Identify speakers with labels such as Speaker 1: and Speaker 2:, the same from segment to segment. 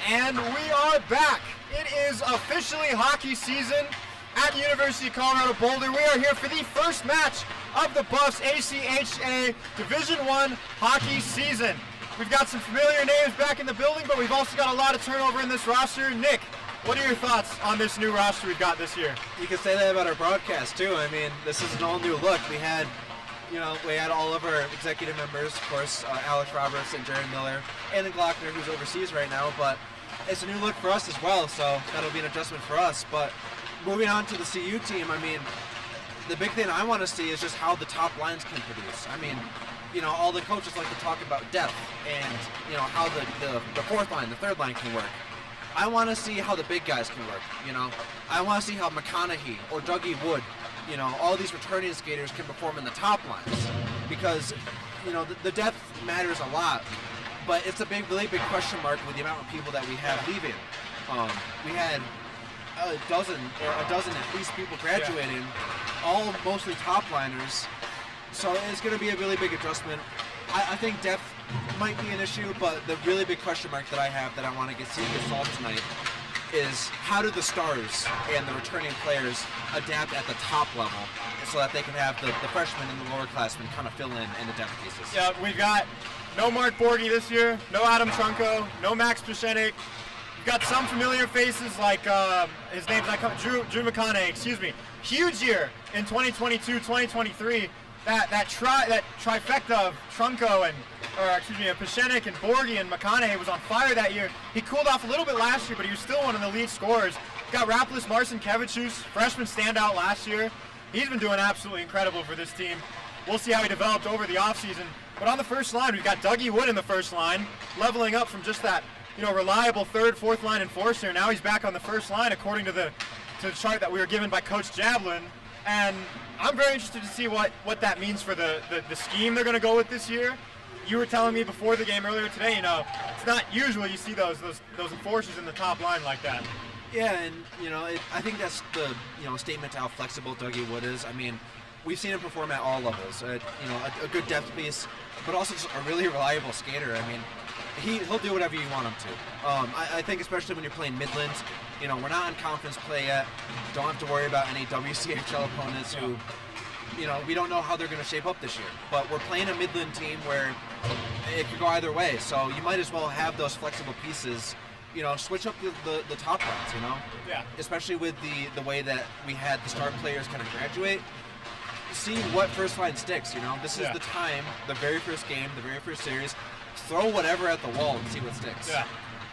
Speaker 1: And we are back. It is officially hockey season at the University of Colorado Boulder. We are here for the first match of the Buffs ACHA Division I hockey season. We've got some familiar names back in the building, but we've also got a lot of turnover in this roster. Nick, what are your thoughts on this new roster we've got this year?
Speaker 2: You can say that about our broadcast too. I mean, this is an all-new look. We had all of our executive members, of course, Alex Roberts and Jared Miller, and Glockner, who's overseas right now, but it's a new look for us as well, so that'll be an adjustment for us. But moving on to the CU team, I mean, the big thing I want to see is just how the top lines can produce. I mean, all the coaches like to talk about depth and, how the fourth line, the third line can work. I want to see how the big guys can work, I want to see how McConaughey or Dougie Wood, all these returning skaters can perform in the top lines, because, the depth matters a lot, but it's a really big question mark with the amount of people that we have leaving. We had a dozen at least people graduating, all mostly top liners, so it's going to be a really big adjustment. I think depth might be an issue, but the really big question mark that I have that I want to see get solved tonight is how do the stars and the returning players adapt at the top level so that they can have the freshmen and the lower classmen kind of fill in the depth pieces.
Speaker 1: Yeah, we've got no Mark Borghi this year, no Adam Trunko, no Max Pashenik. We've got some familiar faces like his name's not coming, Drew McConaughey, excuse me. Huge year in 2022-2023. That trifecta of Trunko and Pashenik and Borghi and McConaughey was on fire that year. He cooled off a little bit last year, but he was still one of the lead scorers. Got Raplis Marcinkevičius, freshman standout last year. He's been doing absolutely incredible for this team. We'll see how he developed over the offseason. But on the first line, we've got Dougie Wood in the first line, leveling up from just that, reliable third, fourth line enforcer. Now he's back on the first line according to the chart that we were given by Coach Jablin. And I'm very interested to see what that means for the scheme they're going to go with this year. You were telling me before the game earlier today, it's not usual you see those enforcers in the top line like that.
Speaker 2: Yeah, and I think that's the statement to how flexible Dougie Wood is. I mean, we've seen him perform at all levels. A good depth piece, but also just a really reliable skater. I mean, he'll do whatever you want him to. I think especially when you're playing Midland, we're not in conference play yet. Don't have to worry about any WCHL opponents who, we don't know how they're going to shape up this year. But we're playing a Midland team where it could go either way. So you might as well have those flexible pieces, switch up the top lines,
Speaker 1: Yeah.
Speaker 2: Especially with the way that we had the star players kind of graduate. See what first line sticks, This is the time, the very first game, the very first series. Throw whatever at the wall and see what sticks.
Speaker 1: Yeah.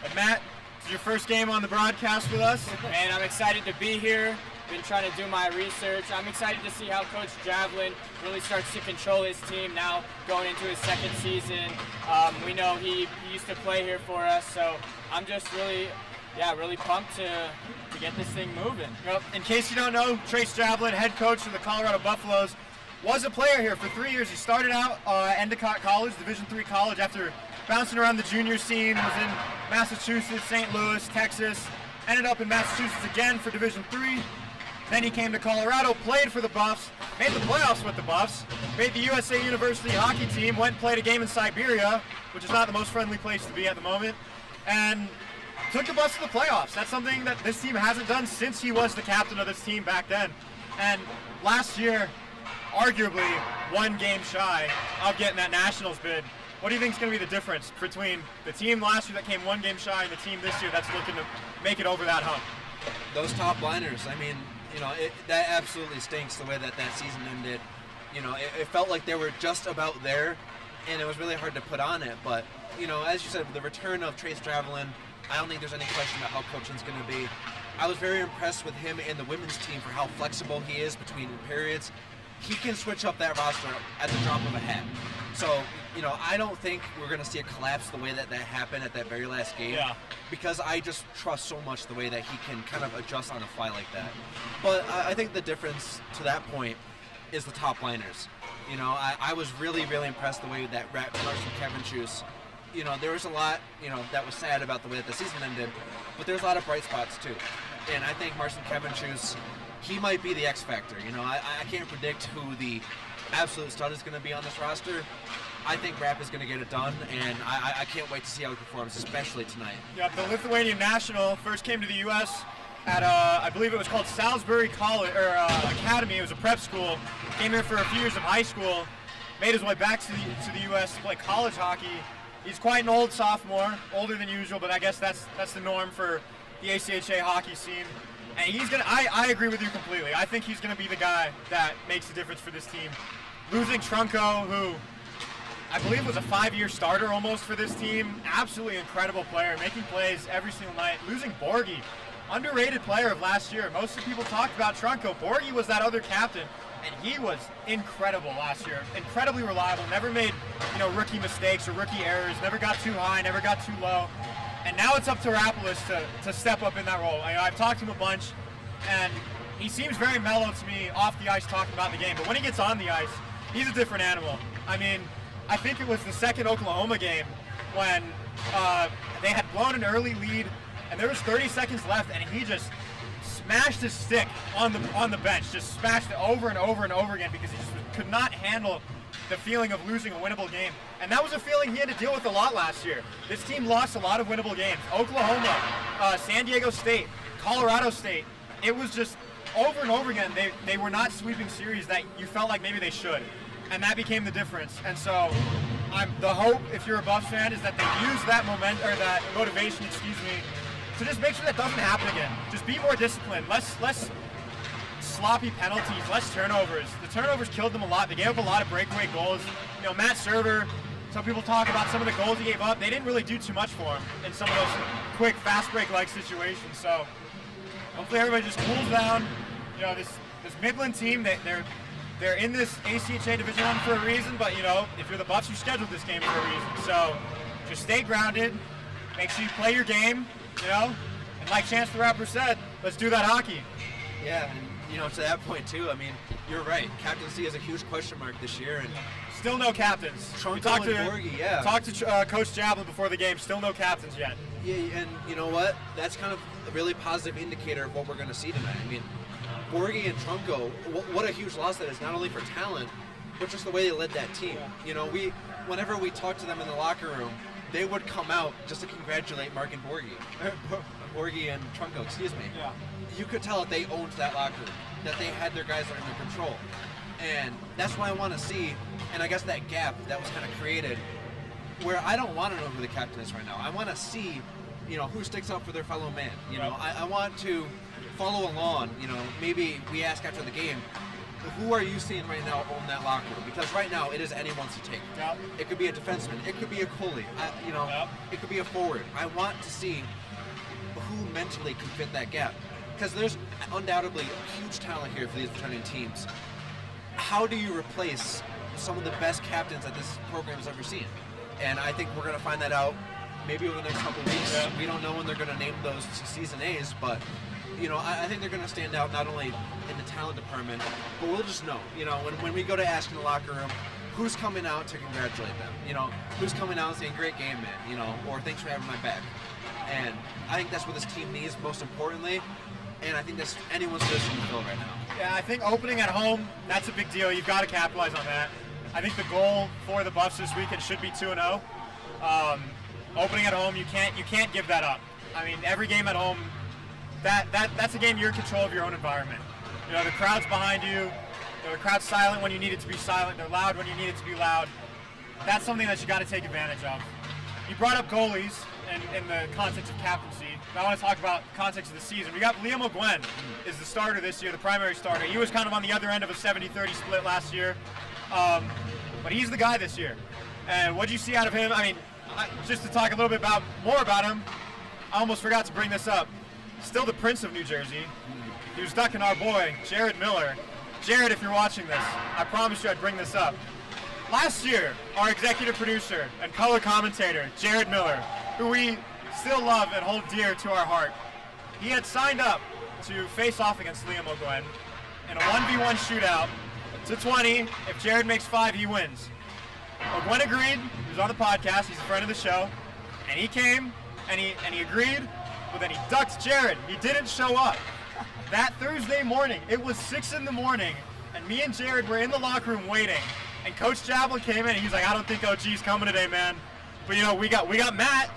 Speaker 1: And Matt, it's your first game on the broadcast with us.
Speaker 3: And I'm excited to be here. Been trying to do my research. I'm excited to see how Coach Jablin really starts to control his team now going into his second season. We know he used to play here for us, so I'm just really pumped to get this thing moving.
Speaker 1: Well, in case you don't know, Trace Jablin, head coach of the Colorado Buffaloes, was a player here for 3 years. He started out at Endicott College, Division III college, after bouncing around the junior scene, was in Massachusetts, St. Louis, Texas, ended up in Massachusetts again for Division III. Then he came to Colorado, played for the Buffs, made the playoffs with the Buffs, made the USA University hockey team, went and played a game in Siberia, which is not the most friendly place to be at the moment, and took the Buffs to the playoffs. That's something that this team hasn't done since he was the captain of this team back then. And last year, arguably one game shy of getting that Nationals bid. What do you think is going to be the difference between the team last year that came one game shy and the team this year that's looking to make it over that hump?
Speaker 2: Those top liners, I mean, that absolutely stinks the way that season ended. It felt like they were just about there, and it was really hard to put on it. But, as you said, with the return of Trace Jablin, I don't think there's any question about how coaching's going to be. I was very impressed with him and the women's team for how flexible he is between periods. He can switch up that roster at the drop of a hat. So, I don't think we're going to see a collapse the way that happened at that very last game.
Speaker 1: Yeah.
Speaker 2: Because I just trust so much the way that he can kind of adjust on the fly like that. But I think the difference to that point is the top liners. I was really, really impressed the way that Marcinkevičius, there was a lot, that was sad about the way that the season ended, but there's a lot of bright spots too. And I think Marcinkevičius, he might be the X factor. I can't predict who the absolute stud is going to be on this roster, I think Rapp is going to get it done, and I can't wait to see how he performs, especially tonight.
Speaker 1: Yep, the Lithuanian national first came to the U.S. at, I believe it was called Salisbury College, or Academy. It was a prep school. Came here for a few years of high school, made his way back to the U.S. to play college hockey. He's quite an old sophomore, older than usual, but I guess that's the norm for the ACHA hockey scene. And he's gonna. I agree with you completely. I think he's gonna be the guy that makes the difference for this team. Losing Trunko, who I believe was a 5-year starter almost for this team, absolutely incredible player, making plays every single night. Losing Borgie, underrated player of last year. Most of the people talked about Trunko. Borgie was that other captain, and he was incredible last year. Incredibly reliable, never made rookie mistakes or rookie errors, never got too high, never got too low. And now it's up to Rapolis to step up in that role. I've talked to him a bunch, and he seems very mellow to me off the ice talking about the game, but when he gets on the ice, he's a different animal. I mean, I think it was the second Oklahoma game when they had blown an early lead, and there was 30 seconds left, and he just smashed his stick on the bench, just smashed it over and over and over again because he just could not handle the feeling of losing a winnable game. And that was a feeling he had to deal with a lot last year. This team lost a lot of winnable games. Oklahoma, San Diego State, Colorado State. It was just over and over again. They were not sweeping series that you felt like maybe they should. And that became the difference. And so the hope, if you're a Buffs fan, is that they use that that motivation, to just make sure that doesn't happen again. Just be more disciplined, less sloppy penalties, less turnovers. The turnovers killed them a lot. They gave up a lot of breakaway goals. Matt Server, some people talk about some of the goals he gave up. They didn't really do too much for him in some of those quick, fast break-like situations. So hopefully everybody just cools down. This Midland team, they're in this ACHA Division I for a reason, but if you're the Buffs, you scheduled this game for a reason. So just stay grounded, make sure you play your game, and like Chance the Rapper said, let's do that hockey.
Speaker 2: Yeah, and to that point too, I mean, you're right. Captaincy is a huge question mark this year, and
Speaker 1: still no captains.
Speaker 2: Trunko
Speaker 1: Talked
Speaker 2: and Borgie, yeah.
Speaker 1: Talked to Coach Jablin before the game. Still no captains yet.
Speaker 2: Yeah, and you know what? That's kind of a really positive indicator of what we're going to see tonight. I mean, Borgie and Trunko, what a huge loss that is, not only for talent, but just the way they led that team. Whenever we talked to them in the locker room, they would come out just to congratulate Mark and Borgie and Trunko, excuse me.
Speaker 1: Yeah.
Speaker 2: You could tell that they owned that locker room, that they had their guys under control. And that's why I want to see, and I guess that gap that was kind of created, where I don't want to know who the captain is right now. I want to see, who sticks up for their fellow man. I want to follow along. Maybe we ask after the game, who are you seeing right now own that locker room? Because right now it is anyone's to take.
Speaker 1: Yep.
Speaker 2: It could be a defenseman. It could be a goalie.
Speaker 1: Yep.
Speaker 2: It could be a forward. I want to see who mentally can fit that gap. Because there's undoubtedly huge talent here for these returning teams. How do you replace some of the best captains that this program has ever seen? And I think we're going to find that out maybe over the next couple of weeks.
Speaker 1: Yeah.
Speaker 2: We don't know when they're going to name those season A's, but I think they're going to stand out not only in the talent department, but we'll just know. When we go to ask in the locker room, who's coming out to congratulate them? Who's coming out and saying, "Great game, man," or "Thanks for having my back." And I think that's what this team needs most importantly. And I think that's anyone's position to fill right now.
Speaker 1: Yeah, I think opening at home, that's a big deal. You've got to capitalize on that. I think the goal for the Buffs this weekend should be 2-0. Opening at home, you can't give that up. I mean, every game at home, that's a game you're in control of your own environment. The crowd's behind you. The crowd's silent when you need it to be silent. They're loud when you need it to be loud. That's something that you got to take advantage of. You brought up goalies in the context of captaincy. I want to talk about the context of the season. We got Liam O'Gwen is the starter this year, the primary starter. He was kind of on the other end of a 70-30 split last year, but he's the guy this year. And what did you see out of him? I mean, just to talk a little bit more about him, I almost forgot to bring this up. Still the Prince of New Jersey. He was ducking our boy, Jared Miller. Jared, if you're watching this, I promised you I'd bring this up. Last year, our executive producer and color commentator, Jared Miller, who we still love and hold dear to our heart, he had signed up to face off against Liam O'Gwen in a 1v1 shootout to 20. If Jared makes 5, he wins. O'Gwen agreed. He was on the podcast. He's a friend of the show. And he came and he agreed, but then he ducked Jared. He didn't show up. That Thursday morning, it was 6 in the morning, and me and Jared were in the locker room waiting. And Coach Javelin came in and he's like, I don't think OG's coming today, man. But we got Matt.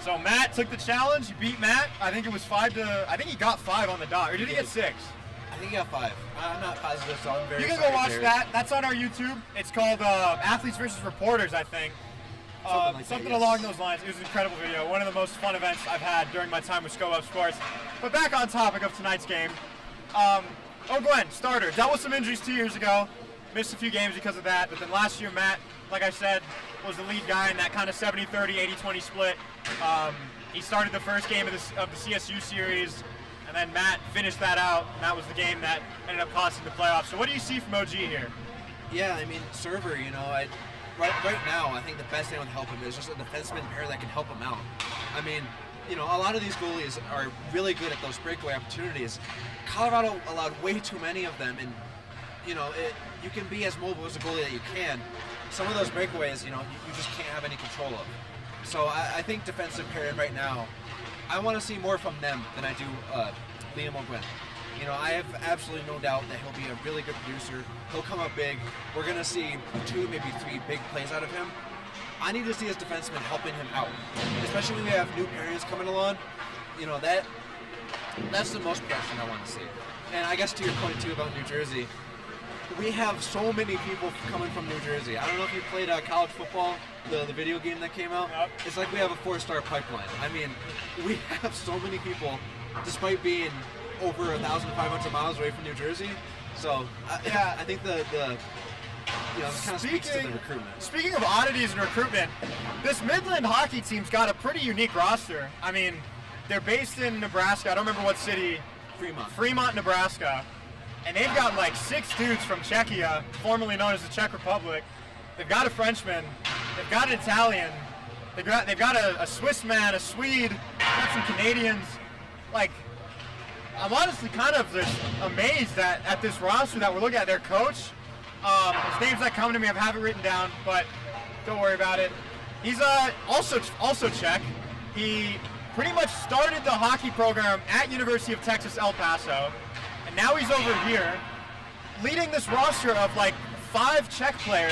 Speaker 1: So Matt took the challenge. He beat Matt. I think it was 5 to. I think he got 5 on the dot, or did he get 6?
Speaker 2: I think he got 5. I'm not positive, so I'm very.
Speaker 1: You can go watch that. That's on our YouTube. It's called Athletes versus Reporters, I think. Something along those lines. It was an incredible video. One of the most fun events I've had during my time with Sco Up Sports. But back on topic of tonight's game. O'Gwen, starter, dealt with some injuries 2 years ago. Missed a few games because of that. But then last year, Matt, like I said, was the lead guy in that kind of 70-30, 80-20 split. He started the first game of the CSU series, and then Matt finished that out, and that was the game that ended up costing the playoffs. So what do you see from OG here?
Speaker 2: Yeah, I mean, server, right now, I think the best thing that would help him is just a defenseman pair that can help him out. I mean, a lot of these goalies are really good at those breakaway opportunities. Colorado allowed way too many of them, and you can be as mobile as a goalie that you can. Some of those breakaways, you just can't have any control of. So I think defensive pairing right now, I want to see more from them than I do Liam O'Gwen. I have absolutely no doubt that he'll be a really good producer. He'll come up big. We're going to see 2, maybe 3 big plays out of him. I need to see his defenseman helping him out, especially when we have new pairings coming along. That's the most production I want to see. And I guess to your point too about New Jersey, we have so many people coming from New Jersey. I don't know if you played college football, the video game that came out.
Speaker 1: Yep.
Speaker 2: It's like we have a 4-star pipeline. I mean, we have so many people, despite being over 1,500 miles away from New Jersey. So I think this kind of speaks to the recruitment.
Speaker 1: Speaking of oddities and recruitment, this Midland hockey team's got a pretty unique roster. I mean, they're based in Nebraska. I don't remember what city. Fremont, Nebraska. And they've got like 6 dudes from Czechia, formerly known as the Czech Republic. They've got a Frenchman. They've got an Italian. They've got a Swiss man, a Swede. They've got some Canadians. Like, I'm honestly kind of just amazed at this roster that we're looking at. Their coach, his name's not coming to me. I have it written down, but don't worry about it. He's also Czech. He pretty much started the hockey program at University of Texas, El Paso. And now he's over here leading this roster of like 5 Czech players,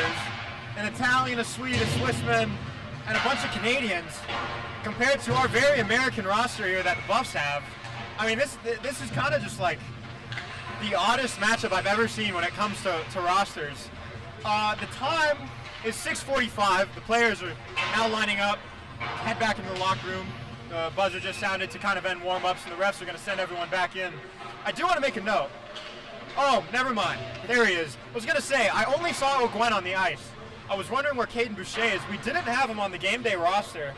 Speaker 1: an Italian, a Swede, a Swissman, and a bunch of Canadians, compared to our very American roster here that the Buffs have. I mean, this is kind of just like the oddest matchup I've ever seen when it comes to rosters. The time is 6:45. The players are now lining up, head back into the locker room. The buzzer just sounded to kind of end warm-ups, and the refs are going to send everyone back in. I do want to make a note. Oh, never mind. There he is. I was going to say, I only saw O'Gwen on the ice. I was wondering where Caden Boucher is. We didn't have him on the game day roster.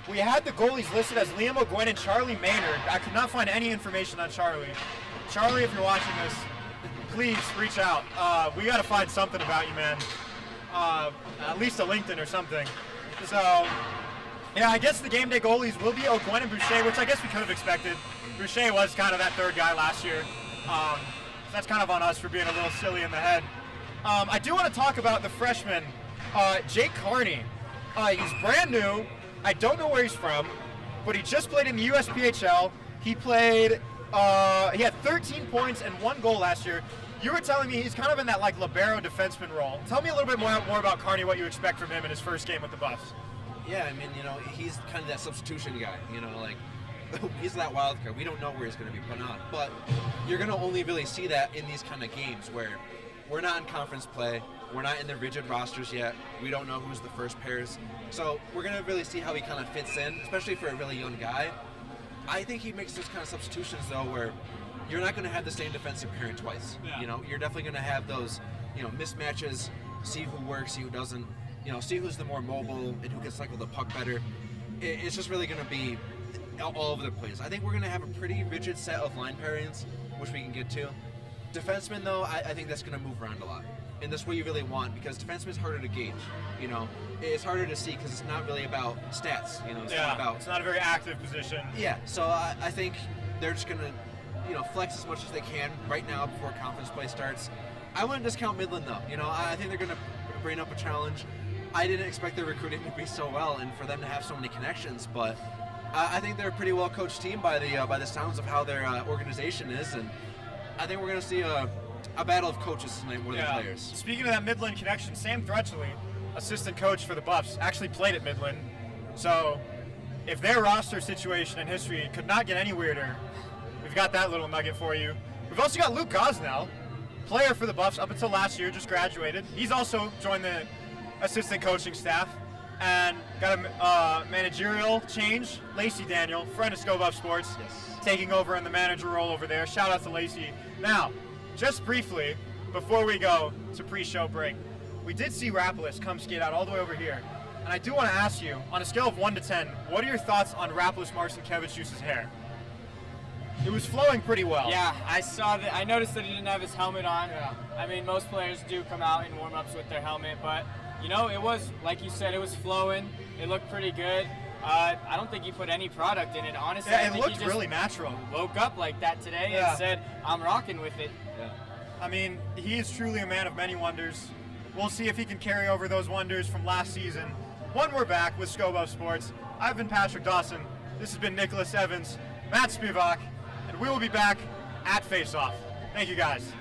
Speaker 1: We had the goalies listed as Liam O'Gwen and Charlie Maynard. I could not find any information on Charlie. Charlie, if you're watching this, please reach out. We got to find something about you, man. At least a LinkedIn or something. So, yeah, I guess the game day goalies will be O'Gwen and Boucher, which I guess we could have expected. Boucher was kind of that third guy last year. So that's kind of on us for being a little silly in the head. I do want to talk about the freshman, Jake Carney. He's brand new. I don't know where he's from, but he just played in the USPHL. He had 13 points and 1 goal last year. You were telling me he's kind of in that like libero defenseman role. Tell me a little bit more about Carney, what you expect from him in his first game with the Buffs.
Speaker 2: Yeah, I mean, he's kind of that substitution guy, he's that wild card. We don't know where he's going to be put on, but you're going to only really see that in these kind of games where we're not in conference play, we're not in the rigid rosters yet, we don't know who's the first pairs, so we're going to really see how he kind of fits in, especially for a really young guy. I think he makes those kind of substitutions, though, where you're not going to have the same defensive pairing twice. Yeah. You're definitely going to have those, mismatches, see who works, see who doesn't, see who's the more mobile and who can cycle the puck better. It's just really going to be all over the place. I think we're going to have a pretty rigid set of line pairings, which we can get to. Defensemen, though, I think that's going to move around a lot. And that's what you really want, because defensemen is harder to gauge. It's harder to see because it's not really about stats.
Speaker 1: It's not a very active position.
Speaker 2: Yeah, so I think they're just going to, flex as much as they can right now before conference play starts. I wouldn't discount Midland, though. I think they're going to bring up a challenge. I didn't expect their recruiting to be so well and for them to have so many connections, but I think they're a pretty well-coached team by the sounds of how their organization is, and I think we're going to see a a battle of coaches tonight more than players.
Speaker 1: Speaking of that Midland connection, Sam Thrutchley, assistant coach for the Buffs, actually played at Midland. So if their roster situation and history could not get any weirder, we've got that little nugget for you. We've also got Luke Gosnell, player for the Buffs up until last year, just graduated. He's also joined the assistant coaching staff and got a managerial change. Lacey Daniel, friend of Sco Buff Sports, taking over in the manager role over there. Shout out to Lacey. Now, just briefly, before we go to pre-show break, we did see Rapolis come skate out all the way over here. And I do want to ask you, on a scale of 1 to 10, what are your thoughts on Rapolis Marcinkevichus's hair? It was flowing pretty well.
Speaker 3: Yeah, I saw that. I noticed that he didn't have his helmet on. Yeah. I mean, most players do come out in warm-ups with their helmet, but you know, it was, like you said, it was flowing. It looked pretty good. I don't think he put any product in it, honestly.
Speaker 1: Yeah,
Speaker 3: I think
Speaker 1: looked
Speaker 3: he just
Speaker 1: really natural.
Speaker 3: Woke up like that today and said, I'm rocking with it.
Speaker 2: Yeah.
Speaker 1: I mean, he is truly a man of many wonders. We'll see if he can carry over those wonders from last season. When we're back with Sco Buff Sports, I've been Patrick Dawson. This has been Nicholas Evans, Matt Spivak, and we will be back at Face Off. Thank you, guys.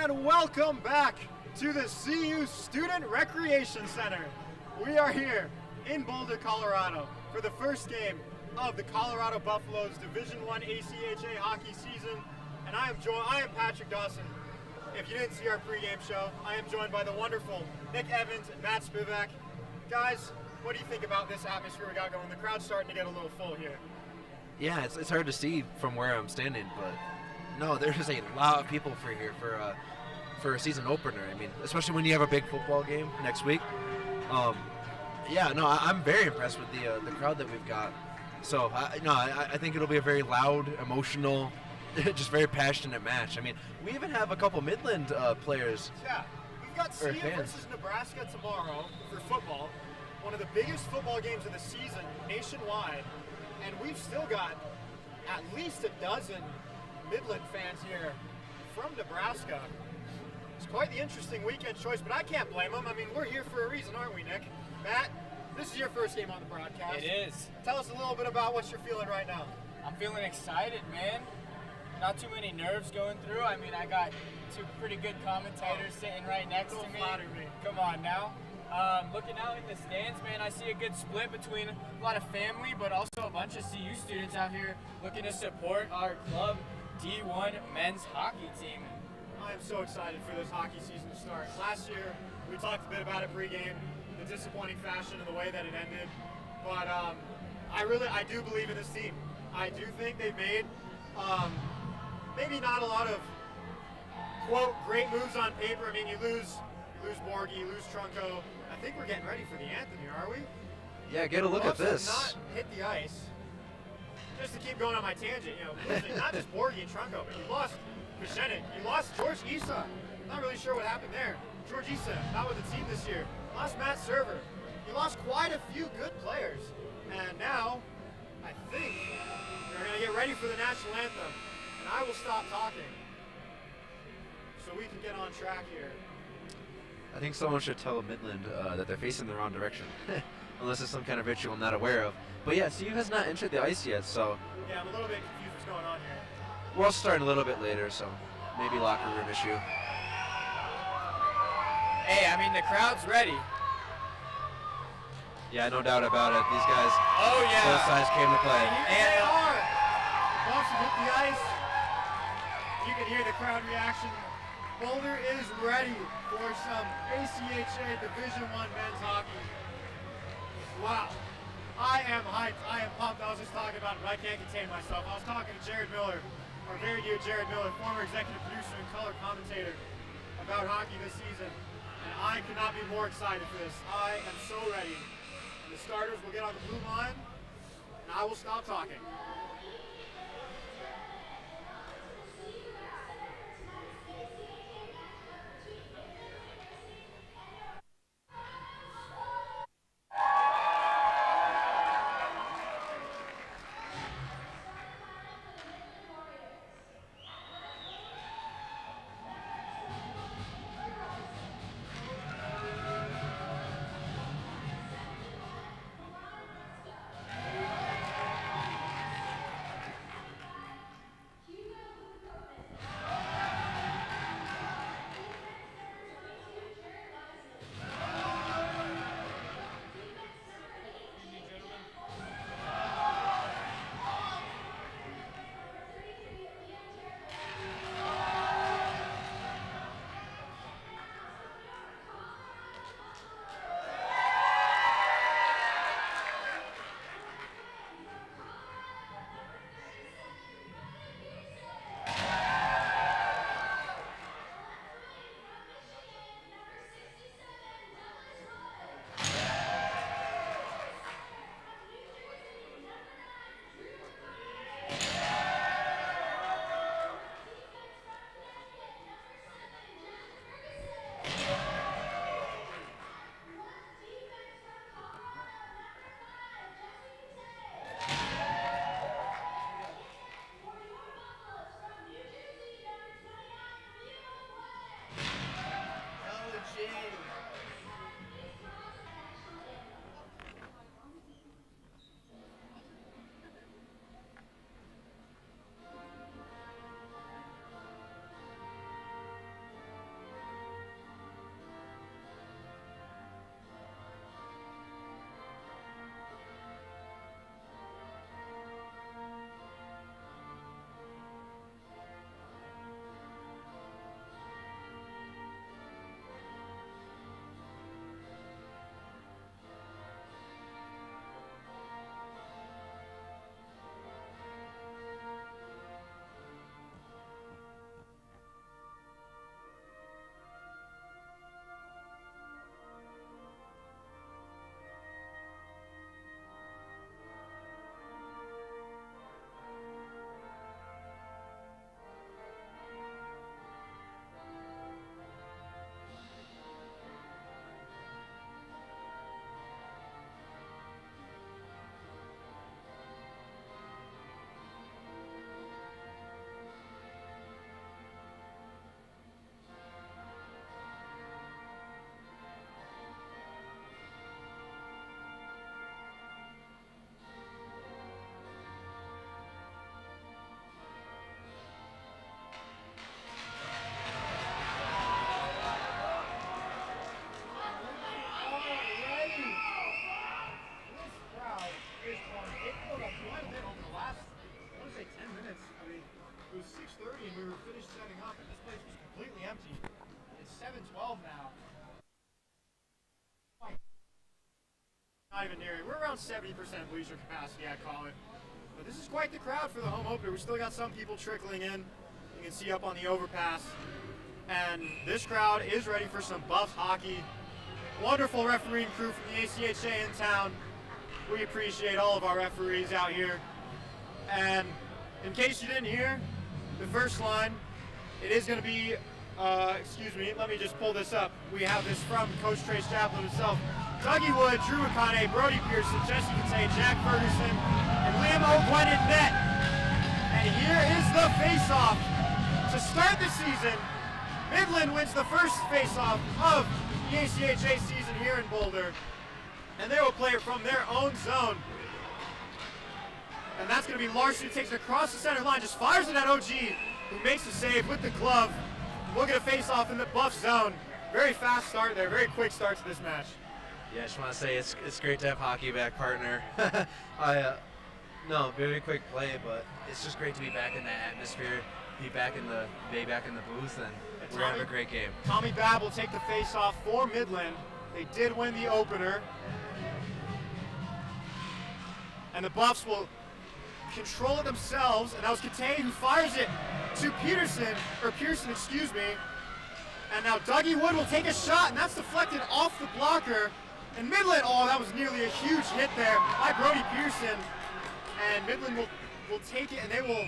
Speaker 1: And welcome back to the CU Student Recreation Center. We are here in Boulder, Colorado for the first game of the Colorado Buffaloes Division I ACHA hockey season. And I am Patrick Dawson. If you didn't see our pregame show, I am joined by the wonderful Nick Evans and Matt Spivak. Guys, what do you think about this atmosphere we got going? The crowd's starting to get a little full here.
Speaker 2: Yeah, it's hard to see from where I'm standing, but no, there's a lot of people for a season opener. I mean, especially when you have a big football game next week. I'm very impressed with the crowd that we've got. So I think it'll be a very loud, emotional, just very passionate match. I mean, we even have a couple Midland players.
Speaker 1: Yeah, we've got CU versus Nebraska tomorrow for football. One of the biggest football games of the season nationwide. And we've still got at least a dozen Midland fans here from Nebraska. It's quite the interesting weekend choice, but I can't blame them. I mean, we're here for a reason, aren't we, Nick? Matt, this is your first game on the broadcast.
Speaker 3: It is.
Speaker 1: Tell us a little bit about what you're feeling right now.
Speaker 3: I'm feeling excited, man. Not too many nerves going through. I mean, I got two pretty good commentators sitting right next to me.
Speaker 1: Flatter me.
Speaker 3: Come on now. Looking out in the stands, man, I see a good split between a lot of family, but also a bunch of CU students out here looking to support our club D1 men's hockey team.
Speaker 1: I am so excited for this hockey season to start. Last year, we talked a bit about it pregame, the disappointing fashion and the way that it ended. But I do believe in this team. I do think they've made maybe not a lot of quote great moves on paper. I mean, you lose Borgie, you lose Trunco. I think we're getting ready for the anthem here, are we?
Speaker 2: Yeah, get a look at this.
Speaker 1: Not hit the ice. Just to keep going on my tangent, losing not just Borgie and Trunco, but you lost Mishenik, you lost George Issa. Not really sure what happened there. George Issa, not with the team this year. Lost Matt Server. You lost quite a few good players. And now, I think they're going to get ready for the national anthem. And I will stop talking so we can get on track here.
Speaker 2: I think someone should tell Midland that they're facing the wrong direction, unless it's some kind of ritual I'm not aware of. But yeah, CU has not entered the ice yet, so...
Speaker 1: Yeah, I'm a little bit confused what's going on here.
Speaker 2: We're all starting a little bit later, so maybe locker room issue.
Speaker 3: Hey, I mean, the crowd's ready.
Speaker 2: Yeah, no doubt about it. These guys,
Speaker 3: Oh, yeah.
Speaker 2: both sides came to play.
Speaker 1: Here they are. Buffs have hit the ice. You can hear the crowd reaction. Boulder is ready for some ACHA Division I men's hockey. Wow. I am hyped. I am pumped. I was just talking about it, but I can't contain myself. I was talking to Jared Miller, our very dear Jared Miller, former executive producer and color commentator, about hockey this season. And I could not be more excited for this. I am so ready. And the starters will get on the blue line, and I will stop talking. even near it. We're around 70% bleacher capacity, I call it. But this is quite the crowd for the home opener. We still got some people trickling in. You can see up on the overpass. And this crowd is ready for some Buffs hockey. Wonderful refereeing crew from the ACHA in town. We appreciate all of our referees out here. And in case you didn't hear, the first line, it is going to be, excuse me, let me just pull this up. We have this from Coach Trace Chaplin himself. Dougie Wood, Drew McConaughey, Brody Pearson, Jesse Katay, Jack Ferguson, and Liam O'Gwen in net. And here is the face-off. To start the season, Midland wins the first face-off of the ACHA season here in Boulder. And they will play it from their own zone. And that's going to be Larson, who takes it across the center line, just fires it at OG, who makes the save with the glove. We'll get a face-off in the Buff zone. Very fast start there, very quick start to this match.
Speaker 2: Yeah, I just want to say it's great to have hockey back, partner. No, very quick play, but it's just great to be back in that atmosphere, be back in the booth, and we're gonna have a great game.
Speaker 1: Tommy Babb will take the face-off for Midland. They did win the opener. And the Buffs will control it themselves, and that was Katay who fires it to Pearson, excuse me. And now Dougie Wood will take a shot, and that's deflected off the blocker. And Midland, oh, that was nearly a huge hit there by Brody Pearson. And Midland will take it, and they will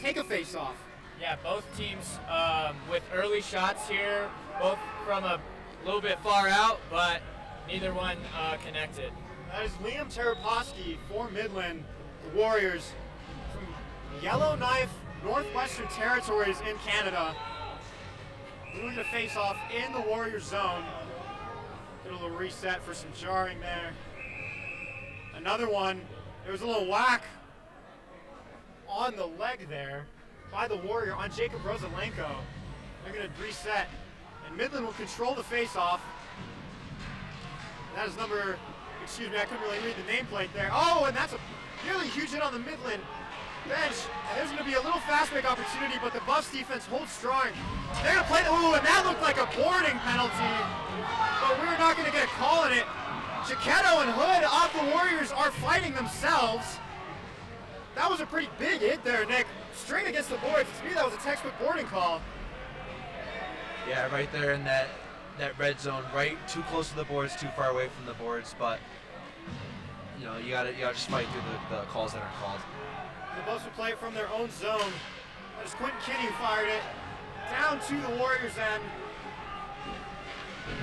Speaker 1: take a face-off.
Speaker 3: Yeah, both teams with early shots here, both from a little bit far out, but neither one connected.
Speaker 1: That is Liam Taraposky for Midland, the Warriors from Yellowknife, Northwestern Territories in Canada. Doing the face-off in the Warriors zone. Get a little reset for some jarring there. Another one, there was a little whack on the leg there by the Warrior on Jacob Rosalenko. They're going to reset, and Midland will control the face-off. That is number, excuse me, I couldn't really read the nameplate there. Oh, and that's a really huge hit on the Midland bench. And there's going to be a little fast break opportunity, but the Buffs defense holds strong. They're going to play, ooh, and that looked like a boarding penalty, but we're not going to get a call on it. Chiquetto and Hood off the Warriors are fighting themselves. That was a pretty big hit there, Nick. Straight against the boards. To me, that was a textbook boarding call.
Speaker 2: Yeah, right there in that red zone, right too close to the boards, too far away from the boards, but you know, you gotta just fight through the calls that are called.
Speaker 1: The Buffs will play it from their own zone. There's Quentin Kinney who fired it down to the Warriors end.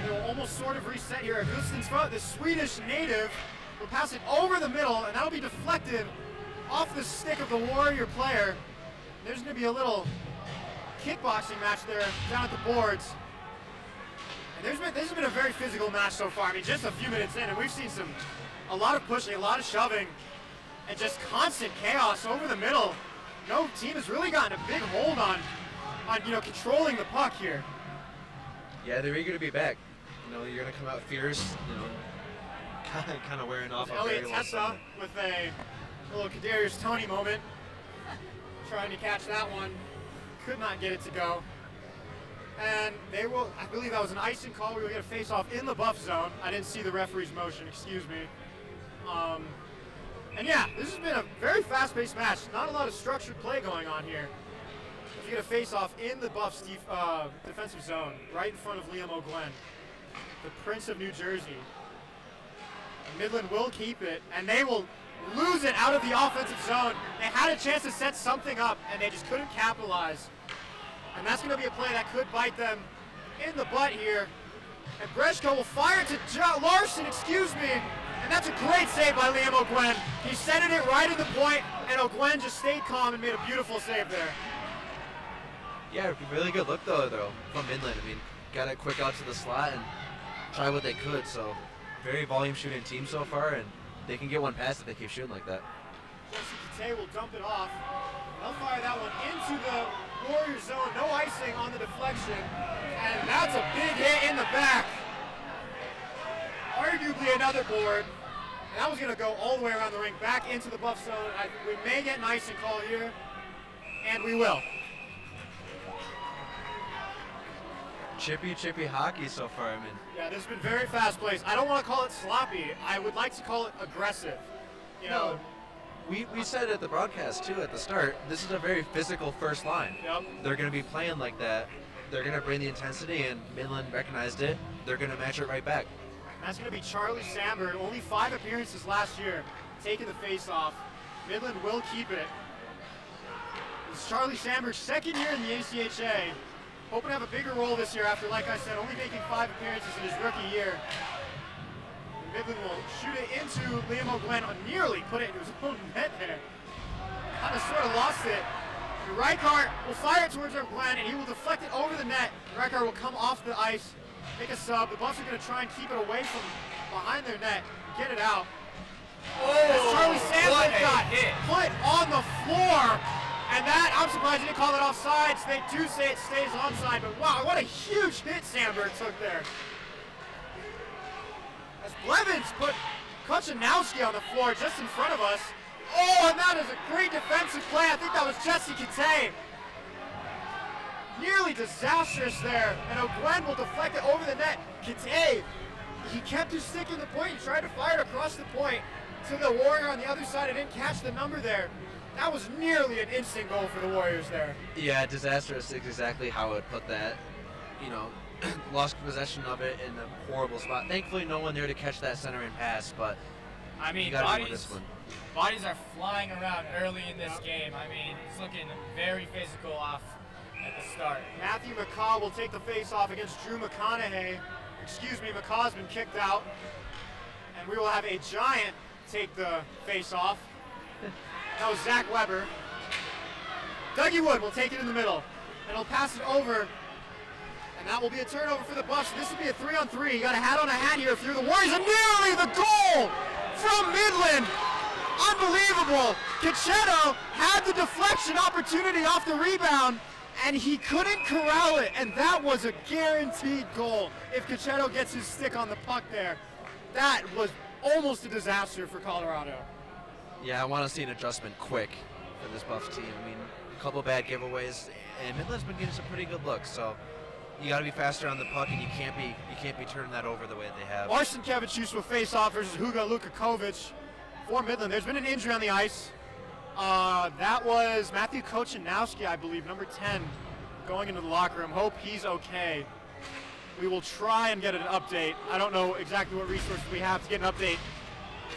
Speaker 1: They will almost sort of reset here. Gustafsson, the Swedish native, will pass it over the middle, and that'll be deflected off the stick of the Warrior player. There's going to be a little kickboxing match there down at the boards. And this has been a very physical match so far. I mean, just a few minutes in, and we've seen a lot of pushing, a lot of shoving, and just constant chaos over the middle. No team has really gotten a big hold on controlling the puck here.
Speaker 2: Yeah, they're eager to be back. You know, you're gonna come out fierce. You know, kind of wearing off.
Speaker 1: Elliot Tessa with a little Kadarius Toney moment, trying to catch that one, could not get it to go. And they will, I believe that was an icing call. We will get a face-off in the Buff zone. I didn't see the referee's motion, excuse me. And yeah, this has been a very fast-paced match. Not a lot of structured play going on here. We get a face-off in the Buffs defensive zone, right in front of Liam O'Gwen, the Prince of New Jersey. And Midland will keep it, and they will lose it out of the offensive zone. They had a chance to set something up, and they just couldn't capitalize. And that's going to be a play that could bite them in the butt here. And Breshko will fire to Larson, excuse me. And that's a great save by Liam O'Gwen. He centered it right at the point, and O'Gwen just stayed calm and made a beautiful save there.
Speaker 2: Yeah, really good look though from Midland. I mean, got it quick out to the slot and try what they could. So very volume shooting team so far, and they can get one past if they keep shooting like that.
Speaker 1: Jesse Katay will dump it off. They'll fire that one into the Warrior zone. No icing on the deflection, and that's a big hit in the back. Arguably another board. And that was going to go all the way around the ring, back into the Buff zone. We may get an icing call here, and we will.
Speaker 2: chippy hockey so far. I mean,
Speaker 1: Yeah, this has been very fast paced. I don't want to call it sloppy. I would like to call it aggressive. You know,
Speaker 2: we said at the broadcast too at the start, this is a very physical first line.
Speaker 1: Yep.
Speaker 2: They're going to be playing like that. They're going to bring the intensity, and Midland recognized it. They're going to match it right back.
Speaker 1: That's going to be Charlie Sandberg. Only 5 appearances last year, taking the face-off. Midland will keep it. It's Charlie Sandberg's second year in the ACHA. Hoping to have a bigger role this year after, like I said, only making 5 appearances in his rookie year. Midland will shoot it into Liam O'Gwen, nearly put it into his own net there. Kind of sort of lost it. Reichart will fire it towards O'Gwen, and he will deflect it over the net. Reichart will come off the ice, make a sub. The Buffs are going to try and keep it away from behind their net, get it out. As Charlie Sandberg got put on the floor, and that, I'm surprised he didn't call it offsides. They do say it stays onside, but wow, what a huge hit Sandberg took there. As Blevins put Kochanowski on the floor just in front of us. Oh, and that is a great defensive play. I think that was Jesse Kate. Nearly disastrous there, and O'Gwen will deflect it over the net. Kate, he kept his stick in the point. He tried to fire it across the point to the Warrior on the other side. I didn't catch the number there. That was nearly an instant goal for the Warriors there.
Speaker 2: Yeah, disastrous is exactly how I would put that. You know, lost possession of it in a horrible spot. Thankfully, no one there to catch that centering pass, but
Speaker 3: I mean,
Speaker 2: you gotta win this one.
Speaker 3: Bodies are flying around early in this game. I mean, it's looking very physical off at the start.
Speaker 1: Matthew McCaw will take the face-off against Drew McConaughey. Excuse me, McCaw's been kicked out. And we will have a Giant take the face-off. That was Zach Weber. Dougie Wood will take it in the middle. And he'll pass it over. And that will be a turnover for the Buffs. This will be a 3-on-3. You got a hat on a hat here through the Warriors. And nearly the goal from Midland. Unbelievable. Cachetto had the deflection opportunity off the rebound, and he couldn't corral it. And that was a guaranteed goal if Cachetto gets his stick on the puck there. That was almost a disaster for Colorado.
Speaker 2: Yeah, I want to see an adjustment quick for this Buffs team. I mean, a couple bad giveaways, and Midland's been getting some pretty good looks. So you got to be faster on the puck, and you can't be turning that over the way they have.
Speaker 1: Arsen Kevicius will face off versus Hugo Lukakovic for Midland. There's been an injury on the ice. That was Matthew Kochanowski, I believe, number 10, going into the locker room. Hope he's okay. We will try and get an update. I don't know exactly what resources we have to get an update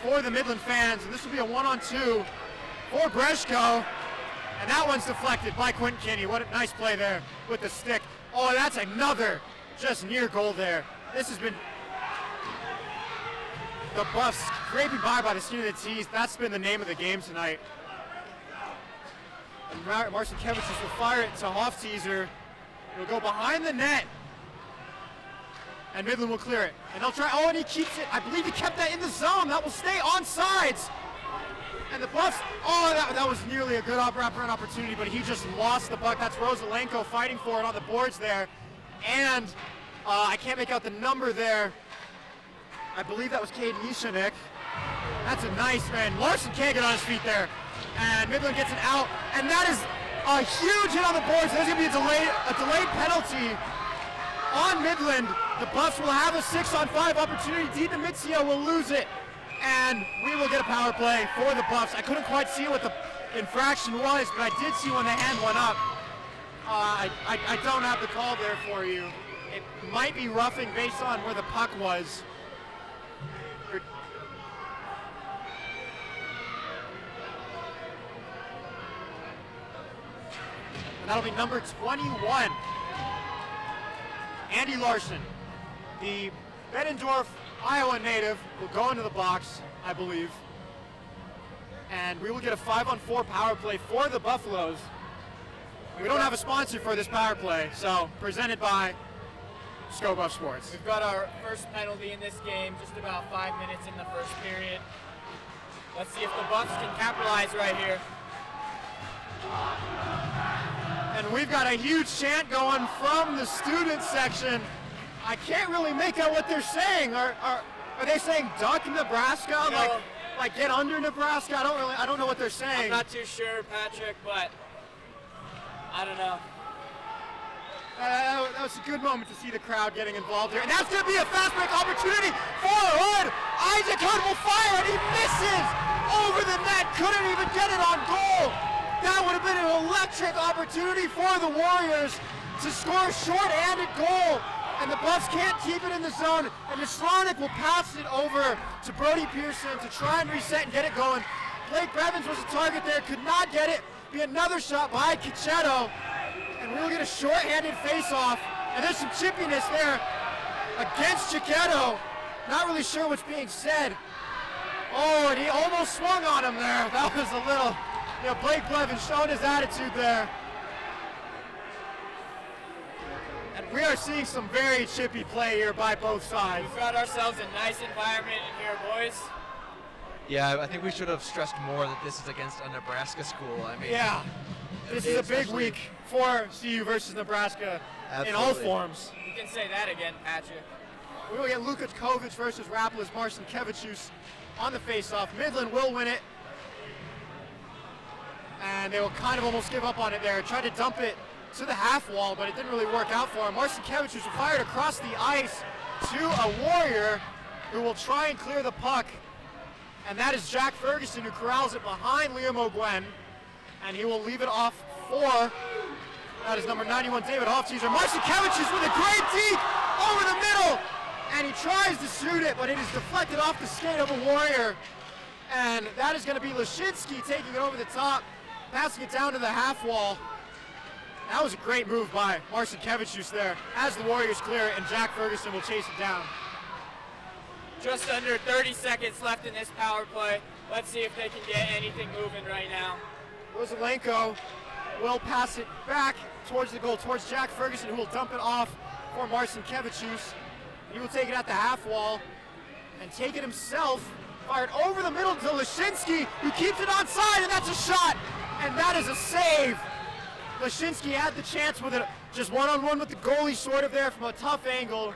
Speaker 1: for the Midland fans. And this will be a 1-on-2 for Breshko. And that one's deflected by Quentin Kinney. What a nice play there with the stick. Oh, that's another just near goal there. This has been the Buffs scraping by the skin of the teeth. That's been the name of the game tonight. And Marcin Kevicius will fire it to Hofteaser. It'll go behind the net. And Midland will clear it. And they'll try, and he keeps it. I believe he kept that in the zone. That will stay on sides. And the Buffs, that was nearly a good wraparound opportunity, but he just lost the puck. That's Rosalenko fighting for it on the boards there. And I can't make out the number there. I believe that was Cade Nishanik. That's a nice man. Larson can't get on his feet there. And Midland gets it out. And that is a huge hit on the boards. There's going to be a delayed penalty on Midland. The Buffs will have a 6-on-5 opportunity. Dina Mizio will lose it. And we will get a power play for the Buffs. I couldn't quite see what the infraction was, but I did see when the hand went up. I don't have the call there for you. It might be roughing based on where the puck was. And that'll be number 21. Andy Larson, the Bettendorf, Iowa native, will go into the box, I believe. And we will get a 5-on-4 power play for the Buffaloes. We don't have a sponsor for this power play, so presented by ScoBuff Sports.
Speaker 3: We've got our first penalty in this game, just about 5 minutes in the first period. Let's see if the Buffs can capitalize right here.
Speaker 1: And we've got a huge chant going from the student section. I can't really make out what they're saying. Are they saying duck Nebraska?
Speaker 3: No.
Speaker 1: Like get under Nebraska? I don't know what they're saying.
Speaker 3: I'm not too sure, Patrick, but I don't know.
Speaker 1: That was a good moment to see the crowd getting involved here. And that's going to be a fast break opportunity for Hood. Isaac Hood will fire, and he misses over the net. Couldn't even get it on goal. That would have been an electric opportunity for the Warriors to score a short-handed goal. And the Buffs can't keep it in the zone. And Slonic will pass it over to Brody Pearson to try and reset and get it going. Blake Bevins was a target there, could not get it. Be another shot by Cichetto. And we'll get a short-handed face-off. And there's some chippiness there against Cichetto. Not really sure what's being said. Oh, and he almost swung on him there. That was a little, Blake Blevins showing his attitude there. And we are seeing some very chippy play here by both sides.
Speaker 3: We've got ourselves a nice environment in here, boys.
Speaker 2: Yeah, I think we should have stressed more that this is against a Nebraska school. I mean,
Speaker 1: yeah, this is a big week for CU versus Nebraska in all forms.
Speaker 3: You can say that again, Patrick.
Speaker 1: We will get Luka Kovic versus Rapala's Marcinkevičius on the face-off. Midland will win it. And they will kind of almost give up on it there. Tried to dump it to the half wall, but it didn't really work out for him. Marcinkevičius fired across the ice to a Warrior who will try and clear the puck. And that is Jack Ferguson, who corrals it behind Liam O'Gwen. And he will leave it off for, that is number 91, David Hofteaser. Marcinkevičius with a great deke over the middle. And he tries to shoot it, but it is deflected off the skate of a Warrior. And that is going to be Lashinsky taking it over the top, passing it down to the half wall. That was a great move by Marcinkevičius there as the Warriors clear it, and Jack Ferguson will chase it down.
Speaker 3: Just under 30 seconds left in this power play. Let's see if they can get anything moving right now.
Speaker 1: Rosalenko will pass it back towards the goal, towards Jack Ferguson, who will dump it off for Marcinkevičius. He will take it at the half wall and take it himself. Fired over the middle to Lashinsky, who keeps it onside, and that's a shot. And that is a save. Lashinsky had the chance with it, just one-on-one with the goalie sort of there from a tough angle,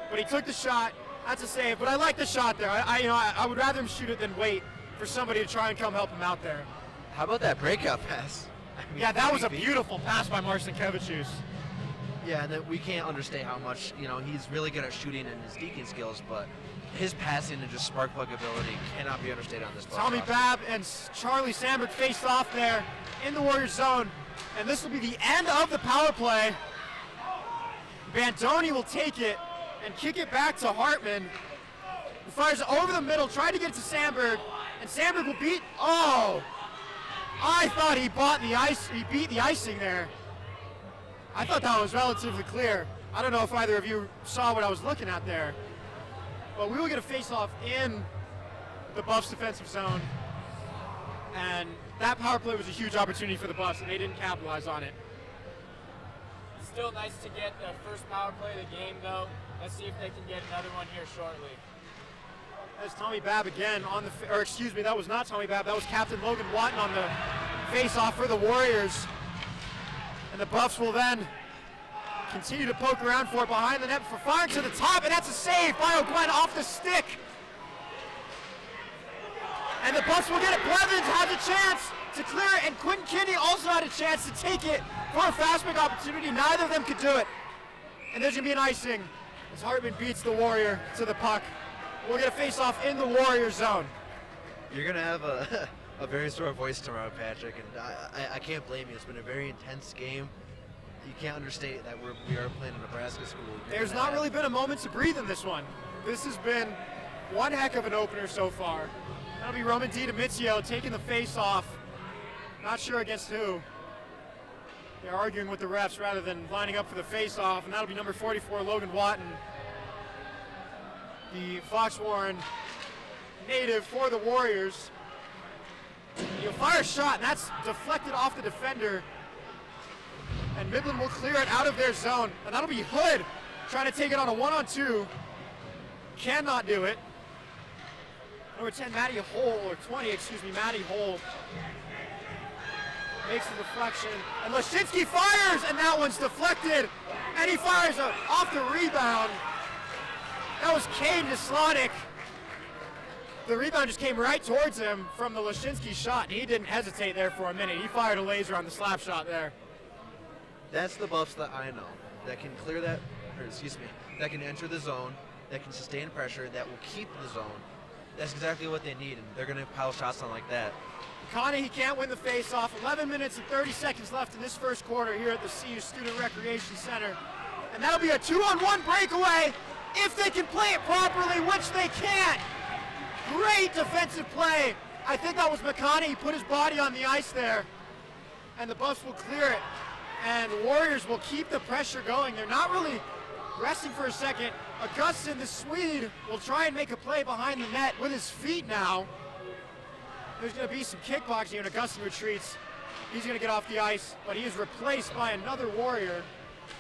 Speaker 1: but he took the shot. That's a save, but I like the shot there. I would rather him shoot it than wait for somebody to try and come help him out there.
Speaker 2: How about that breakout pass? I mean,
Speaker 1: yeah, that was a beautiful pass by Marcinkevičius.
Speaker 2: Yeah, and then we can't understate how much, he's really good at shooting and his deking skills, but his passing and just spark plug ability cannot be understated on this ball.
Speaker 1: Tommy Babb and Charlie Sandberg faced off there in the Warriors zone, and this will be the end of the power play. Bandoni will take it and kick it back to Hartman, who fires it over the middle, tried to get it to Sandberg, and Sandberg will beat, I thought he beat the icing there. I thought that was relatively clear. I don't know if either of you saw what I was looking at there. But we will get a face-off in the Buffs defensive zone. And that power play was a huge opportunity for the Buffs, and they didn't capitalize on it.
Speaker 3: Still nice to get the first power play of the game, though. Let's see if they can get another one here shortly.
Speaker 1: That's Tommy Babb again on the, that was not Tommy Babb. That was Captain Logan Watton on the face-off for the Warriors. And the Buffs will then continue to poke around for it behind the net for firing to the top, and that's a save by O'Gwen off the stick. And the Buffs will get it. Blevins has a chance to clear it, and Quentin Kinney also had a chance to take it for a fast break opportunity. Neither of them could do it. And there's going to be an icing as Hartman beats the Warrior to the puck. We'll get a face-off in the Warrior zone.
Speaker 2: You're going to have a very sore voice tomorrow, Patrick, and I can't blame you. It's been a very intense game. You can't understate that we are playing a Nebraska school.
Speaker 1: There's not really been a moment to breathe in this one. This has been one heck of an opener so far. That'll be Roman DiDomizio taking the face-off. Not sure against who. They're arguing with the refs rather than lining up for the face-off, and that'll be number 44, Logan Watton, the Fox Warren native for the Warriors. He'll fire a shot, and that's deflected off the defender. And Midland will clear it out of their zone. And that'll be Hood trying to take it on a 1-on-2. Cannot do it. Number 10, Matty Hole, or 20, Matty Hole makes the deflection. And Lashinsky fires, and that one's deflected. And he fires off the rebound. That was Kane Slonic. The rebound just came right towards him from the Lashinsky shot, and he didn't hesitate there for a minute. He fired a laser on the slap shot there.
Speaker 2: That's the Buffs that I know. that can clear that, or excuse me, that can enter the zone, that can sustain pressure, that will keep the zone. That's exactly what they need, and they're going to pile shots on like that.
Speaker 1: Connie, he can't win the face-off. 11 minutes and 30 seconds left in this first quarter here at the CU Student Recreation Center. And that'll be a 2-on-1 breakaway if they can play it properly, which they can't. Great defensive play. I think that was McConney. He put his body on the ice there. And the Buffs will clear it. And Warriors will keep the pressure going. They're not really resting for a second. Augustin, the Swede, will try and make a play behind the net with his feet now. There's going to be some kickboxing and Augustin retreats. He's going to get off the ice, but he is replaced by another Warrior.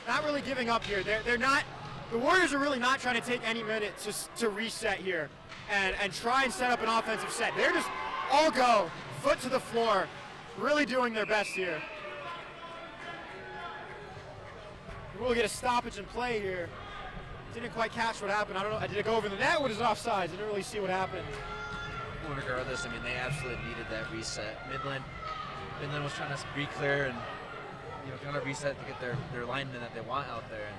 Speaker 1: Not really giving up here. They're not. The Warriors are really not trying to take any minutes to reset here and try and set up an offensive set. They're just all go, foot to the floor, really doing their best here. We'll get a stoppage and play here. Didn't quite catch what happened. I don't know. Did it go over the net? What is offsides? Didn't really see what happened.
Speaker 2: Well, regardless, I mean, they absolutely needed that reset. Midland was trying to be clear and trying to reset to get their linemen that they want out there.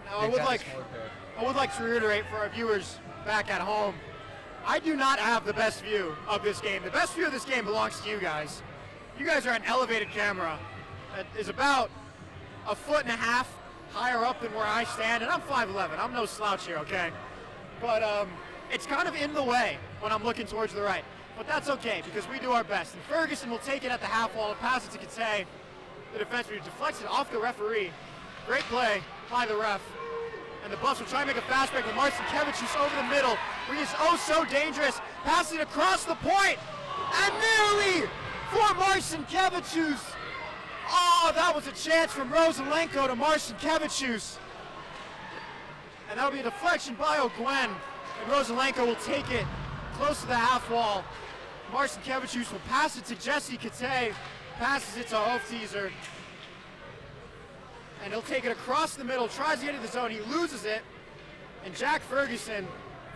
Speaker 1: Now, I would like to reiterate for our viewers back at home, I do not have the best view of this game. The best view of this game belongs to you guys. You guys are an elevated camera that is about 1.5 feet higher up than where I stand, and I'm 5'11". I'm no slouch here, okay? But it's kind of in the way when I'm looking towards the right. But that's okay, because we do our best. And Ferguson will take it at the half wall and pass it to Kate. The defenseman deflects it off the referee. Great play by the ref. And the Buffs will try and make a fast break with Marcin Kevicius over the middle, where he is oh so dangerous. Passing across the point, and nearly for Marcin Kevicius. Oh, that was a chance from Rosalenko to Marcin Kevicius. And that'll be a deflection by O'Gwen. And Rosalenko will take it close to the half wall. Marcin Kevicius will pass it to Jesse Kate. Passes it to Hofteaser. And he'll take it across the middle, tries to get into the zone, he loses it. And Jack Ferguson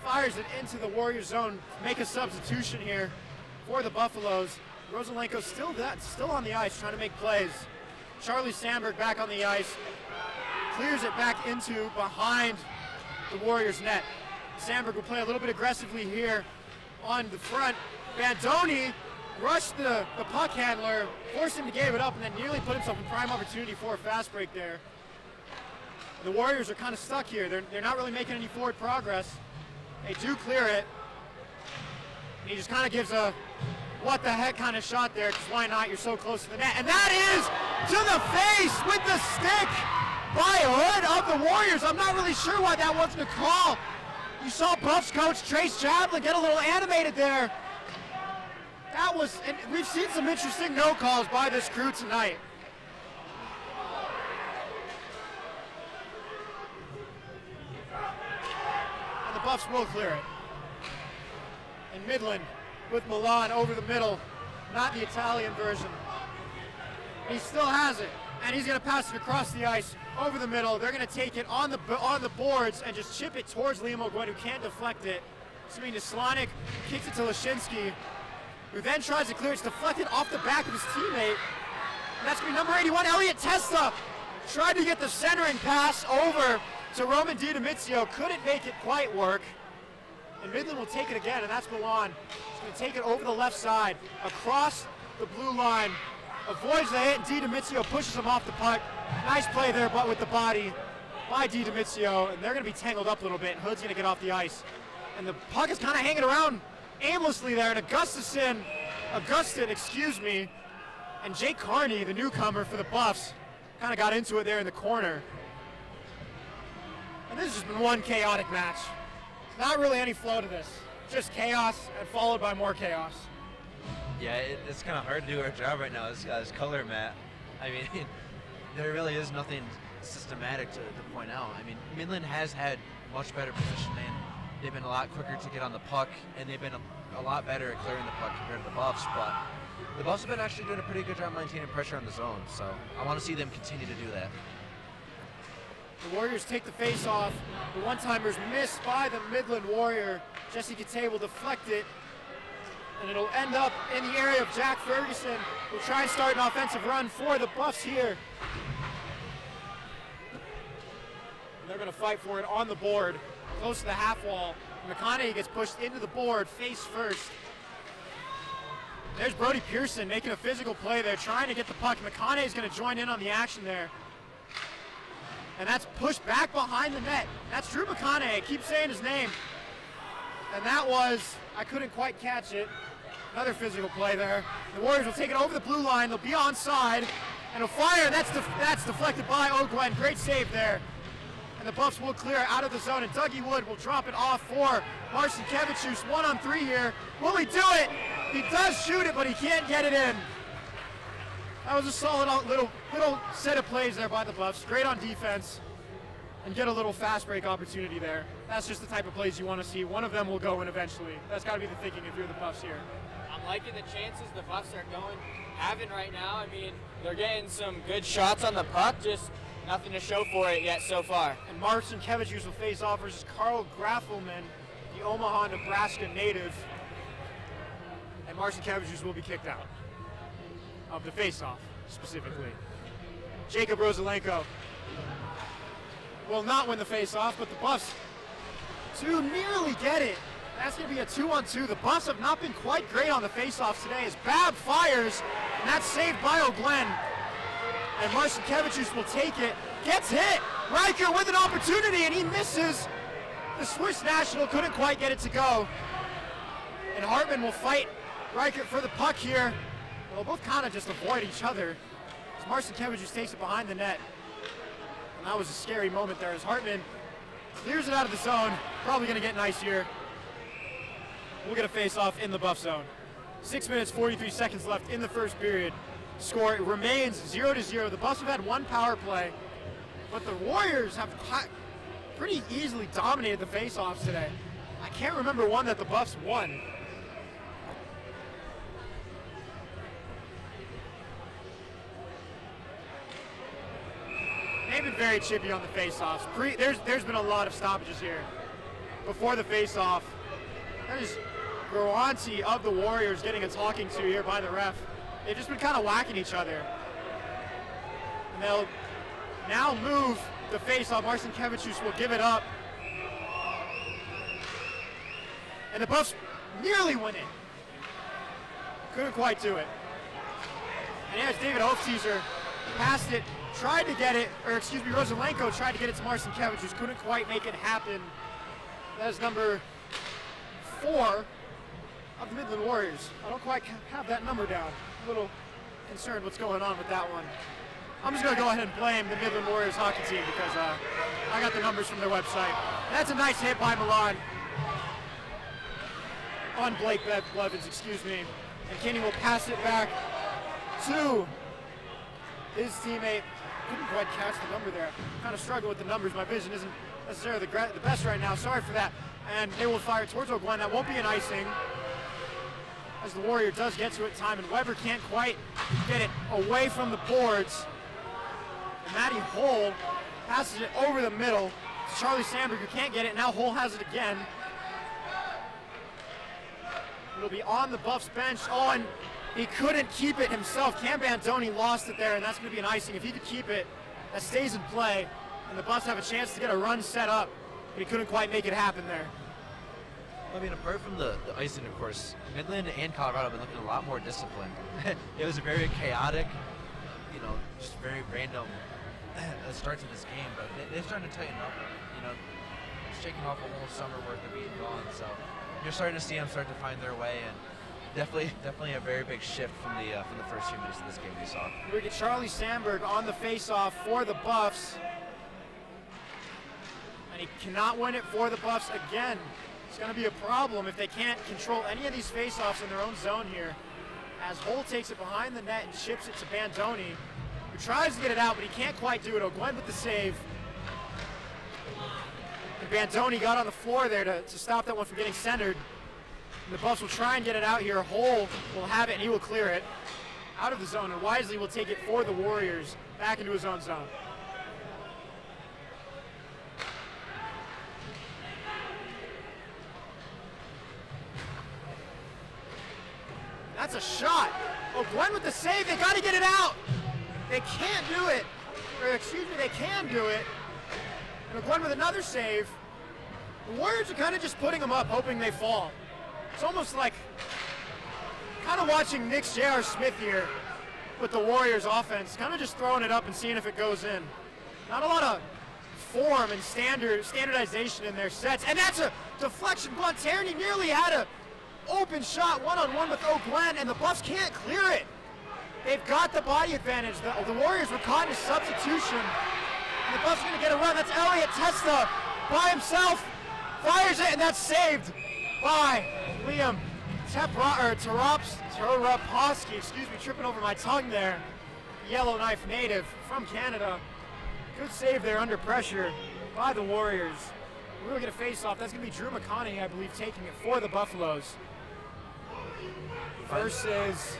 Speaker 1: fires it into the Warriors zone to make a substitution here for the Buffaloes. Rosalenko still on the ice, trying to make plays. Charlie Sandberg back on the ice, clears it back into behind the Warriors net. Sandberg will play a little bit aggressively here on the front. Bandoni rushed the puck handler, forced him to give it up, and then nearly put himself in prime opportunity for a fast break there. The Warriors are kind of stuck here. They're not really making any forward progress. They do clear it. And he just kind of gives a what the heck kind of shot there, because why not? You're so close to the net. And that is to the face with the stick by Hood of the Warriors. I'm not really sure why that wasn't a call. You saw Buffs coach Trace Javelin get a little animated there. That was, and we've seen some interesting no calls by this crew tonight. And the Buffs will clear it. And Midland with Milan over the middle, not the Italian version. He still has it, and he's going to pass it across the ice over the middle. They're going to take it on the boards and just chip it towards Liam O'Gwen, who can't deflect it. Swinging to Slanik, kicks it to Lashinsky, who then tries to clear it. It's deflected off the back of his teammate. And that's going to be number 81, Elliot Testa. Tried to get the centering pass over to Roman DiDomizio. Couldn't make it quite work. And Midland will take it again, and that's Milan. He's going to take it over the left side, across the blue line. Avoids the hit, and DiDomizio pushes him off the puck. Nice play there, but with the body by DiDomizio. And they're going to be tangled up a little bit. Hood's going to get off the ice. And the puck is kind of hanging around aimlessly there, and Augustin, and Jake Carney, the newcomer for the Buffs, kind of got into it there in the corner. And this has just been one chaotic match. Not really any flow to this. Just chaos and followed by more chaos.
Speaker 2: Yeah, it's kind of hard to do our job right now as color, Matt. I mean, there really is nothing systematic to point out. I mean, Midland has had much better positioning. They've been a lot quicker to get on the puck, and they've been a lot better at clearing the puck compared to the Buffs. But the Buffs have been actually doing a pretty good job maintaining pressure on the zone, so I want to see them continue to do that.
Speaker 1: The Warriors take the face off. The one-timer's missed by the Midland Warrior. Jesse Kate will deflect it, and it'll end up in the area of Jack Ferguson, who'll try and start an offensive run for the Buffs here. going to fight for it on the board, close to the half wall. McConaughey gets pushed into the board, face first. There's Brody Pearson making a physical play there, trying to get the puck. McConaughey's going to join in on the action there. And that's pushed back behind the net. That's Drew McConaughey. I keep saying his name. And that was, I couldn't quite catch it. Another physical play there. The Warriors will take it over the blue line. They'll be onside. And a fire, that's deflected by O'Gwen. Great save there. And the Buffs will clear out of the zone. And Dougie Wood will drop it off for Marcin Kevicius. 1-on-3 here. Will he do it? He does shoot it, but he can't get it in. That was a solid little set of plays there by the Buffs. Great on defense. And get a little fast break opportunity there. That's just the type of plays you want to see. One of them will go in eventually. That's got to be the thinking if you're the Buffs here.
Speaker 3: I'm liking the chances the Buffs are having right now. I mean, they're getting some good shots on the puck, just nothing to show for it yet so far.
Speaker 1: And Marcin Kevicius will face off versus Carl Graffelman, the Omaha, Nebraska native. And Marcin Kevicius will be kicked out of the face-off, specifically. Jacob Rosalenko will not win the face-off, but the Buffs do nearly get it. That's going to be a 2-on-2. The Buffs have not been quite great on the face-offs today as Babb fires, and that's saved by O'Gwen. And Marcin Kevicius will take it. Gets hit. Riker with an opportunity, and he misses. The Swiss national couldn't quite get it to go. And Hartman will fight Riker for the puck here. They'll both kind of just avoid each other. As Marcin Kevicius takes it behind the net. And that was a scary moment there as Hartman clears it out of the zone. Probably going to get nice here. We'll get a face-off in the Buff zone. 6 minutes, 43 seconds left in the first period. Score remains 0-0. The Buffs have had one power play, but the Warriors have pretty easily dominated the face-offs today. I can't remember one that the Buffs won. They've been very chippy on the face-offs. There's been a lot of stoppages here. Before the face-off, that is Groanti of the Warriors getting a talking to here by the ref. They've just been kind of whacking each other. And they'll now move the face-off. Marcin Kevicius will give it up. And the Buffs nearly win it. Couldn't quite do it. And here's David Hofsteser, passed it, tried to get it, or excuse me, Rosalenko tried to get it to Marcin Kevicius, couldn't quite make it happen. That is number 4 of the Midland Warriors. I don't quite have that number down. A little concerned what's going on with that one. I'm just going to go ahead and blame the Midland Warriors hockey team because I got the numbers from their website. That's a nice hit by Milan on Blake Blevins, excuse me. And Kenny will pass it back to his teammate. Couldn't quite catch the number there. Kind of struggle with the numbers. My vision isn't necessarily the best right now. Sorry for that. And they will fire towards O'Gwen. That won't be an icing, as the Warrior does get to it time, and Weber can't quite get it away from the boards. And Matty Hull passes it over the middle to Charlie Sandberg, who can't get it. Now Hull has it again. It'll be on the Buffs bench. Oh, and he couldn't keep it himself. Cam Bandoni lost it there, and that's going to be an icing. If he could keep it, that stays in play, and the Buffs have a chance to get a run set up, but he couldn't quite make it happen there.
Speaker 4: I mean, apart from the icing, of course, Midland and Colorado have been looking a lot more disciplined. It was a very chaotic, just very random start to this game, but they're starting to tighten up, shaking off a whole summer worth of being gone, so you're starting to see them start to find their way, and definitely a very big shift from the first few minutes of this game we saw.
Speaker 1: We get Charlie Sandberg on the face-off for the Buffs, and he cannot win it for the Buffs again. It's going to be a problem if they can't control any of these face-offs in their own zone here, as Hull takes it behind the net and chips it to Bandoni, who tries to get it out, but he can't quite do it. O'Gwen with the save. And Bandoni got on the floor there to stop that one from getting centered. And the Buffs will try and get it out here. Hull will have it, and he will clear it out of the zone, and Wisely will take it for the Warriors back into his own zone. That's a shot. O'Gwen with the save. They got to get it out. They can't do it. Or excuse me, they can do it. And Glenn with another save. The Warriors are kind of just putting them up, hoping they fall. It's almost like kind of watching Knicks J.R. Smith here with the Warriors offense, kind of just throwing it up and seeing if it goes in. Not a lot of form and standardization in their sets. And that's a deflection. Glenn Tierney nearly had an open shot one-on-one with O'Gwen, and the Buffs can't clear it. They've got the body advantage. The Warriors were caught in a substitution. And the Buffs are going to get a run. That's Elliot Testa by himself. Fires it, and that's saved by Liam Taraposki, excuse me, tripping over my tongue there. Yellowknife native from Canada. Good save there under pressure by the Warriors. We're going to get a face-off. That's going to be Drew McConaughey, I believe, taking it for the Buffaloes. Versus...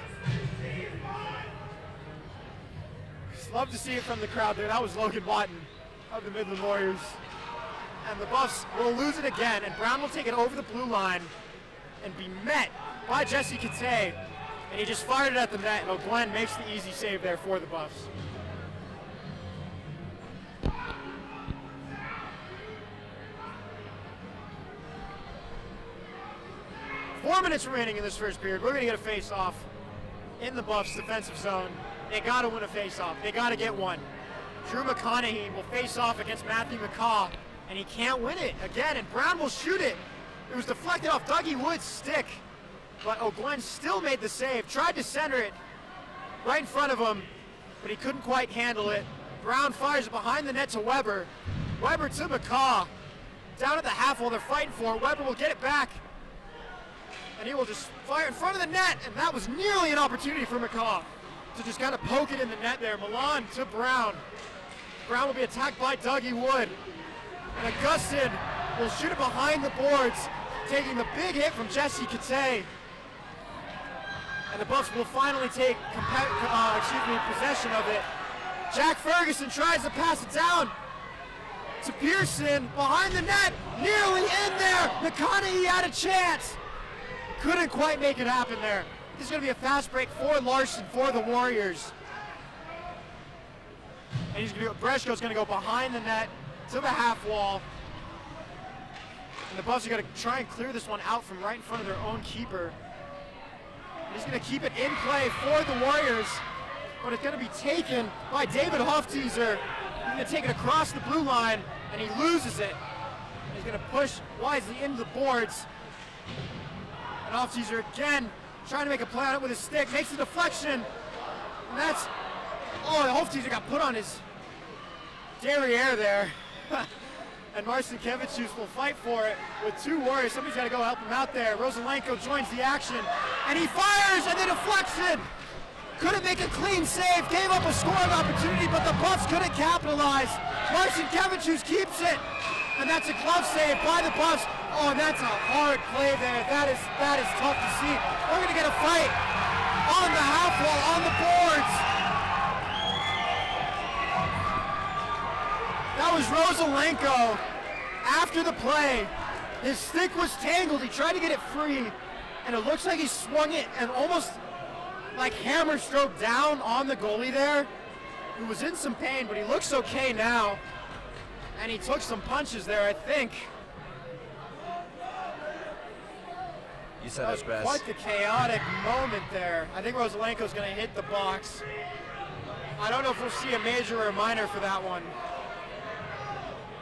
Speaker 1: Love to see it from the crowd there. That was Logan Watton of the Midland Warriors. And the Buffs will lose it again, and Brown will take it over the blue line and be met by Jesse Kate. And he just fired it at the net, and O'Gwen makes the easy save there for the Buffs. Four minutes remaining in this first period. We're going to get a face-off in the Buffs' defensive zone. They got to win a face-off. They got to get one. Drew McConaughey will face off against Matthew McCaw, and he can't win it again, and Brown will shoot it. It was deflected off Dougie Wood's stick, but O'Gwen still made the save, tried to center it right in front of him, but he couldn't quite handle it. Brown fires it behind the net to Weber. Weber to McCaw. Down at the half wall, they're fighting for it. Weber will get it back, and he will just fire in front of the net, and that was nearly an opportunity for McCaw to just kind of poke it in the net there. Milan to Brown. Brown will be attacked by Dougie Wood. And Augustin will shoot it behind the boards, taking the big hit from Jesse Kate. And the Buffs will finally take possession of it. Jack Ferguson tries to pass it down to Pearson behind the net, nearly in there. McConaughey had a chance. Couldn't quite make it happen there. This is going to be a fast break for Larson for the Warriors. And Breshko's going to go behind the net to the half wall. And the Buffs are going to try and clear this one out from right in front of their own keeper. And he's going to keep it in play for the Warriors, but it's going to be taken by David Hofteaser. He's going to take it across the blue line, and he loses it. And he's going to push wisely into the boards. And Hofteaser again trying to make a play on it with his stick, makes a deflection, and that's, Hofteaser got put on his derriere there. And Marcinkevičius will fight for it with two Warriors. Somebody's got to go help him out there. Rosalenko joins the action, and he fires, and the deflection. Couldn't make a clean save, gave up a scoring opportunity, but the Buffs couldn't capitalize. Marcinkevičius keeps it, and that's a glove save by the Buffs. Oh, and that's a hard play there. That is tough to see. We're going to get a fight on the half wall, on the boards. That was Rosalenko. After the play, his stick was tangled. He tried to get it free, and it looks like he swung it and almost like hammer stroke down on the goalie there, who was in some pain, but he looks okay now. And he took some punches there, I think.
Speaker 4: You said it best.
Speaker 1: Quite the chaotic moment there. I think Rosalenko's going to hit the box. I don't know if we'll see a major or a minor for that one.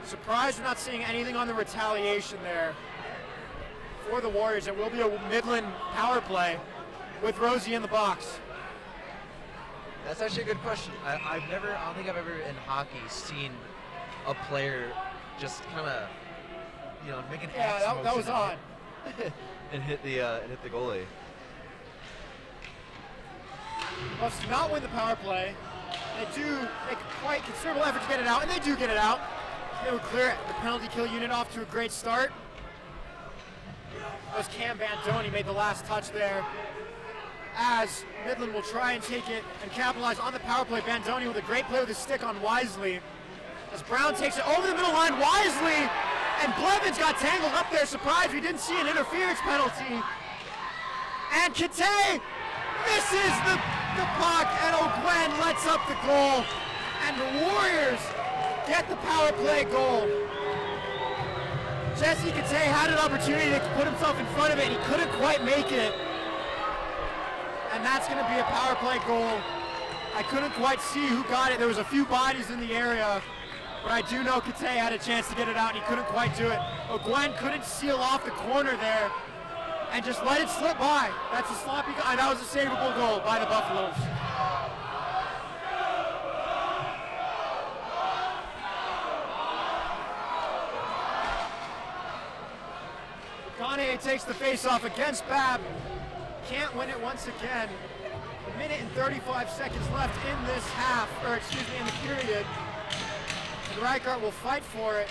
Speaker 1: Surprised we're not seeing anything on the retaliation there for the Warriors. It will be a Midland power play with Rosie in the box.
Speaker 4: That's actually a good question. I don't think I've ever in hockey seen a player just kind of, make an axe motion.
Speaker 1: That was odd.
Speaker 4: and hit the goalie.
Speaker 1: Buffs do not win the power play. They do make quite considerable effort to get it out, and they do get it out. They would clear the penalty kill unit off to a great start. That was Cam Bandoni made the last touch there. As Midland will try and take it and capitalize on the power play. Bandoni with a great play with his stick on Wisely. As Brown takes it over the middle line, Wisely, and Blevins got tangled up there. Surprised we didn't see an interference penalty. And Kate misses the puck, and O'Gwen lets up the goal. And the Warriors get the power play goal. Jesse Katay had an opportunity to put himself in front of it, and he couldn't quite make it. And that's going to be a power play goal. I couldn't quite see who got it. There was a few bodies in the area, but I do know Katay had a chance to get it out, and he couldn't quite do it. O'Gwen couldn't seal off the corner there and just let it slip by. That's a sloppy goal. That was a savable goal by the Buffaloes. McConaughey takes the face-off against Babb. Can't win it once again. A minute and 35 seconds left in this half, or excuse me, in the period. And Reichart will fight for it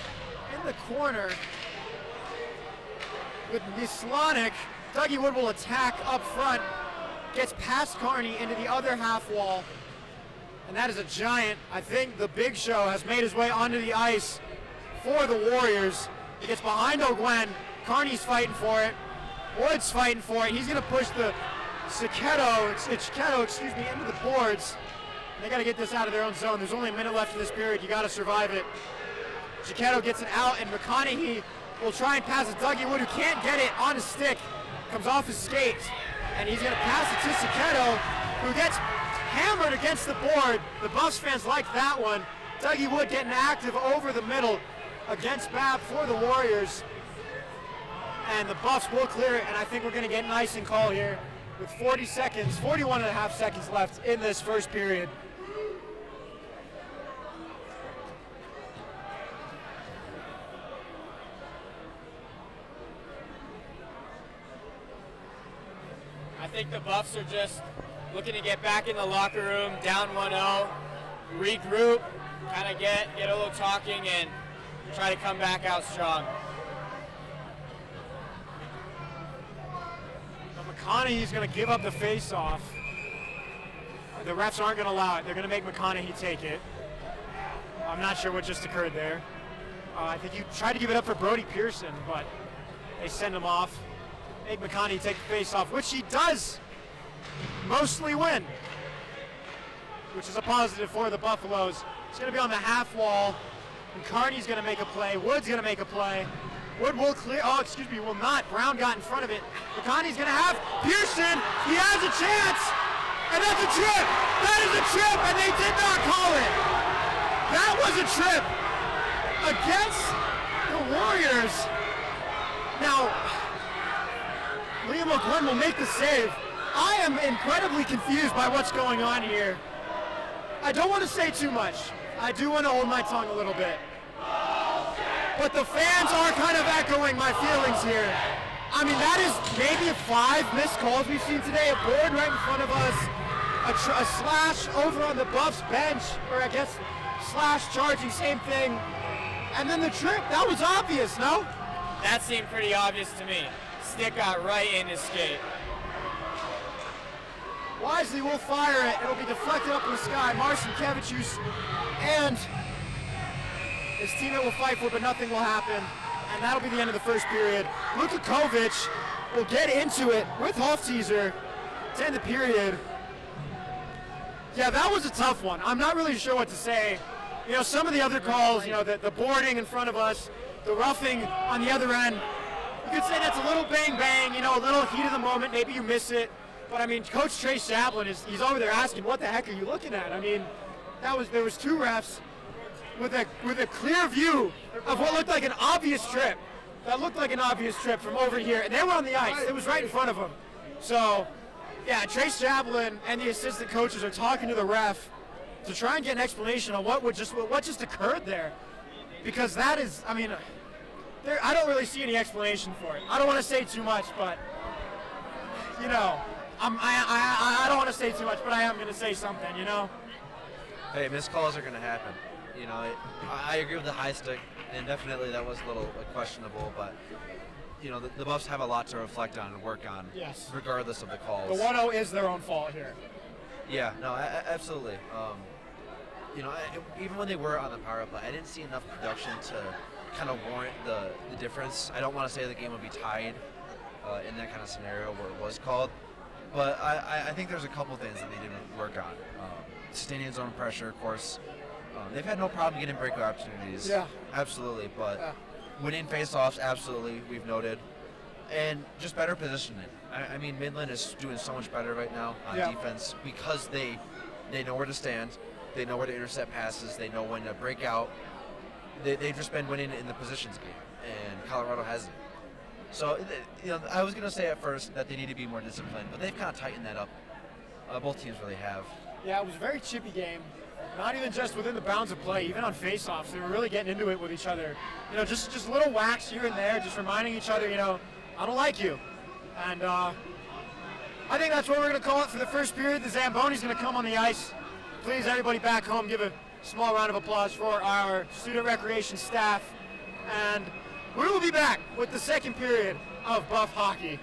Speaker 1: in the corner. With Mislanik, Dougie Wood will attack up front. Gets past Carney into the other half wall. And that is a giant. I think the Big Show has made his way onto the ice for the Warriors. He gets behind O'Gwen. Carney's fighting for it. Wood's fighting for it. He's going to push the Cichetto, into the boards. They got to get this out of their own zone. There's only a minute left in this period. You got to survive it. Cichetto gets it out, and McConaughey will try and pass it. Dougie Wood, who can't get it on his stick, comes off his skates, and he's going to pass it to Cichetto, who gets hammered against the board. The Buffs fans like that one. Dougie Wood getting active over the middle against Babb for the Warriors. And the Buffs will clear it, and I think we're going to get an icing call here with 41 and a half seconds left in this first period.
Speaker 3: I think the Buffs are just looking to get back in the locker room, down 1-0, regroup, kind of get a little talking, and try to come back out strong.
Speaker 1: McConaughey's going to give up the face-off. The refs aren't going to allow it. They're going to make McConaughey take it. I'm not sure what just occurred there. I think you tried to give it up for Brody Pearson, but they send him off. Make McConaughey take the face-off, which he does mostly win, which is a positive for the Buffaloes. It's going to be on the half wall, and Carney's going to make a play. Wood's going to make a play. Wood will clear, will not. Brown got in front of it. McConaughey's gonna have Pearson. He has a chance. And that's a trip. That is a trip, and they did not call it. That was a trip against the Warriors. Now, Liam O'Gwen will make the save. I am incredibly confused by what's going on here. I don't want to say too much. I do want to hold my tongue a little bit. But the fans are kind of echoing my feelings here. I mean, that is maybe 5 missed calls we've seen today. A board right in front of us, a slash over on the Buffs bench, or I guess slash charging, same thing. And then the trip, that was obvious, no?
Speaker 3: That seemed pretty obvious to me. Stick got right in his skate.
Speaker 1: Wisely will fire it. It'll be deflected up in the sky. Marcin Kevicius and his teammate will fight for it, but nothing will happen. And that'll be the end of the first period. Luka Kovic will get into it with Hofteaser to end the period. Yeah, that was a tough one. I'm not really sure what to say. You know, some of the other calls, you know, the boarding in front of us, the roughing on the other end, you could say that's a little bang-bang, you know, a little heat of the moment. Maybe you miss it. But, I mean, Coach Trace Chaplin, he's over there asking, what the heck are you looking at? I mean, there was 2 refs with a clear view of what looked like an obvious trip. That looked like an obvious trip from over here, and they were on the ice. It was right in front of them. So, yeah, Trace Chaplin and the assistant coaches are talking to the ref to try and get an explanation on what just occurred there, because that is, I mean, I don't really see any explanation for it. I don't want to say too much, but you know, I don't want to say too much, but I am going to say something, you know.
Speaker 2: Hey, missed calls are going to happen. You know, I agree with the high stick, and definitely that was a little questionable, but, you know, the Buffs have a lot to reflect on and work on,
Speaker 1: yes,
Speaker 2: regardless of the calls.
Speaker 1: The 1-0 is their own fault here.
Speaker 2: Yeah, no, absolutely. You know, even when they were on the power play, I didn't see enough production to kind of warrant the difference. I don't want to say the game would be tied in that kind of scenario where it was called, but I think there's a couple things that they didn't work on. Sustaining zone pressure, of course.
Speaker 4: They've had no problem getting breakout opportunities.
Speaker 5: Yeah.
Speaker 4: Absolutely, but
Speaker 5: Yeah.
Speaker 4: winning face-offs, absolutely, we've noted. And just better positioning. I mean, Midland is doing so much better right now on
Speaker 5: Yeah.
Speaker 4: defense because they know where to stand, they know where to intercept passes, they know when to break out. They've just been winning in the positions game, and Colorado hasn't. So, I was going to say at first that they need to be more disciplined, but they've kind of tightened that up. Both teams really have.
Speaker 5: Yeah, it was a very chippy game. Not even just within the bounds of play, even on face-offs. They were really getting into it with each other. Just little whacks here and there, just reminding each other, I don't like you. And I think that's what we're going to call it for the first period. The Zamboni's going to come on the ice. Please, everybody back home, give a small round of applause for our student recreation staff. And we will be back with the second period of Buff Hockey.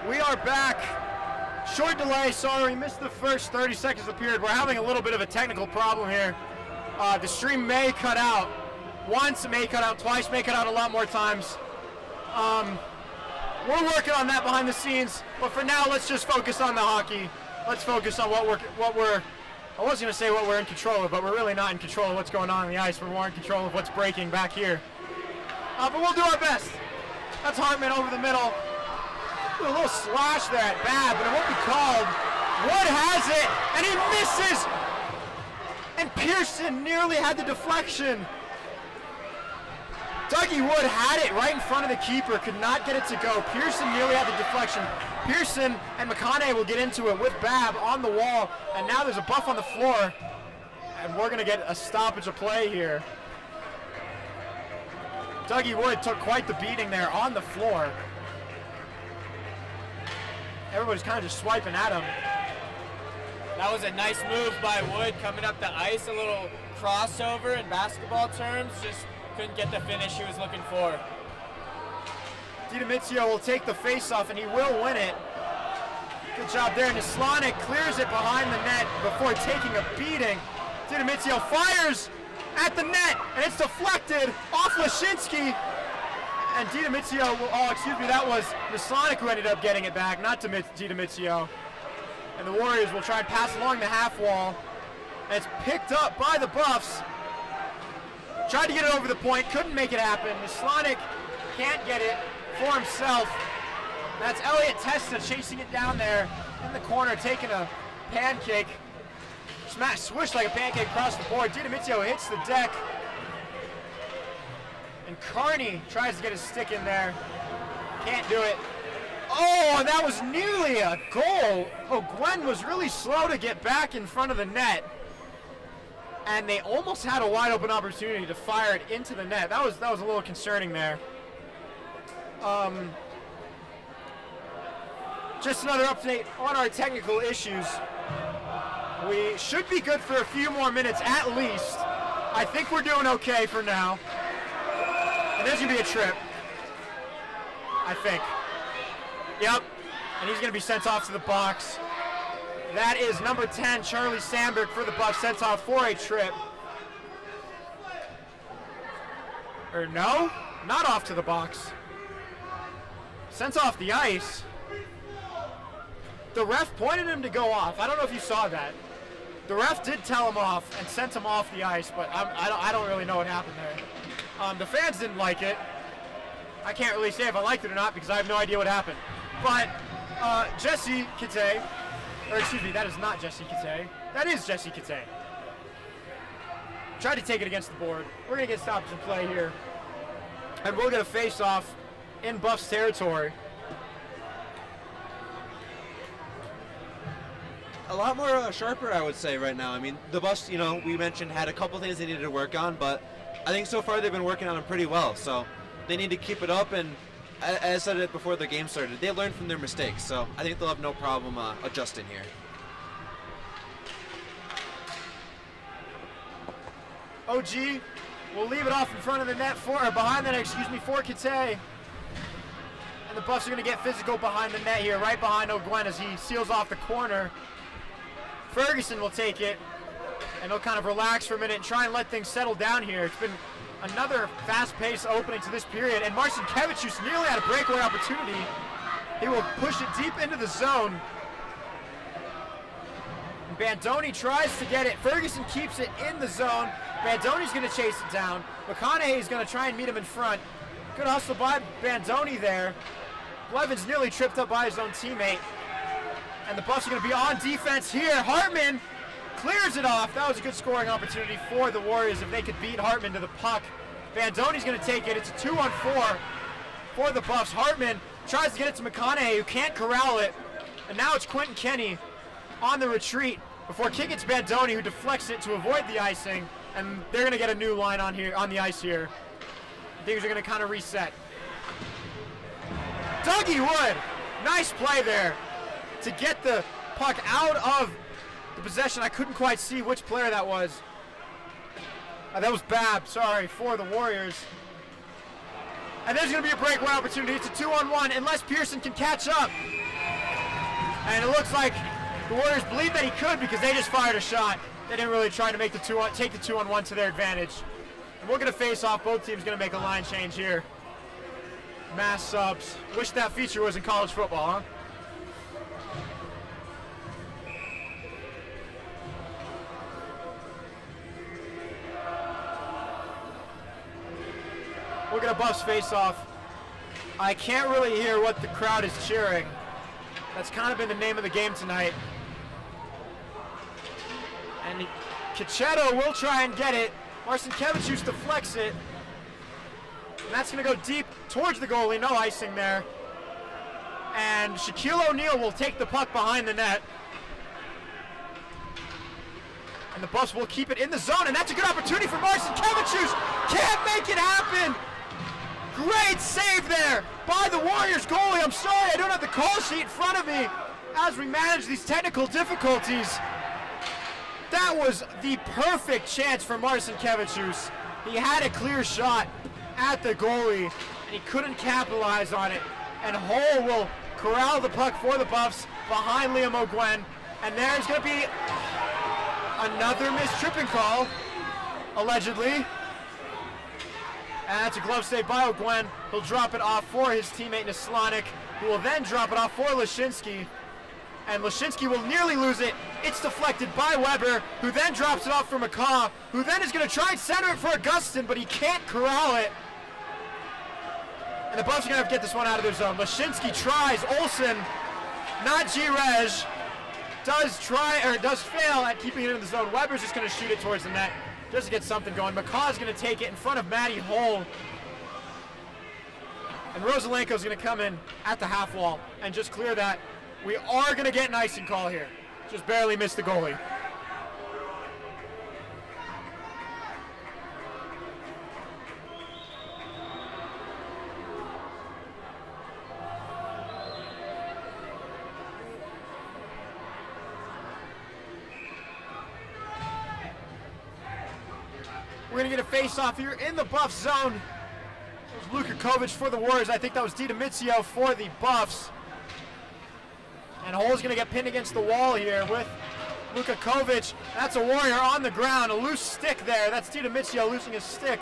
Speaker 1: We are back. Short delay, sorry, missed the first 30 seconds of the period. We're having a little bit of a technical problem here. The stream may cut out once, it may cut out twice, may cut out a lot more times. We're working on that behind the scenes, but for now, let's just focus on the hockey. Let's focus on what we're I was going to say what we're in control of, but we're really not in control of what's going on the ice. We're more in control of what's breaking back here. But we'll do our best. That's Hartman over the middle. A little slash there at Babb, but it won't be called. Wood has it, and he misses! And Pearson nearly had the deflection. Dougie Wood had it right in front of the keeper, could not get it to go. Pearson nearly had the deflection. Pearson and McConaughey will get into it with Babb on the wall, and now there's a buff on the floor, and we're gonna get a stoppage of play here. Dougie Wood took quite the beating there on the floor. Everybody's kind of just swiping at him.
Speaker 3: That was a nice move by Wood coming up the ice, a little crossover in basketball terms, just couldn't get the finish he was looking for.
Speaker 1: DiDomizio will take the face-off, and he will win it. Good job there. Nislanik clears it behind the net before taking a beating. DiDomizio fires at the net, and it's deflected off Lashinsky. And DiDomizio, that was Nislanik who ended up getting it back, not DiDomizio. And the Warriors will try and pass along the half wall. And it's picked up by the Buffs. Tried to get it over the point, couldn't make it happen. Nislanik can't get it for himself. That's Elliot Testa chasing it down there in the corner, taking a pancake. Swished like a pancake across the board. DiDomizio hits the deck. And Carney tries to get his stick in there. Can't do it. Oh, and that was nearly a goal. Oh, Gwen was really slow to get back in front of the net. And they almost had a wide open opportunity to fire it into the net. That was a little concerning there. Just another update on our technical issues. We should be good for a few more minutes at least. I think we're doing okay for now. And there's gonna be a trip, I think. Yep, and he's gonna be sent off to the box. That is number 10, Charlie Sandberg for the Buffs, sent off for a trip. Or no, not off to the box. Sent off the ice. The ref pointed him to go off. I don't know if you saw that. The ref did tell him off and sent him off the ice, but I don't really know what happened there. The fans didn't like it. I can't really say if I liked it or not because I have no idea what happened. But Jesse Kite, or excuse me, that is not Jesse Kite. That is Jesse Kite. Tried to take it against the board. We're going to get stoppage in play here. And we'll get a face-off in Buffs territory.
Speaker 2: A lot more sharper, I would say, right now. I mean, the Buffs, we mentioned had a couple things they needed to work on, but I think so far they've been working on them pretty well. So they need to keep it up, and as I said it before the game started, they learned from their mistakes. So I think they'll have no problem adjusting here.
Speaker 1: OG will leave it off in front of the net behind the net, for Kite. And the Buffs are going to get physical behind the net here, right behind O'Gwen as he seals off the corner. Ferguson will take it, and he'll kind of relax for a minute and try and let things settle down here. It's been another fast-paced opening to this period, and Marcin Kevicius nearly had a breakaway opportunity. He will push it deep into the zone. Bandoni tries to get it. Ferguson keeps it in the zone. Bandoni's going to chase it down. McConaughey is going to try and meet him in front. Good hustle by Bandoni there. Blevins nearly tripped up by his own teammate. And the Buffs are going to be on defense here. Hartman clears it off. That was a good scoring opportunity for the Warriors if they could beat Hartman to the puck. Bandoni's going to take it. It's a 2-on-4 for the Buffs. Hartman tries to get it to McConaughey, who can't corral it. And now it's Quentin Kenny on the retreat before kicking it to Bandoni, who deflects it to avoid the icing. And they're going to get a new line on the ice here. Things are going to kind of reset. Dougie Wood, nice play there to get the puck out of the possession. I couldn't quite see which player that was. That was Babb, sorry, for the Warriors. And there's going to be a breakaway opportunity. It's a 2-on-1 unless Pearson can catch up.
Speaker 5: And it looks like the Warriors believe that he could because they just fired a shot. They didn't really try to make take the 2-on-1 to their advantage. And we're going to face off. Both teams going to make a line change here. Mass subs. Wish that feature was in college football, huh? We're going to Buffs face off. I can't really hear what the crowd is cheering. That's kind of been the name of the game tonight. And Cachetto will try and get it. Marcinkevich used to flex it. And that's going to go deep towards the goalie. No icing there. And Shaquille O'Neal will take the puck behind the net. And the Buffs will keep it in the zone. And that's a good opportunity for Marcinkevich. Can't make it happen. Great save there by the Warriors goalie. I'm sorry, I don't have the call sheet in front of me as we manage these technical difficulties. That was the perfect chance for Marcinkevich. He had a clear shot at the goalie, and he couldn't capitalize on it. And Hull will corral the puck for the Buffs behind Liam O'Gwen. And there's going to be another missed tripping call, allegedly. And that's a glove save by O'Gwen. He'll drop it off for his teammate Naslanik, who will then drop it off for Lashinsky. And Lashinsky will nearly lose it. It's deflected by Weber, who then drops it off for McCaw, who then is going to try and center it for Augustin, but he can't corral it. And the Buffs are going to have to get this one out of their zone. Lashinsky tries. Olsen, not G-Reg, does fail at keeping it in the zone. Weber's just going to shoot it towards the net just to get something going. McCaw's going to take it in front of Matty Hull. And Rosalenko's going to come in at the half wall and just clear that. We are going to get an icing call here. Just barely missed the goalie. We're going to get a face-off here in the Buff zone. It was Luka Kovic for the Warriors. I think that was Didomizio for the Buffs. And Hull's going to get pinned against the wall here with Luka Kovic. That's a Warrior on the ground. A loose stick there. That's Didomizio losing his stick.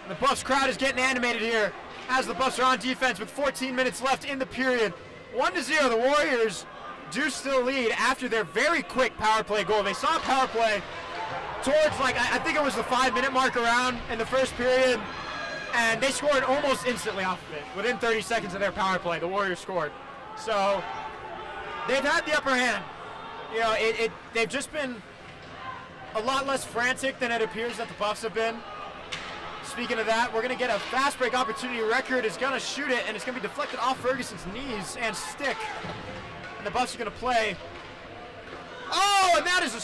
Speaker 5: And the Buffs crowd is getting animated here as the Buffs are on defense with 14 minutes left in the period. 1-0, the Warriors do still lead after their very quick power play goal. They saw a power play towards, I think it was the 5-minute mark around in the first period, and they scored almost instantly off of it. Within 30 seconds of their power play, the Warriors scored. So they've had the upper hand. You know, they've just been a lot less frantic than it appears that the Buffs have been. Speaking of that, we're going to get a fast break opportunity. Record is going to shoot it, and it's going to be deflected off Ferguson's knees and stick. And the Buffs are going to play. Oh, and that is a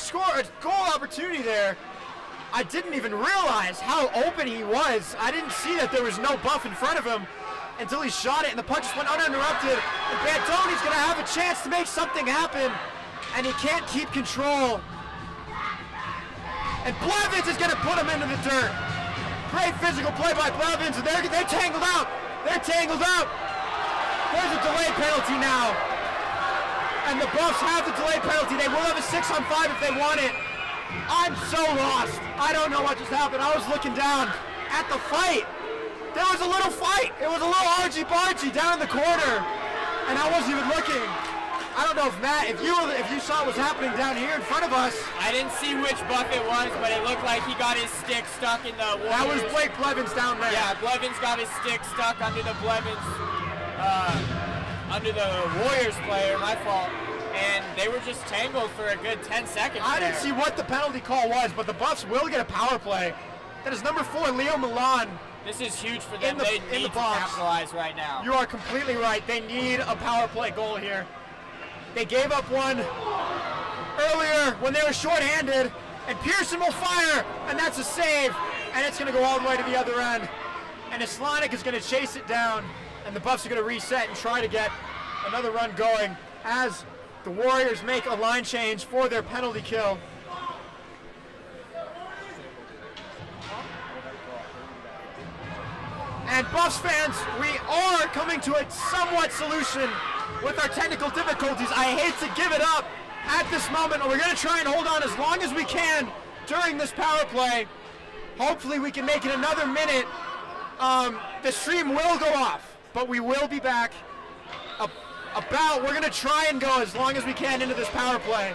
Speaker 5: goal opportunity there. I didn't even realize how open he was. I didn't see that there was no Buff in front of him until he shot it, and the puck just went uninterrupted. And Bantoni's going to have a chance to make something happen, and he can't keep control. And Blevins is going to put him into the dirt. Great physical play by Blevins, and they're tangled out. They're tangled out. There's a delay penalty now. And the Buffs have the delay penalty. They will have a 6-on-5 if they want it. I'm so lost. I don't know what just happened. I was looking down at the fight. There was a little fight. It was a little argy-bargy down in the corner. And I wasn't even looking. I don't know if Matt, if you saw what was happening down here in front of us.
Speaker 3: I didn't see which Buff it was, but it looked like he got his stick stuck in the Warriors.
Speaker 5: That was Blake Blevins down there.
Speaker 3: Yeah, Blevins got his stick stuck under the under the Warriors player, my fault. And they were just tangled for a good 10 seconds
Speaker 5: I didn't see what the penalty call was, but the Buffs will get a power play. That is number 4, Leo Milan.
Speaker 3: This is huge for them.
Speaker 5: They
Speaker 3: need to capitalize right now.
Speaker 5: You are completely right. They need a power play goal here. They gave up one earlier when they were shorthanded, and Pearson will fire, and that's a save, and it's going to go all the way to the other end. And Islanik is going to chase it down, and the Buffs are going to reset and try to get another run going as the Warriors make a line change for their penalty kill. And Buffs fans, we are coming to a somewhat solution with our technical difficulties. I hate to give it up at this moment, but we're going to try and hold on as long as we can during this power play. Hopefully we can make it another minute. The stream will go off, but we will be back we're going to try and go as long as we can into this power play.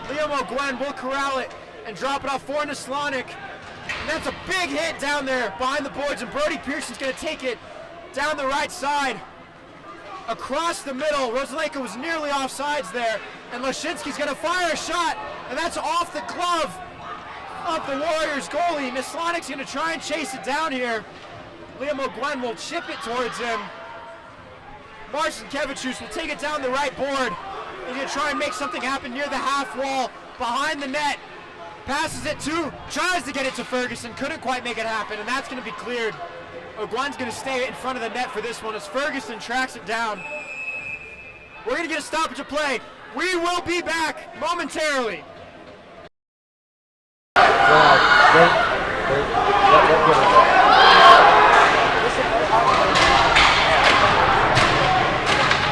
Speaker 5: Liam O'Gwen will corral it and drop it off for Naslonic. And that's a big hit down there behind the boards, and Brody Pearson's going to take it down the right side. Across the middle, Rosalenko was nearly offsides there, and Lashinsky's going to fire a shot, and that's off the glove of the Warriors goalie. Naslonic's going to try and chase it down here. Liam O'Gwen will chip it towards him. Marcin Kevichus will take it down the right board. He's going to try and make something happen near the half wall, behind the net. Passes it tries to get it to Ferguson, couldn't quite make it happen, and that's going to be cleared. O'Gwen's going to stay in front of the net for this one as Ferguson tracks it down. We're going to get a stoppage of play. We will be back momentarily.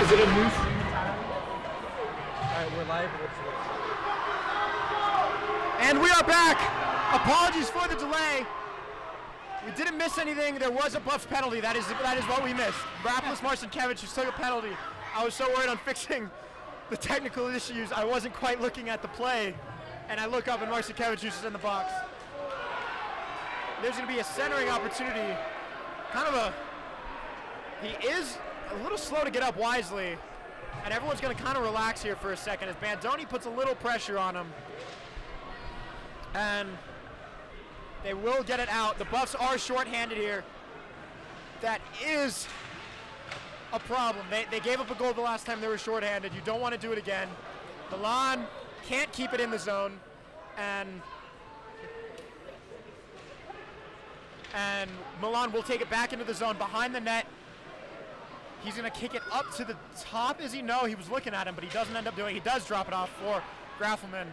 Speaker 6: Is it a new stream time? Alright, we're live.
Speaker 5: And we are back. Apologies for the delay. We didn't miss anything. There was a Buffs penalty. That is what we missed. Rapless Marcin Kevichus took a penalty. I was so worried on fixing the technical issues, I wasn't quite looking at the play. And I look up and Marcin Kevichus is in the box. There's going to be a centering opportunity. He is a little slow to get up wisely. And everyone's going to kind of relax here for a second as Bandoni puts a little pressure on him. And they will get it out. The Buffs are shorthanded here. That is a problem. They gave up a goal the last time they were shorthanded. You don't want to do it again. Milan can't keep it in the zone. And Milan will take it back into the zone behind the net. He's going to kick it up to the top. Is he? No, he was looking at him, but he doesn't end up doing it. He does drop it off for Graffelman.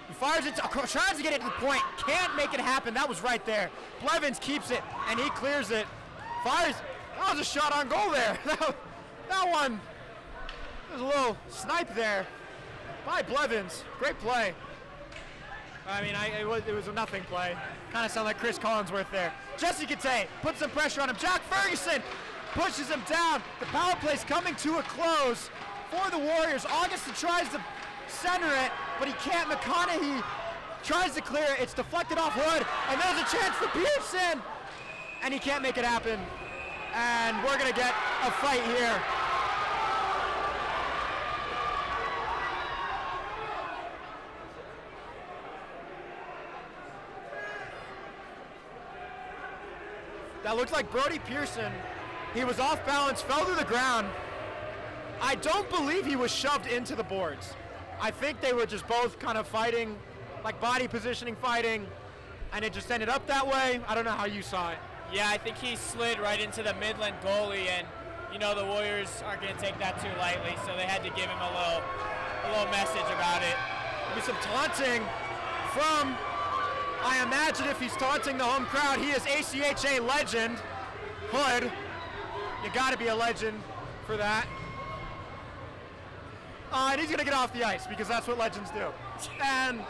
Speaker 5: He fires it, tries to get it to the point, can't make it happen. That was right there. Blevins keeps it, and he clears it. Fires, that was a shot on goal there. That one, there's a little snipe there by Blevins. Great play. I mean, it was a nothing play. Kind of sounded like Chris Collinsworth there. Jesse Kate puts some pressure on him. Jack Ferguson pushes him down. The power play's coming to a close for the Warriors. Augustin tries to center it, but he can't. McConaughey tries to clear it. It's deflected off Hood, and there's a chance for Pearson, and he can't make it happen. And we're going to get a fight here. That looks like Brody Pearson. He was off balance, fell to the ground. I don't believe he was shoved into the boards. I think they were just both kind of fighting, like body positioning fighting, and it just ended up that way. I don't know how you saw it.
Speaker 3: Yeah, I think he slid right into the Midland goalie, and you know the Warriors aren't going to take that too lightly, so they had to give him a little message about it.
Speaker 5: There'll be some taunting from, I imagine if he's taunting the home crowd, he is ACHA legend, Hood. You got to be a legend for that. And he's going to get off the ice because that's what legends do. And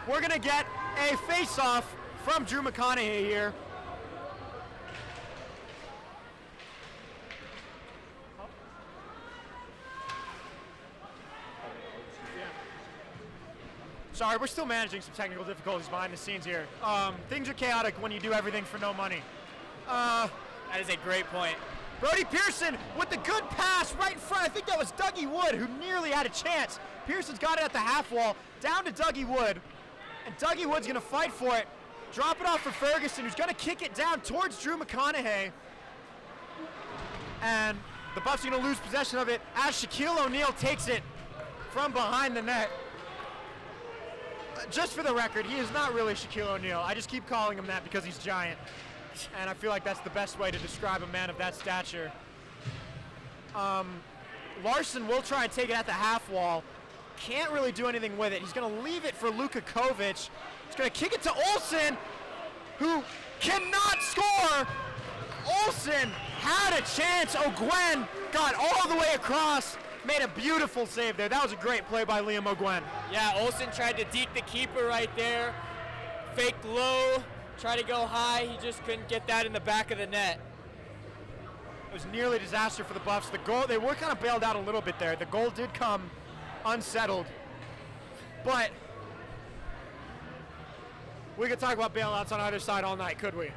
Speaker 5: we're going to get a face-off from Drew McConaughey here. Sorry, we're still managing some technical difficulties behind the scenes here. Things are chaotic when you do everything for no money.
Speaker 3: That is a great point.
Speaker 5: Brody Pearson with the good pass right in front. I think that was Dougie Wood who nearly had a chance. Pearson's got it at the half wall, down to Dougie Wood. And Dougie Wood's going to fight for it. Drop it off for Ferguson, who's going to kick it down towards Drew McConaughey. And the Buffs are going to lose possession of it as Shaquille O'Neal takes it from behind the net. Just for the record, he is not really Shaquille O'Neal. I just keep calling him that because he's giant. And I feel like that's the best way to describe a man of that stature. Larson will try and take it at the half wall. Can't really do anything with it. He's going to leave it for Luka Kovic. He's going to kick it to Olsen, who cannot score. Olsen had a chance. O'Gwen got all the way across, made a beautiful save there. That was a great play by Liam O'Gwen.
Speaker 3: Yeah, Olsen tried to deke the keeper right there. Faked low, tried to go high. He just couldn't get that in the back of the net.
Speaker 5: It was nearly a disaster for the Buffs. The goal, they were kind of bailed out a little bit there. The goal did come unsettled. But we could talk about bailouts on either side all night, could we?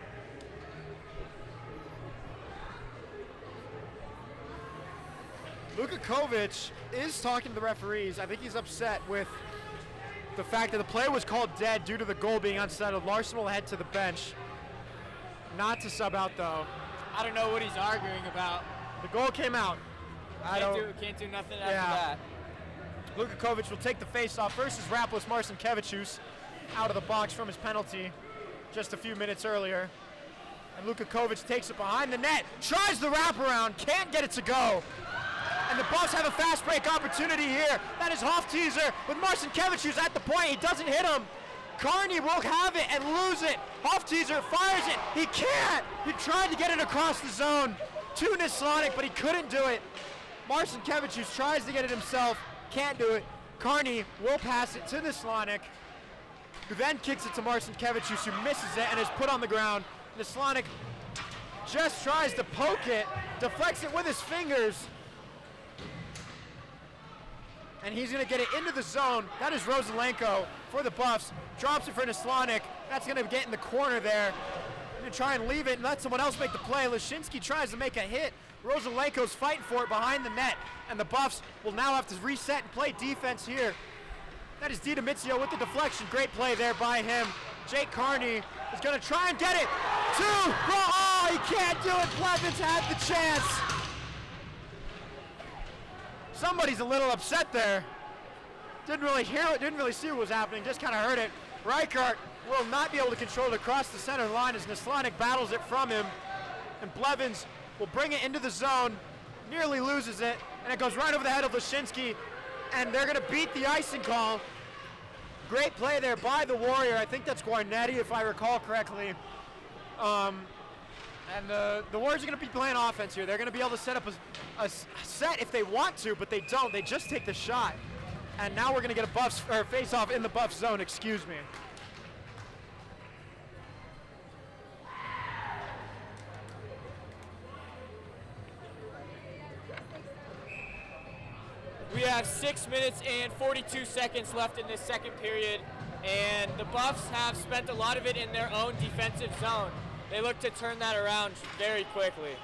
Speaker 5: Luka Kovic is talking to the referees. I think he's upset with the fact that the play was called dead due to the goal being unsettled. Larson will head to the bench. Not to sub out, though.
Speaker 3: I don't know what he's arguing about.
Speaker 5: The goal came out.
Speaker 3: Can't do nothing after that.
Speaker 5: Luka Kovic will take the face-off versus Rapolis Marcinkevičius out of the box from his penalty just a few minutes earlier. And Luka Kovic takes it behind the net, tries the wraparound, can't get it to go. And the Buffs have a fast break opportunity here. That is Hofteaser with Marcinkevičius at the point. He doesn't hit him. Carney will have it and lose it. Hofteaser fires it. He can't. He tried to get it across the zone to Nislanic, but he couldn't do it. Marcinkevičius tries to get it himself. Can't do it. Carney will pass it to Nislanic, who then kicks it to Marcinkevičius, who misses it and is put on the ground. Nislanic just tries to poke it, deflects it with his fingers, and he's going to get it into the zone. That is Rosalenko for the Buffs. Drops it for Nislanic. That's going to get in the corner there. Going to try and leave it and let someone else make the play. Lashinsky tries to make a hit. Rosalenko's fighting for it behind the net, and the Buffs will now have to reset and play defense here. That is DiDomizio with the deflection. Great play there by him. Jake Carney is going to try and get it. Oh, he can't do it. Blevins had the chance. Somebody's a little upset there. Didn't really hear it, didn't really see what was happening, just kind of heard it. Reichart will not be able to control it across the center line as Nislanic battles it from him. And Blevins will bring it into the zone, nearly loses it, and it goes right over the head of Lashinsky, and they're going to beat the icing call. Great play there by the Warrior. I think that's Guarnetti, if I recall correctly. And the Warriors are going to be playing offense here. They're going to be able to set up a set if they want to, but they don't. They just take the shot. And now we're going to get a face-off in the Buff zone, excuse me.
Speaker 3: We have 6 minutes and 42 seconds left in this second period, and the Buffs have spent a lot of it in their own defensive zone. They look to turn that around very quickly.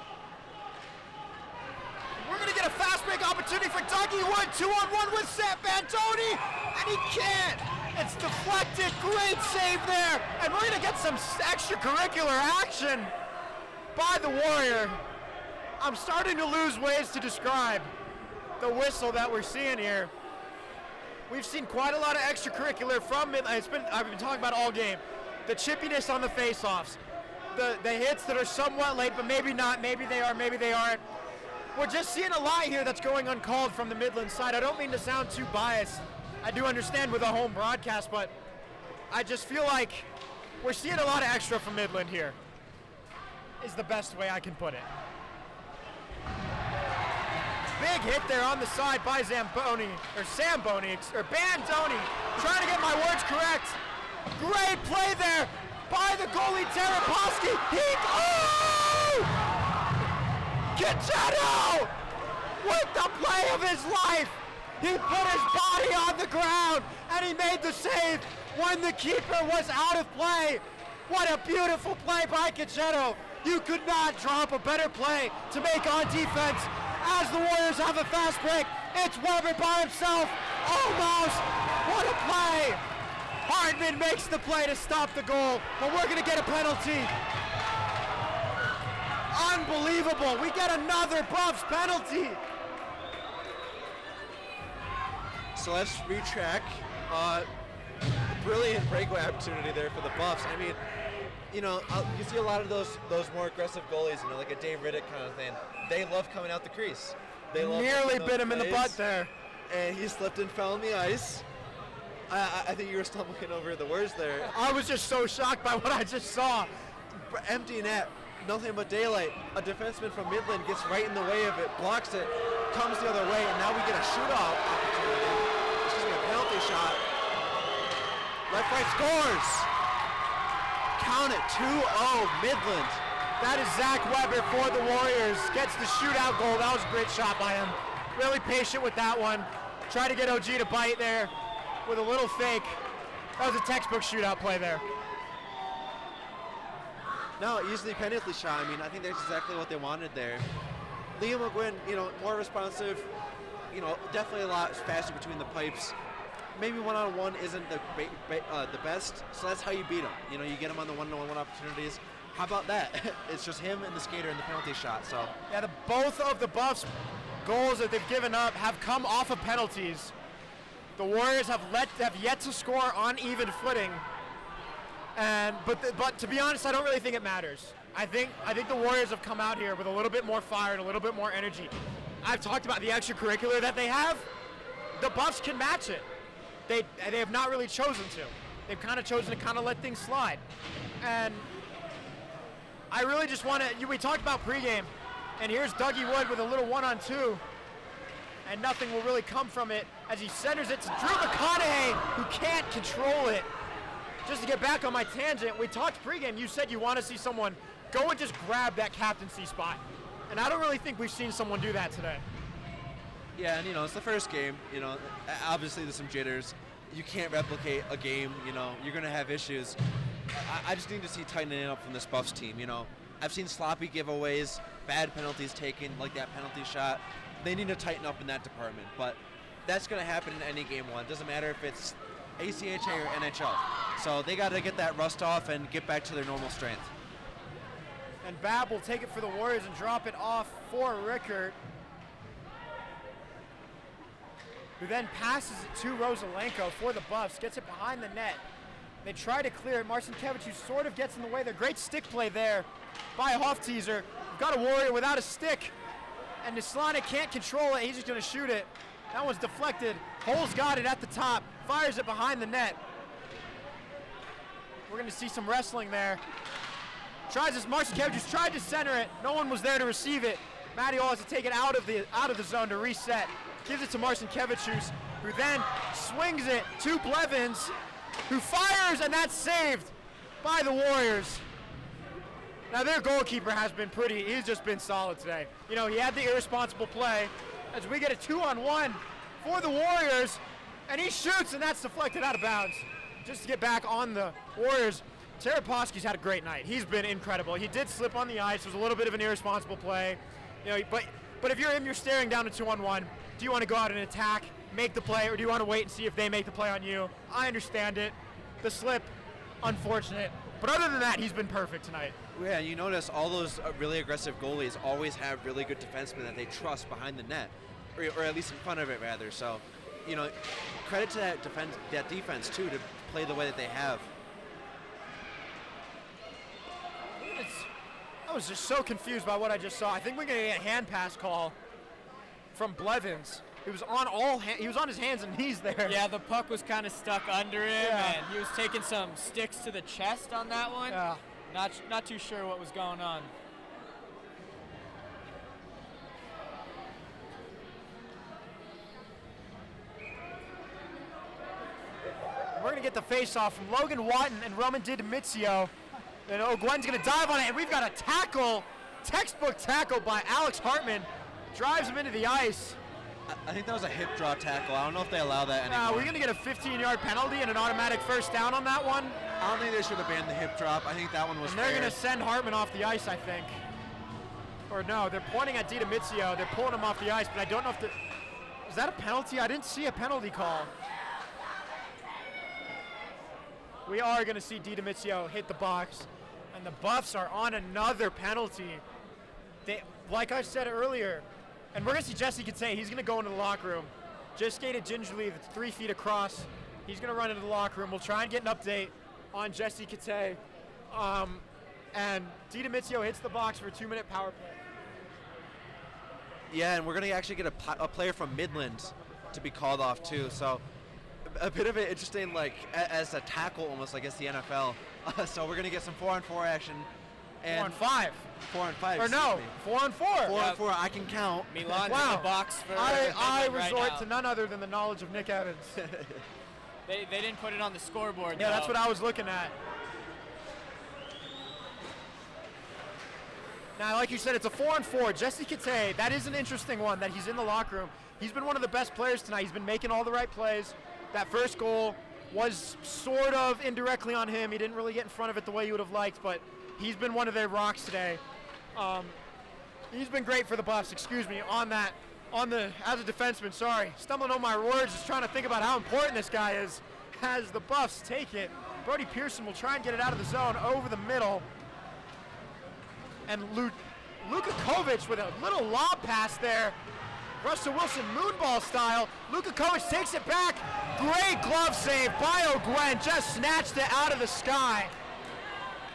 Speaker 5: We're going to get a fast break opportunity for Dougie Wood, 2-on-1 with Sam Bantoni, and he can't. It's deflected, great save there, and we're going to get some extracurricular action by the Warrior. I'm starting to lose ways to describe the whistle that we're seeing here. We've seen quite a lot of extracurricular from Midland. I've been talking about all game. The chippiness on the face-offs, the hits that are somewhat late, but maybe not, maybe they are, maybe they aren't. We're just seeing a lot here that's going uncalled from the Midland side. I don't mean to sound too biased. I do understand with a home broadcast, but I just feel like we're seeing a lot of extra from Midland here, is the best way I can put it. Big hit there on the side by Bandoni, trying to get my words correct. Great play there by the goalie, Taraposky. Gachetto with the play of his life. He put his body on the ground and he made the save when the keeper was out of play. What a beautiful play by Gachetto. You could not drop a better play to make on defense. As the Warriors have a fast break, it's Weber by himself. Almost. What a play. Hardman makes the play to stop the goal, but we're going to get a penalty. Unbelievable. We get another Buffs penalty.
Speaker 2: So let's retrack. Brilliant breakaway opportunity there for the Buffs. I mean, you know, you see a lot of those more aggressive goalies, you know, like a Dave Riddick kind of thing. They love coming out the crease. They love
Speaker 5: nearly bit him in the butt there.
Speaker 2: And he slipped and fell on the ice. I think you were stumbling over the words there.
Speaker 5: I was just so shocked by what I just saw.
Speaker 2: empty net, nothing but daylight. A defenseman from Midland gets right in the way of it, blocks it, comes the other way, and now we get a shootout opportunity. Excuse me, a penalty shot. Left right scores. Count it, 2-0 Midland.
Speaker 5: That is Zach Weber for the Warriors. Gets the shootout goal. That was a great shot by him. Really patient with that one. Tried to get OG to bite there with a little fake. That was a textbook shootout play there.
Speaker 2: No, easily penalty shot. I mean, I think that's exactly what they wanted there. Liam McGuinn, more responsive, definitely a lot faster between the pipes. Maybe one-on-one isn't the best, so that's how you beat him. You get him on the one-on-one opportunities. How about that? It's just him and the skater in the penalty shot. So
Speaker 5: yeah, both of the Buffs' goals that they've given up have come off of penalties. The Warriors have yet to score on even footing. But to be honest, I don't really think it matters. I think the Warriors have come out here with a little bit more fire and a little bit more energy. I've talked about the extracurricular that they have. The Buffs can match it. They have not really chosen to. They've kind of chosen to kind of let things slide. And I really just want to, we talked about pregame, and here's Dougie Wood with a little 1-on-2, and nothing will really come from it as he centers it to Drew McConaughey, who can't control it. Just to get back on my tangent, we talked pregame, you said you want to see someone go and just grab that captaincy spot. And I don't really think we've seen someone do that today.
Speaker 2: yeah, and it's the first game. Obviously there's some jitters. You can't replicate a game. You're going to have issues. I just need to see tightening up from this Buffs team. I've seen sloppy giveaways, bad penalties taken, like that penalty shot. They need to tighten up in that department. But that's going to happen in any game one. It doesn't matter if it's ACHA or NHL. So they got to get that rust off and get back to their normal strength.
Speaker 5: And Babb will take it for the Warriors and drop it off for Rickert, who then passes it to Rosalenko for the Buffs, gets it behind the net. They try to clear it. Marcinkiewicz, who sort of gets in the way there. Great stick play there by Hofteaser. We've got a Warrior without a stick, and Nislana can't control it. He's just going to shoot it. That one's deflected. Hole's got it at the top, fires it behind the net. We're going to see some wrestling there. Tries this. Marcinkiewicz tried to center it. No one was there to receive it. Matty Hall has to take it out of the zone to reset. Gives it to Marcinkiewicz, who then swings it to Blevins, who fires, and that's saved by the Warriors. Now their goalkeeper has been he's just been solid today. He had the irresponsible play as we get a 2-on-1 for the Warriors, and he shoots, and that's deflected out of bounds. Just to get back on the Warriors, Taraposki's had a great night. He's been incredible. He did slip on the ice. It was a little bit of an irresponsible play. But if you're him, you're staring down a 2-on-1. Do you want to go out and attack, make the play, or do you want to wait and see if they make the play on you? I understand it. The slip, unfortunate. But other than that, he's been perfect tonight.
Speaker 2: Yeah, you notice all those really aggressive goalies always have really good defensemen that they trust behind the net, or at least in front of it, rather. So, credit to that defense, too, to play the way that they have.
Speaker 5: I was just so confused by what I just saw. I think we're going to get a hand pass call from Blevins. He was on his hands and knees there.
Speaker 3: Yeah, the puck was kind of stuck under him, and he was taking some sticks to the chest on that one.
Speaker 5: Yeah.
Speaker 3: Not too sure what was going on.
Speaker 5: We're going to get the face-off from Logan Watton and Roman DiDomizio. And Gwen's going to dive on it, and we've got a tackle, textbook tackle by Alex Hartman. Drives him into the ice.
Speaker 2: I think that was a hip draw tackle. I don't know if they allow that anymore.
Speaker 5: We're going to get a 15-yard penalty and an automatic first down on that one.
Speaker 2: I don't think they should have banned the hip drop. I think that one was
Speaker 5: and they're going to send Hartman off the ice, I think. Or no, they're pointing at DiDomizio. They're pulling him off the ice, but I don't know if is that a penalty? I didn't see a penalty call. We are going to see DiDomizio hit the box, and the Buffs are on another penalty. Like I said earlier, and we're going to see Jesse Kitay. He's going to go into the locker room. Just skated gingerly, 3 feet across. He's going to run into the locker room. We'll try and get an update on Jesse Kitay. And DiDomizio hits the box for a 2-minute power play.
Speaker 2: Yeah, and we're going to actually get a player from Midland to be called off too. So a bit of it interesting, like as a tackle almost, like it's the NFL. So we're going to get some 4-on-4 action And
Speaker 5: 4 on 5.
Speaker 2: 4 on 5.
Speaker 5: Or no,
Speaker 2: excuse me.
Speaker 5: 4 on 4.
Speaker 2: 4 on 4. I can count.
Speaker 3: Milan's
Speaker 5: Wow.
Speaker 3: in the box for
Speaker 5: I
Speaker 3: Midland right
Speaker 5: resort
Speaker 3: now.
Speaker 5: to none other than the knowledge of Nick Evans.
Speaker 3: They didn't put it on the scoreboard.
Speaker 5: Yeah,
Speaker 3: though.
Speaker 5: that's what I was looking at. Now, like you said, it's a 4 on 4. Jesse Kate, that is an interesting one that he's in the locker room. He's been one of the best players tonight. He's been making all the right plays. That first goal was sort of indirectly on him. He didn't really get in front of it the way you would have liked, but he's been one of their rocks today. He's been great for the Buffs, as a defenseman, sorry. Stumbling on my words, just trying to think about how important this guy is as the Buffs take it. Brody Pearson will try and get it out of the zone over the middle. And Luka Kovic with a little lob pass there. Russell Wilson moonball style. Luka Kovic takes it back. Great glove save by O'Gwen. Just snatched it out of the sky.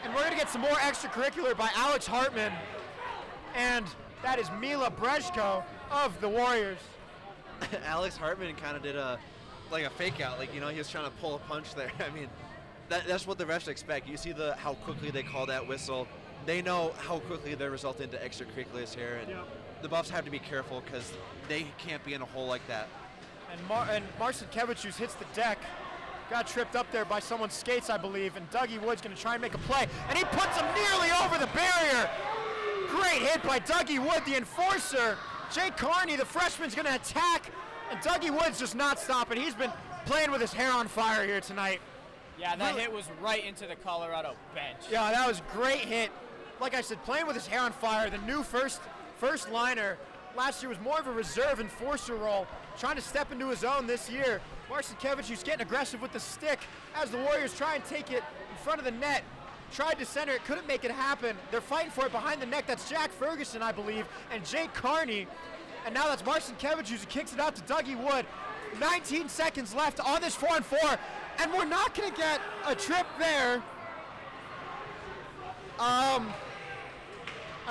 Speaker 5: And we're going to get some more extracurricular by Alex Hartman. And that is Mila Brejko of the Warriors.
Speaker 2: Alex Hartman kind of did a fake out. He was trying to pull a punch there. I mean, that's what the refs expect. You see how quickly they call that whistle. They know how quickly they result into extracurriculars here, and the Buffs have to be careful because they can't be in a hole like that.
Speaker 5: And Marcin Kevicius hits the deck. Got tripped up there by someone's skates, I believe, and Dougie Wood's going to try and make a play, and he puts him nearly over the barrier. Great hit by Dougie Wood, the enforcer. Jake Carney, the freshman's going to attack, and Dougie Wood's just not stopping. He's been playing with his hair on fire here tonight.
Speaker 3: Yeah, that hit was right into the Colorado bench.
Speaker 5: Yeah, that was a great hit. Like I said, playing with his hair on fire. The new first liner last year was more of a reserve enforcer role, trying to step into his own this year. Marcin Kevicius getting aggressive with the stick as the Warriors try and take it in front of the net. Tried to center it, couldn't make it happen. They're fighting for it behind the net. That's Jack Ferguson, I believe, and Jake Carney. And now that's Marcin Kevicius who kicks it out to Dougie Wood. 19 seconds left on this 4 on 4, and we're not going to get a trip there. I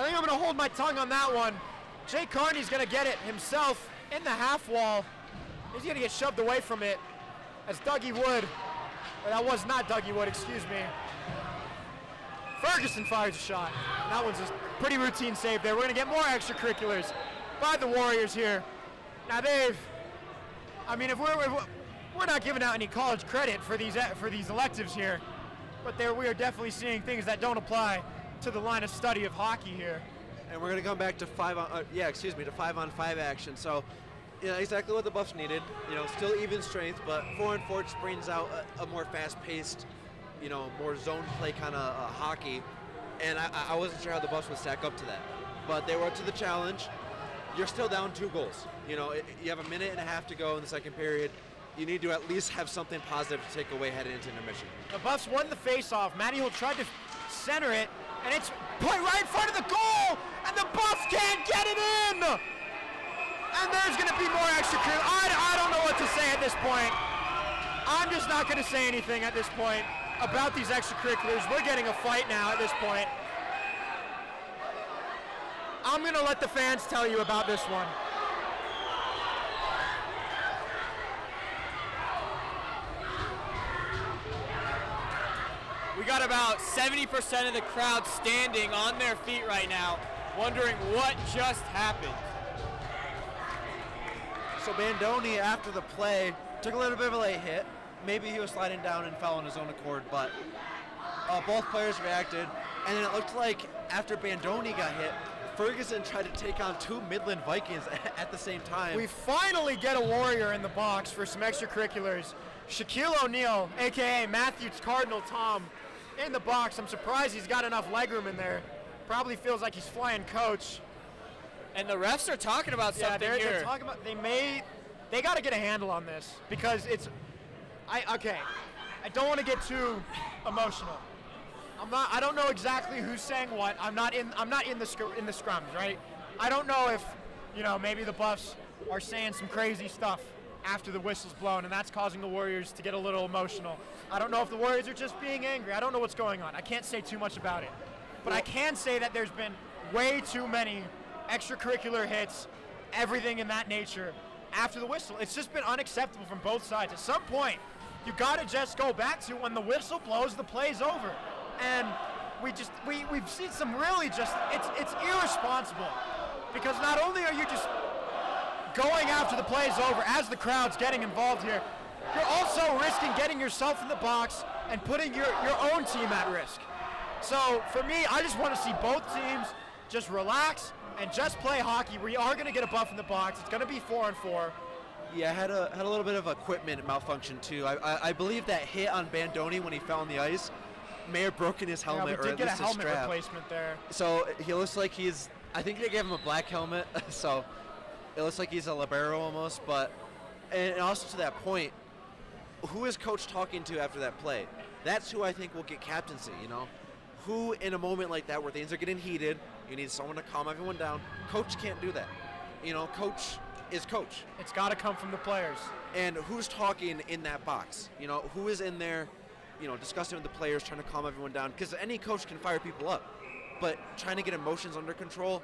Speaker 5: think I'm going to hold my tongue on that one. Jake Carney's going to get it himself in the half wall. He's going to get shoved away from it as Dougie Wood, or that was not Dougie Wood, excuse me. Ferguson fires a shot. That one's a pretty routine save there. We're going to get more extracurriculars by the Warriors here. Now if we're not giving out any college credit for these electives here, but we are definitely seeing things that don't apply to the line of study of hockey here.
Speaker 2: And we're going to come back to 5 on 5 action. So, exactly what the Buffs needed. Still even strength, but 4 on 4 just brings out a more fast-paced, more zone play kind of hockey. And I wasn't sure how the Buffs would stack up to that, but they were up to the challenge. You're still down 2 goals. You have a minute and a half to go in the second period. You need to at least have something positive to take away heading into intermission.
Speaker 5: The Buffs won the face-off. Matty Holt tried to center it, and it's put right in front of the goal, and the Buffs can't get it in! And there's going to be more extracurricular. I don't know what to say at this point. I'm just not going to say anything at this point about these extracurriculars. We're getting a fight now at this point. I'm going to let the fans tell you about this one.
Speaker 3: We got about 70% of the crowd standing on their feet right now, wondering what just happened.
Speaker 2: So Bandoni, after the play, took a little bit of a late hit. Maybe he was sliding down and fell on his own accord, but both players reacted. And then it looked like after Bandoni got hit, Ferguson tried to take on 2 Midland Vikings at the same time.
Speaker 5: We finally get a Warrior in the box for some extracurriculars. Shaquille O'Neal, a.k.a. Matthews Cardinal Tom, in the box. I'm surprised he's got enough legroom in there. Probably feels like he's flying coach.
Speaker 3: And the refs are talking about something
Speaker 5: they're
Speaker 3: here.
Speaker 5: talking about they got to get a handle on this because I don't want to get too emotional. I don't know exactly who's saying what. I'm not in the scrums, right? I don't know if maybe the Buffs are saying some crazy stuff after the whistle's blown, and that's causing the Warriors to get a little emotional. I don't know if the Warriors are just being angry. I don't know what's going on. I can't say too much about it. But I can say that there's been way too many extracurricular hits, everything in that nature, after the whistle. It's just been unacceptable from both sides. At some point, you got to just go back to when the whistle blows, the play's over. And we've seen some really just it's irresponsible, because not only are you just going after the play's over as the crowd's getting involved here, you're also risking getting yourself in the box and putting your own team at risk. So for me, I just want to see both teams just relax and just play hockey. We are going to get a buff in the box. It's going to be 4-on-4.
Speaker 2: Yeah, had a little bit of equipment malfunction too. I believe that hit on Bandoni when he fell on the ice may have broken his helmet,
Speaker 5: we did
Speaker 2: or at
Speaker 5: get
Speaker 2: least
Speaker 5: a helmet
Speaker 2: strap.
Speaker 5: replacement there.
Speaker 2: So he looks like I think they gave him a black helmet, so it looks like he's a libero almost. But and also to that point, who is coach talking to after that play? That's who I think will get captaincy. Who in a moment like that where things are getting heated, you need someone to calm everyone down. Coach can't do that. Coach is coach.
Speaker 5: It's got to come from the players.
Speaker 2: And who's talking in that box? Who is in there, discussing with the players, trying to calm everyone down? Because any coach can fire people up, but trying to get emotions under control,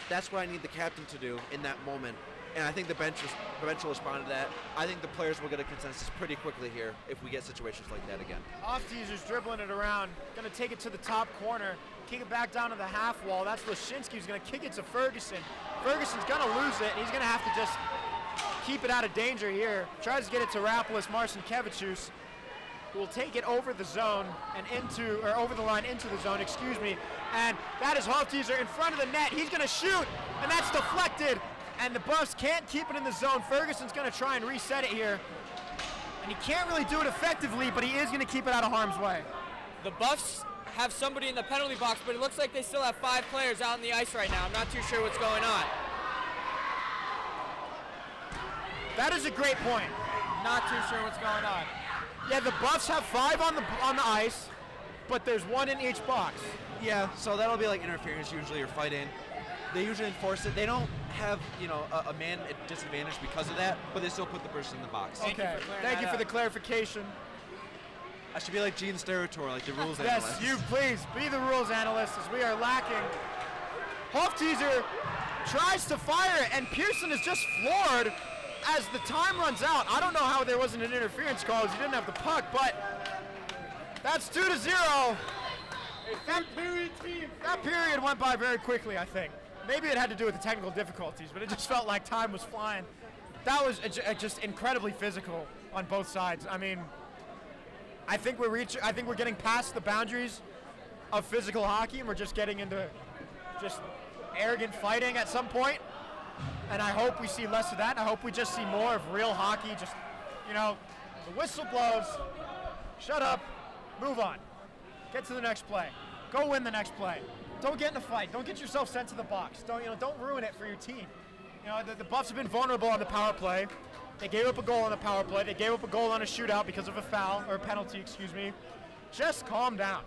Speaker 2: that's what I need the captain to do in that moment. And I think the bench will respond to that. I think the players will get a consensus pretty quickly here if we get situations like that again.
Speaker 5: Off-teaser's dribbling it around, going to take it to the top corner, kick it back down to the half wall. That's Lashinsky who's going to kick it to Ferguson. Ferguson's going to lose it, and he's going to have to just keep it out of danger here. Tries to get it to Rapolis Marcinkevichus, who will take it over the zone and over the line into the zone, and that is Hofteaser in front of the net. He's going to shoot, and that's deflected, and the Buffs can't keep it in the zone. Ferguson's going to try and reset it here, and he can't really do it effectively, but he is going to keep it out of harm's way.
Speaker 3: The Buffs have somebody in the penalty box, but it looks like they still have 5 players out on the ice right now. I'm not too sure what's going on.
Speaker 5: That is a great point.
Speaker 3: Not too sure what's going on.
Speaker 5: Yeah, the Buffs have 5 on the ice, but there's 1 in each box.
Speaker 2: Yeah, so that'll be like interference usually, or fighting. They usually enforce it. They don't have, a man at disadvantage because of that, but they still put the person in the box.
Speaker 5: Okay, thank you for the clarification.
Speaker 2: I should be like Gene Steratore, like the rules analyst.
Speaker 5: Yes, you please be the rules analyst, as we are lacking. Hofteaser tries to fire it, and Pearson is just floored as the time runs out. I don't know how there wasn't an interference call, as he didn't have the puck, but that's 2-0. That period went by very quickly, I think. Maybe it had to do with the technical difficulties, but it just felt like time was flying. That was just incredibly physical on both sides. I mean, I think we're getting past the boundaries of physical hockey, and we're just getting into just arrogant fighting at some point. And I hope we see less of that. I hope we just see more of real hockey. Just, the whistle blows, shut up, move on, get to the next play, go win the next play. Don't get in a fight. Don't get yourself sent to the box. Don't ruin it for your team. The Buffs have been vulnerable on the power play. They gave up a goal on the power play. They gave up a goal on a shootout because of a foul, or a penalty, Just calm down.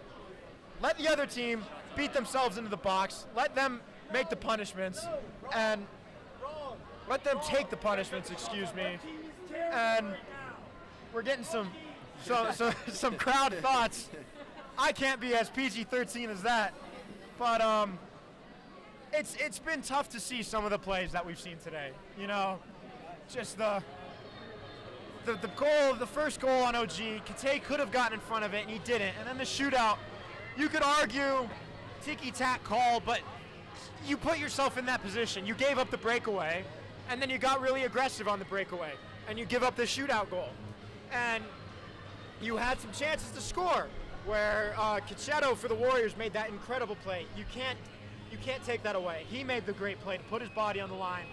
Speaker 5: Let the other team beat themselves into the box. Let them make the punishments, and let them take the punishments, And we're getting some crowd thoughts. I can't be as PG-13 as that. But it's been tough to see some of the plays that we've seen today. Just the goal, the first goal on OG, Kate could have gotten in front of it, and he didn't. And then the shootout, you could argue ticky-tack call, but you put yourself in that position. You gave up the breakaway, and then you got really aggressive on the breakaway, and you give up the shootout goal. And you had some chances to score, where Cichetto for the Warriors made that incredible play. You can't take that away. He made the great play to put his body on the line.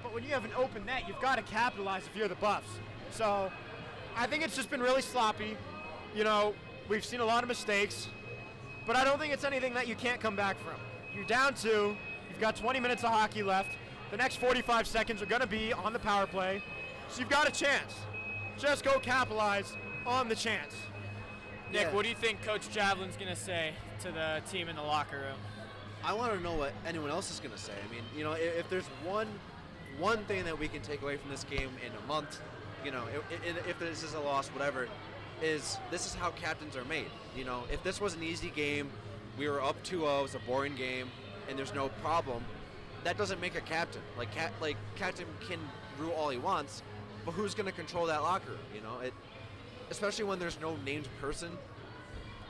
Speaker 5: But when you have an open net, you've got to capitalize if you're the Buffs. So I think it's just been really sloppy. We've seen a lot of mistakes, but I don't think it's anything that you can't come back from. You're down 2. You've got 20 minutes of hockey left. The next 45 seconds are going to be on the power play. So you've got a chance. Just go capitalize on the chance.
Speaker 3: Nick, what do you think Coach Javelin's going to say to the team in the locker room?
Speaker 2: I want to know what anyone else is going to say. I mean, if there's one thing that we can take away from this game in a month, if this is a loss, whatever, is this is how captains are made. If this was an easy game, we were up 2-0, it's a boring game, and there's no problem, that doesn't make a captain. Captain can rule all he wants, but who's going to control that locker room? Especially when there's no named person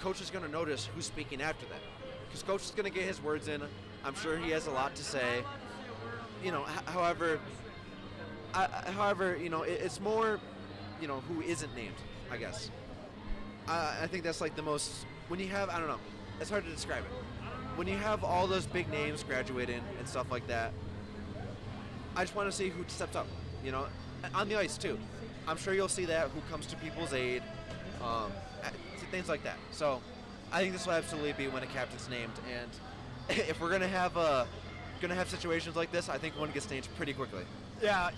Speaker 2: coach is going to notice who's speaking after that, because coach is going to get his words in. I'm sure he has a lot to say. You know, however, it's more, who isn't named, I guess. I think that's like the most, when you have, I don't know, it's hard to describe it. When you have all those big names graduating and stuff like that, I just want to see who steps up, on the ice too. I'm sure you'll see that, who comes to people's aid, things like that. So I think this will absolutely be when a captain's named, and if we're gonna have situations like this, I think one gets named pretty quickly.
Speaker 5: Yeah,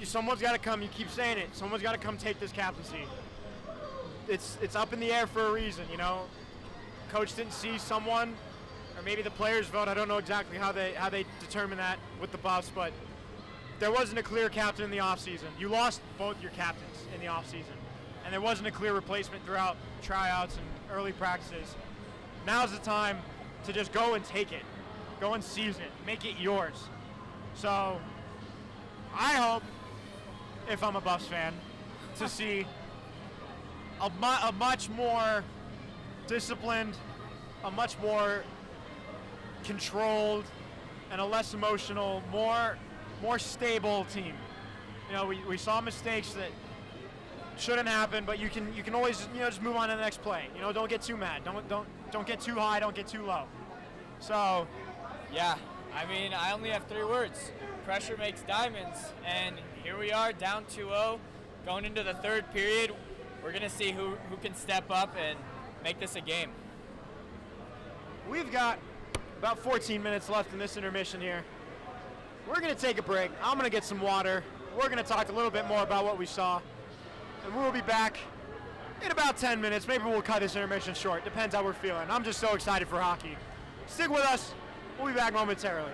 Speaker 5: someone's got to come. You keep saying it. Someone's got to come take this captaincy. It's up in the air for a reason, Coach didn't see someone, or maybe the players vote. I don't know exactly how they determine that with the Buffs, but there wasn't a clear captain in the offseason. You lost both your captains in the offseason, and there wasn't a clear replacement throughout tryouts and early practices. Now's the time to just go and take it. Go and seize it. Make it yours. So I hope, if I'm a Buffs fan, to see a much more disciplined, a much more controlled, and a less emotional, more stable team. We saw mistakes that shouldn't happen, but you can always just move on to the next play. Don't get too mad. Don't get too high. Don't get too low. So,
Speaker 3: yeah, I only have 3 words. Pressure makes diamonds, and here we are down 2-0, going into the third period. We're gonna see who can step up and make this a game.
Speaker 5: we've got about 14 minutes left in this intermission here. We're going to take a break. I'm going to get some water. We're going to talk a little bit more about what we saw. And we'll be back in about 10 minutes. Maybe we'll cut this intermission short. Depends how we're feeling. I'm just so excited for hockey. Stick with us. We'll be back momentarily.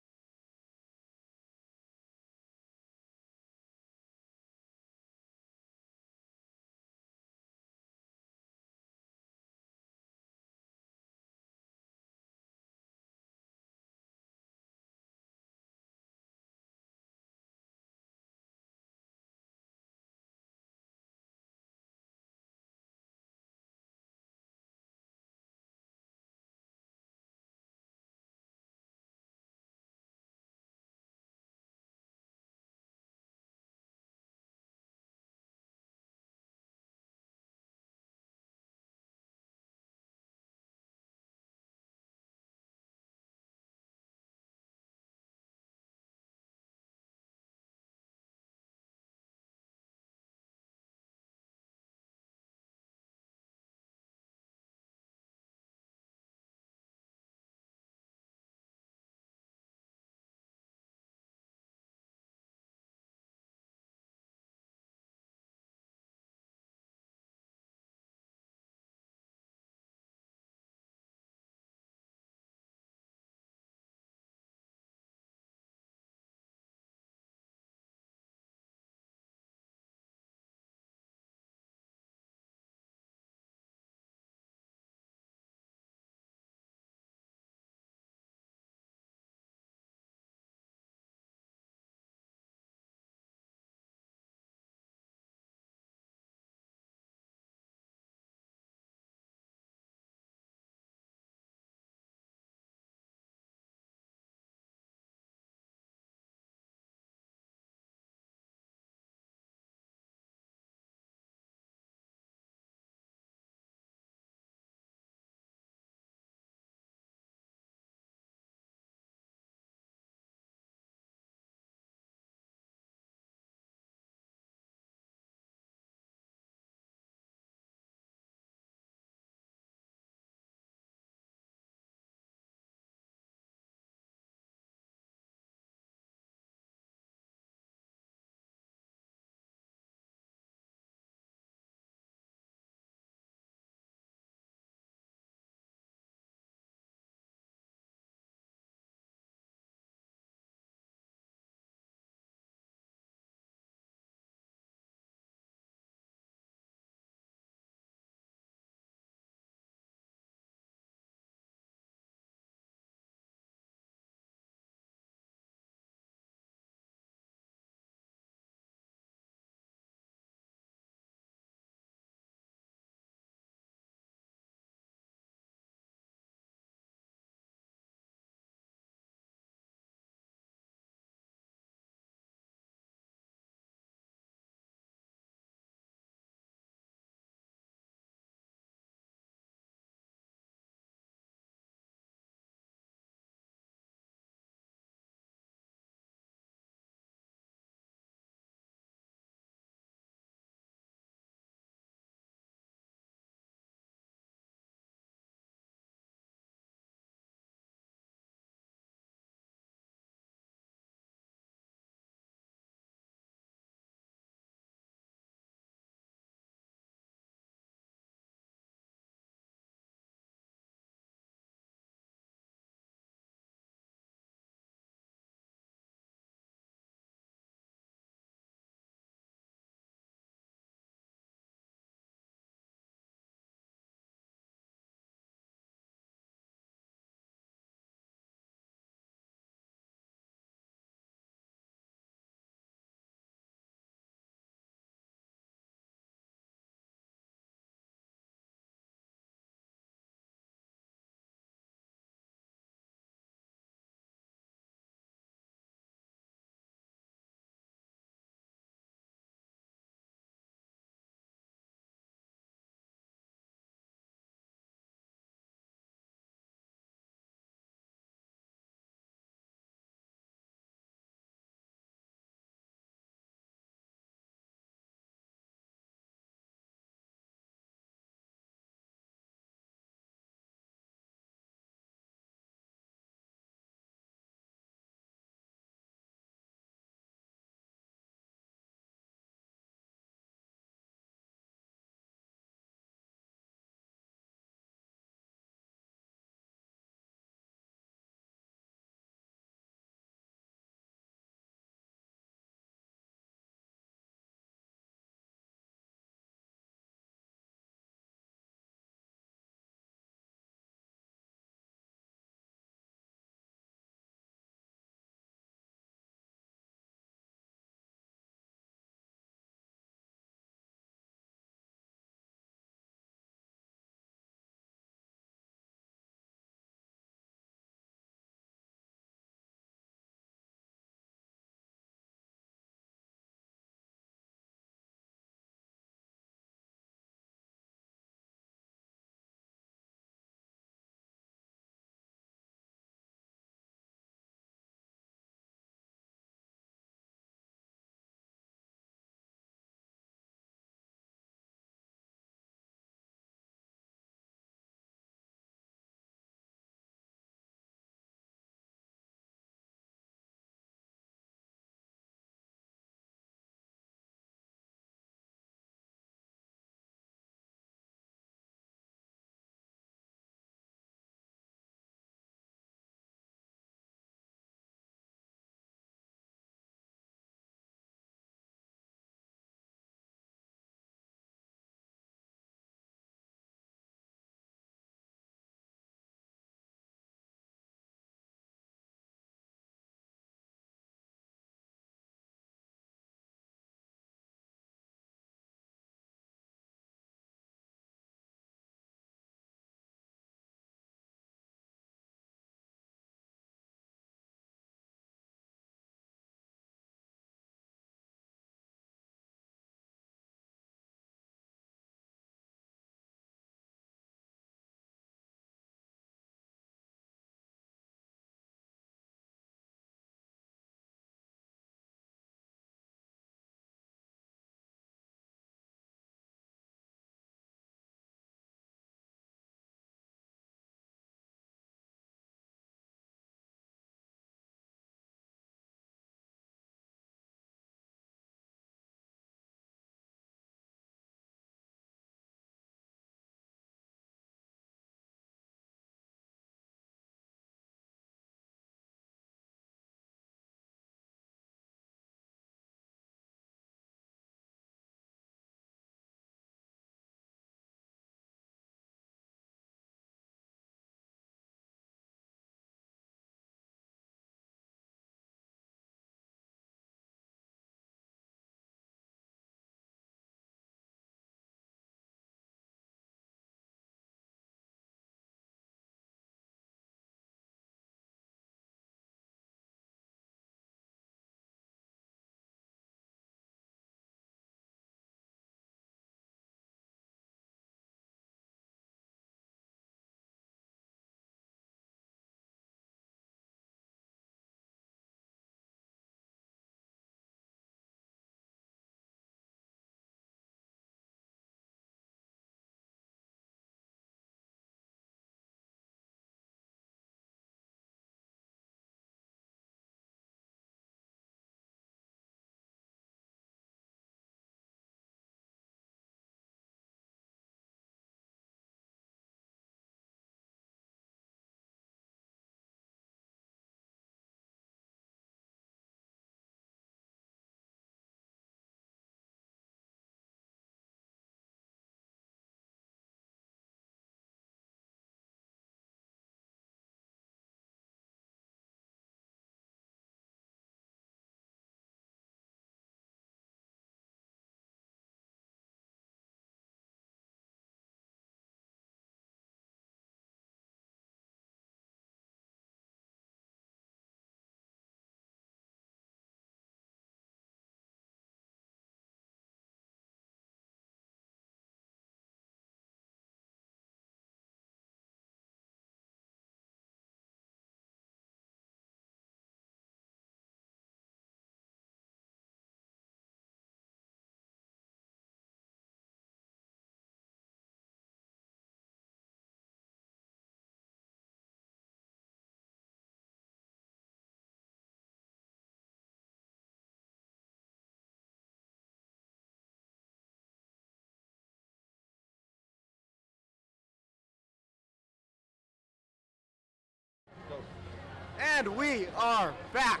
Speaker 5: And we are back.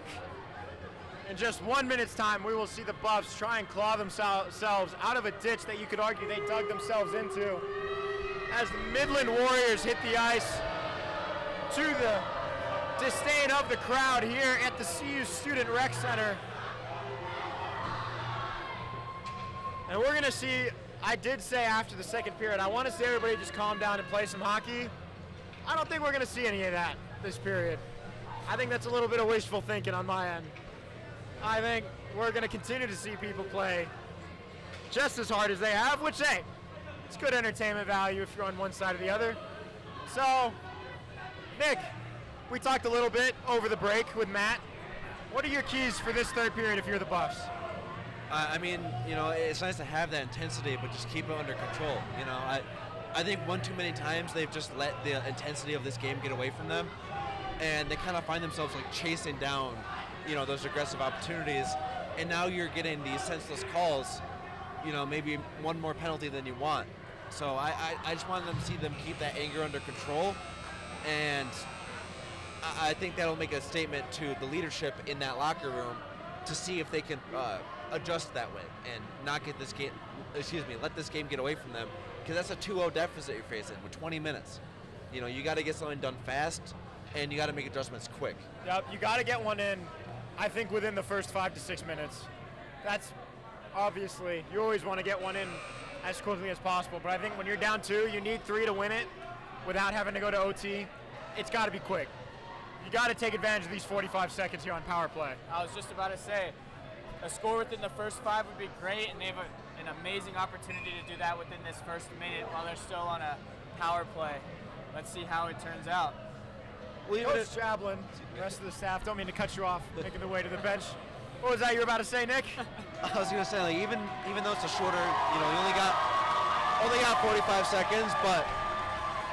Speaker 5: In just 1 minute's time, we will see the Buffs try and claw themselves out of a ditch that you could argue they dug themselves into as the Midland Warriors hit the ice to the disdain of the crowd here at the CU Student Rec Center. And we're going to see, I did say after the second period, I want to see everybody just calm down and play some hockey. I don't think we're going to see any of that this period. I think that's a little bit of wishful thinking on my end. I think we're going to continue to see people play just as hard as they have, which, hey, it's good entertainment value if you're on one side or the other. So, Nick, we talked a little bit over the break with Matt. What are your keys for this third period if you're the Buffs?
Speaker 2: I mean, you know, it's nice to have that intensity, but just keep it under control. You know, I think one too many times they've just let the intensity of this game get away from them, and they kind of find themselves like chasing down, you know, those aggressive opportunities, and now you're getting these senseless calls, you know, maybe one more penalty than you want. So I just want them to see them keep that anger under control, and I think that'll make a statement to the leadership in that locker room to see if they can adjust that way and not get this game, let this game get away from them, because that's a 2-0 deficit you're facing with 20 minutes. You know, you got to get something done fast, and you got to make adjustments quick.
Speaker 5: Yep, you got to get one in, I think, within the first 5 to 6 minutes. That's obviously, you always want to get one in as quickly as possible, but I think when you're down 2, you need 3 to win it without having to go to OT. It's got to be quick. You got to take advantage of these 45 seconds here on power play.
Speaker 3: I was just about to say, a score within the first 5 would be great, and they have an amazing opportunity to do that within this first minute while they're still on a power play. Let's see how it turns out.
Speaker 5: Coach Jablin, the rest of the staff, don't mean to cut you off, making the way to the bench. What was that you were about to say, Nick?
Speaker 2: I was going to say, like, even though it's a shorter, you know, you only got 45 seconds, but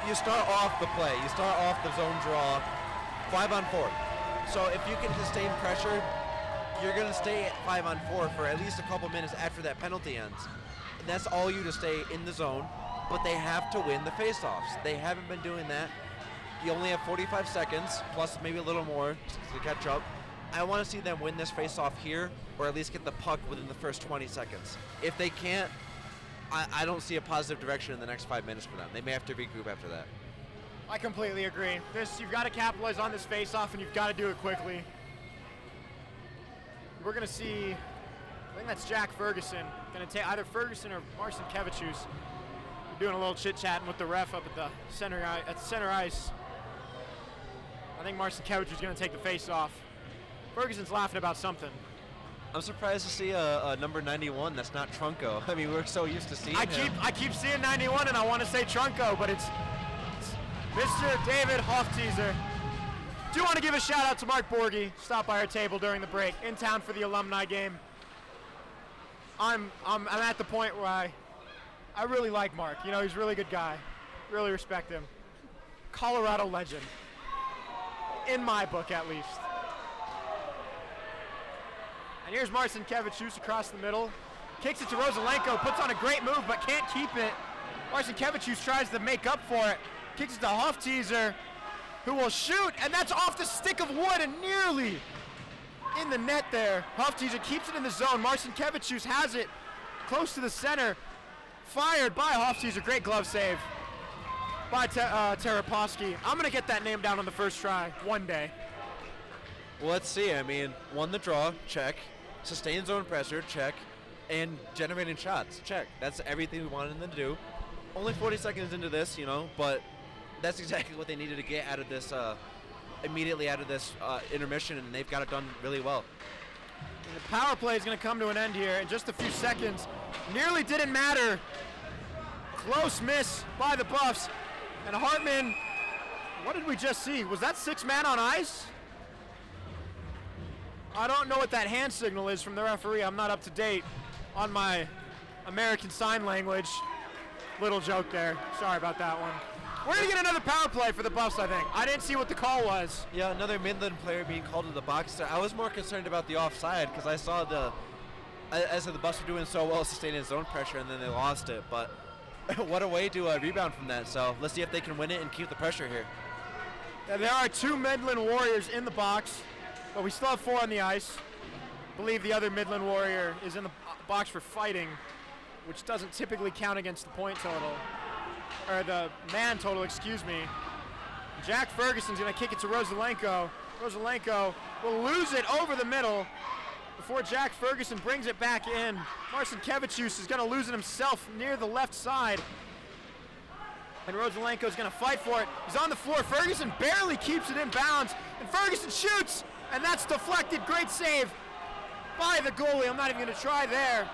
Speaker 2: you start off the play. You start off the zone draw 5-on-4. So if you can sustain pressure, you're going to stay at 5-on-4 for at least a couple minutes after that penalty ends. And that's all you to stay in the zone, but they have to win the faceoffs. They haven't been doing that. You only have 45 seconds, plus maybe a little more to catch up. I want to see them win this faceoff here, or at least get the puck within the first 20 seconds. If they can't, I don't see a positive direction in the next 5 minutes for them. They may have to regroup after that.
Speaker 5: I completely agree. You've got to capitalize on this face-off, and you've got to do it quickly. We're going to see, I think that's Jack Ferguson, going to take either Ferguson or Marcin Kevichus. Doing a little chit-chatting with the ref up at the center ice. I think Marcin Kevichus is going to take the face-off. Ferguson's laughing about something.
Speaker 2: I'm surprised to see a number 91 that's not Trunco. I mean, we're so used to seeing him.
Speaker 5: I keep seeing 91, and I want to say Trunco, but it's Mr. David Hofteaser. Do want to give a shout out to Mark Borghi, stopped by our table during the break, in town for the alumni game. I'm at the point where I really like Mark. You know, he's a really good guy. Really respect him. Colorado legend. In my book, at least. And here's Marcin Kevichus across the middle. Kicks it to Rosalenko, puts on a great move, but can't keep it. Marcin Kevichus tries to make up for it. Kicks it to Hofteaser, who will shoot, and that's off the stick of wood and nearly in the net there. Hofteaser keeps it in the zone. Marcin Kevichus has it close to the center. Fired by Hofteaser. Great glove save by Taraposky. I'm going to get that name down on the first try one day.
Speaker 2: Well, let's see. I mean, won the draw, check. Sustained zone pressure, check. And generating shots, check. That's everything we wanted them to do. Only 40 seconds into this, you know, but that's exactly what they needed to get out of this, immediately out of this intermission, and they've got it done really well.
Speaker 5: And the power play is going to come to an end here in just a few seconds. Nearly didn't matter. Close miss by the Buffs. And Hartman, what did we just see? Was that 6 man on ice? I don't know what that hand signal is from the referee. I'm not up to date on my American Sign Language. Little joke there. Sorry about that one. We're going to get another power play for the Buffs, I think. I didn't see what the call was.
Speaker 2: Yeah, another Midland player being called to the box. I was more concerned about the offside because I saw the Buffs were doing so well sustaining zone pressure, and then they lost it. But what a way to rebound from that. So let's see if they can win it and keep the pressure here.
Speaker 5: There are 2 Midland Warriors in the box, but we still have 4 on the ice. I believe the other Midland Warrior is in the box for fighting, which doesn't typically count against the point total, or the man total, excuse me. Jack Ferguson's gonna kick it to Rosalenko. Rosalenko will lose it over the middle before Jack Ferguson brings it back in. Marcin Kevichus is gonna lose it himself near the left side. And Rosalenko's gonna fight for it. He's on the floor. Ferguson barely keeps it in bounds. And Ferguson shoots, and that's deflected. Great save by the goalie. I'm not even gonna try there.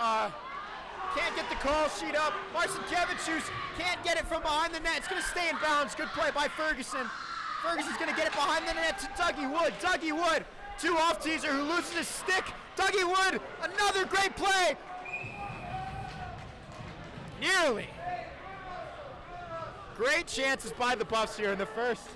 Speaker 5: Can't get the call sheet up. Marcin Kevichus can't get it from behind the net. It's gonna stay in bounds. Good play by Ferguson. Ferguson's gonna get it behind the net to Dougie Wood. Dougie Wood, 2 off teaser who loses his stick. Dougie Wood, another great play. Nearly. Great chances by the Buffs here in the first.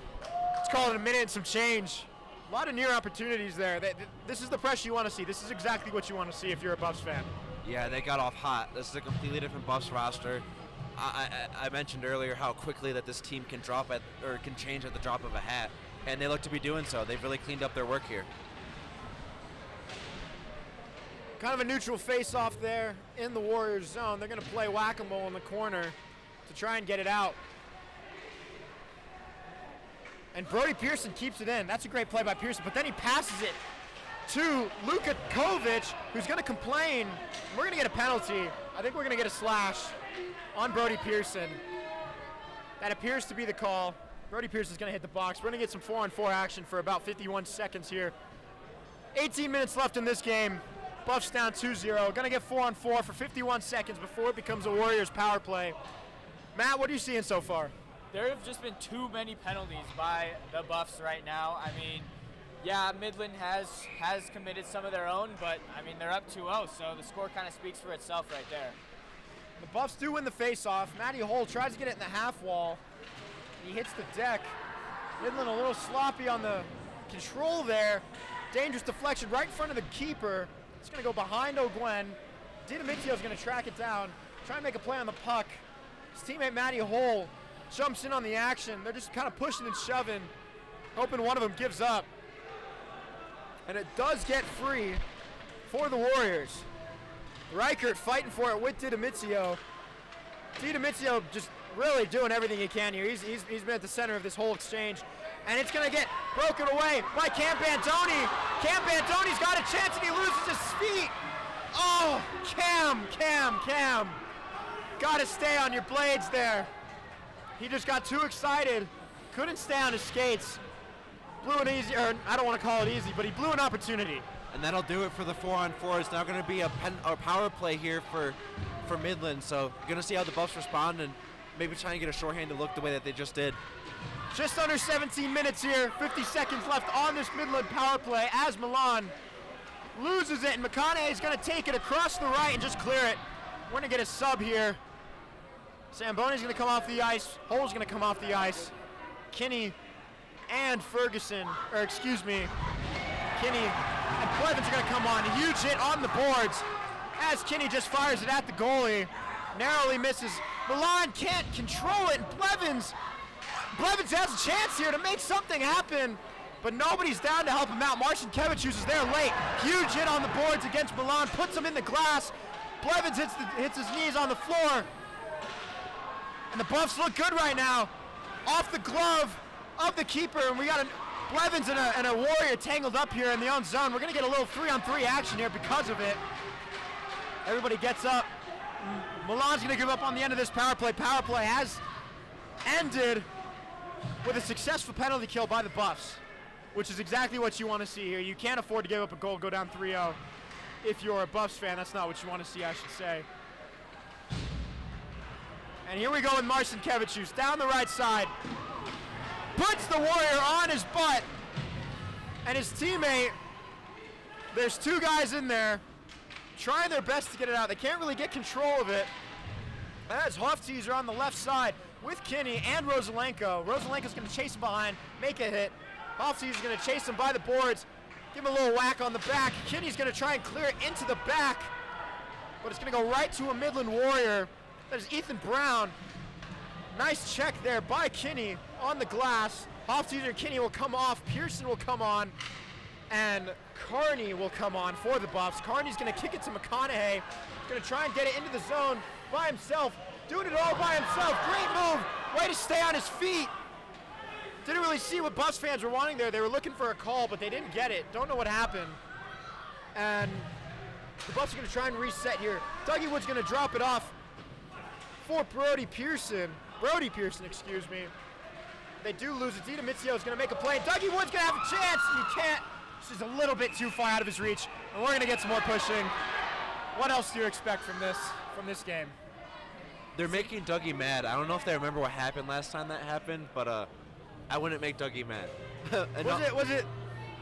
Speaker 5: Let's call it a minute and some change. A lot of near opportunities there. This is the pressure you want to see. This is exactly what you want to see if you're a Buffs fan.
Speaker 4: Yeah, they got off hot. This is a completely different Buffs roster. I mentioned earlier how quickly that this team can can change at the drop of a hat, and they look to be doing so. They've really cleaned up their work here.
Speaker 5: Kind of a neutral face-off there in the Warriors zone. They're going to play whack-a-mole in the corner to try and get it out. And Brody Pearson keeps it in. That's a great play by Pearson, but then he passes it to Luka Kovic, who's going to complain. We're going to get a penalty. I think we're going to get a slash on Brody Pearson. That appears to be the call. Brody Pearson's going to hit the box. We're going to get some 4-on-4 action for about 51 seconds here. 18 minutes left in this game. Buffs down 2-0. Going to get 4-on-4 for 51 seconds before it becomes a Warriors power play. Matt, what are you seeing so far?
Speaker 3: There have just been too many penalties by the Buffs right now. I mean, yeah, Midland has committed some of their own, but I mean, they're up 2-0, so the score kind of speaks for itself right there.
Speaker 5: The Buffs do win the face-off. Matty Hull tries to get it in the half wall. He hits the deck. Midland a little sloppy on the control there. Dangerous deflection right in front of the keeper. It's going to go behind O'Gwen. DiDomizio's going to track it down, try and make a play on the puck. His teammate Matty Hull jumps in on the action. They're just kind of pushing and shoving, hoping one of them gives up. And it does get free for the Warriors. Reichert fighting for it with DiDomizio. DiDomizio just really doing everything he can here. He's been at the center of this whole exchange. And it's going to get broken away by Cam Bantoni. Cam Bantoni's got a chance and he loses his feet. Oh, Cam. Got to stay on your blades there. He just got too excited. Couldn't stay on his skates. Blew an easy, or I don't want to call it easy, but he blew an opportunity.
Speaker 4: And that'll do it for the 4-on-4. It's now going to be a power play here for Midland. So you're going to see how the Buffs respond and maybe try and get a shorthanded look the way that they just did.
Speaker 5: Just under 17 minutes here, 50 seconds left on this Midland power play as Milan loses it, and McConaughey is going to take it across the right and just clear it. We're going to get a sub here. Zamboni's going to come off the ice. Hull's going to come off the ice. Kinney and Ferguson, or excuse me, Kinney and Blevins are going to come on. A huge hit on the boards as Kinney just fires it at the goalie. Narrowly misses. Milan can't control it, and Blevins has a chance here to make something happen, but nobody's down to help him out. Marcin Kevichus is there late. Huge hit on the boards against Milan, puts him in the glass. Blevins hits his knees on the floor. And the Buffs look good right now. Off the glove of the keeper, and we got Blevins and a Warrior tangled up here in the own zone. We're going to get a little 3-on-3 action here because of it. Everybody gets up. Milan's going to give up on the end of this power play. Power play has ended with a successful penalty kill by the Buffs, which is exactly what you want to see here. You can't afford to give up a goal, go down 3-0. If you're a Buffs fan, that's not what you want to see, I should say. And here we go with Marcin Kevichus down the right side. Puts the Warrior on his butt. And his teammate, there's 2 guys in there trying their best to get it out. They can't really get control of it. As Hoftees are on the left side with Kinney and Rosalenko. Rosalenko's going to chase him behind, make a hit. Hoftees is going to chase him by the boards, give him a little whack on the back. Kinney's going to try and clear it into the back, but it's going to go right to a Midland Warrior. That is Ethan Brown. Nice check there by Kinney on the glass. Hofstadter and Kinney will come off. Pearson will come on. And Carney will come on for the Buffs. Carney's going to kick it to McConaughey. Going to try and get it into the zone by himself. Doing it all by himself. Great move. Way to stay on his feet. Didn't really see what Buffs fans were wanting there. They were looking for a call, but they didn't get it. Don't know what happened. And the Buffs are going to try and reset here. Dougie Wood's going to drop it off for Brody Pearson. Excuse me. They do lose it. Dita Mizio is going to make a play. Dougie Wood's going to have a chance. He can't. This is a little bit too far out of his reach. And we're going to get some more pushing. What else do you expect from this game?
Speaker 4: They're making Dougie mad. I don't know if they remember what happened last time that happened, but I wouldn't make Dougie mad.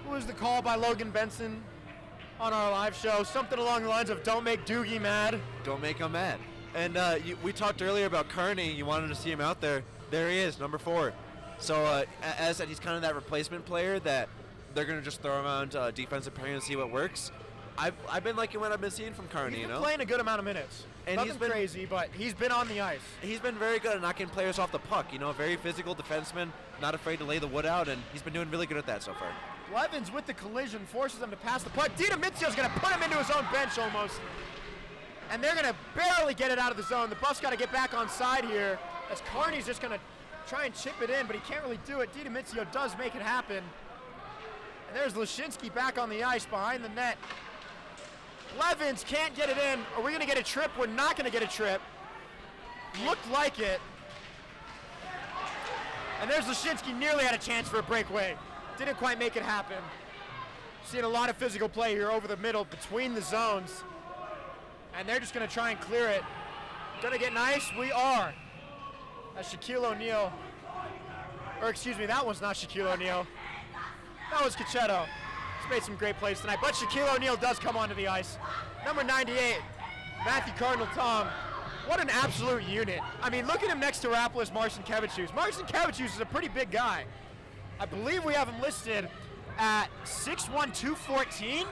Speaker 5: Was the call by Logan Benson on our live show? Something along the lines of "Don't make Doogie mad."
Speaker 4: Don't make him mad. And we talked earlier about Carney. You wanted to see him out there. There he is, number 4. So as said, he's kind of that replacement player that they're going to just throw around defensive pairing and see what works. I've been liking what I've been seeing from Carney.
Speaker 5: He's been playing a good amount of minutes.
Speaker 4: And
Speaker 5: Nothing crazy, but he's been on the ice.
Speaker 4: He's been very good at knocking players off the puck. Very physical defenseman, not afraid to lay the wood out, and he's been doing really good at that so far.
Speaker 5: Blevins with the collision forces him to pass the puck. Dita Mizio's going to put him into his own bench almost. And they're going to barely get it out of the zone. The Buffs got to get back on side here as Carney's just going to try and chip it in, but he can't really do it. Dita Mizio does make it happen. And there's Lashinsky back on the ice behind the net. Blevins can't get it in. Are we going to get a trip? We're not going to get a trip. Looked like it. And there's Lashinsky, nearly had a chance for a breakaway. Didn't quite make it happen. Seeing a lot of physical play here over the middle between the zones. And they're just going to try and clear it. Going to get nice? We are. That's Shaquille O'Neal. Or excuse me, that was not Shaquille O'Neal. That was Cachetto. He's made some great plays tonight. But Shaquille O'Neal does come onto the ice. Number 98, Matthew Cardinal Tom. What an absolute unit. I mean, look at him next to Rapolis Marcin Kevichus. Marcin Kevichus is a pretty big guy. I believe we have him listed at 6'1", 214.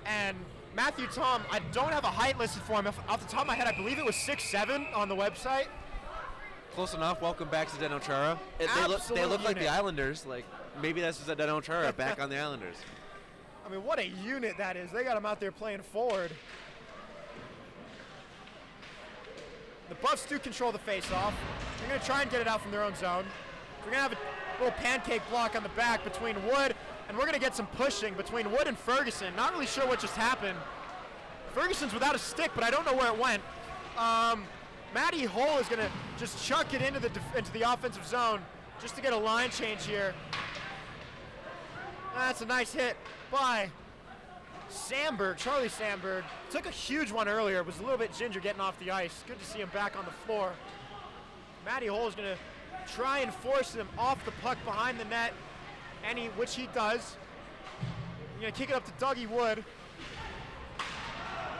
Speaker 5: And Matthew Tom, I don't have a height listed for him. Off the top of my head, I believe it was 6'7" on the website.
Speaker 4: Close enough. Welcome back to Zdeno Chara. They look like the Islanders. Like maybe that's Zdeno Chara back on the Islanders.
Speaker 5: I mean, what a unit that is. They got him out there playing forward. The Buffs do control the face-off. They're going to try and get it out from their own zone. We're going to have a little pancake block on the back between Wood, and we're going to get some pushing between Wood and Ferguson. Not really sure what just happened. Ferguson's without a stick, but I don't know where it went. Matty Hull is going to just chuck it into the offensive zone just to get a line change here. That's a nice hit by Sandberg, Charlie Sandberg. Took a huge one earlier. Was a little bit ginger getting off the ice. Good to see him back on the floor. Matty Hull is going to try and force him off the puck behind the net, which he does. He's going to kick it up to Dougie Wood.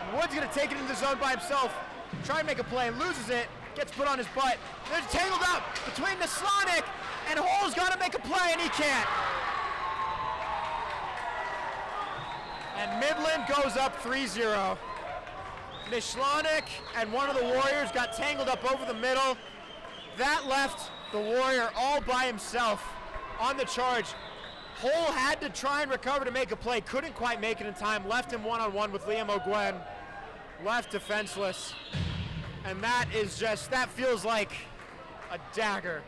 Speaker 5: And Wood's going to take it into the zone by himself. Try and make a play, loses it, gets put on his butt. They're tangled up between Naslanik, and Hull's got to make a play, and he can't. And Midland goes up 3-0. Nishlanik and one of the Warriors got tangled up over the middle. That left the Warrior all by himself on the charge. Hull had to try and recover to make a play, couldn't quite make it in time, left him one-on-one with Liam O'Gwen, left defenseless. And that feels like a dagger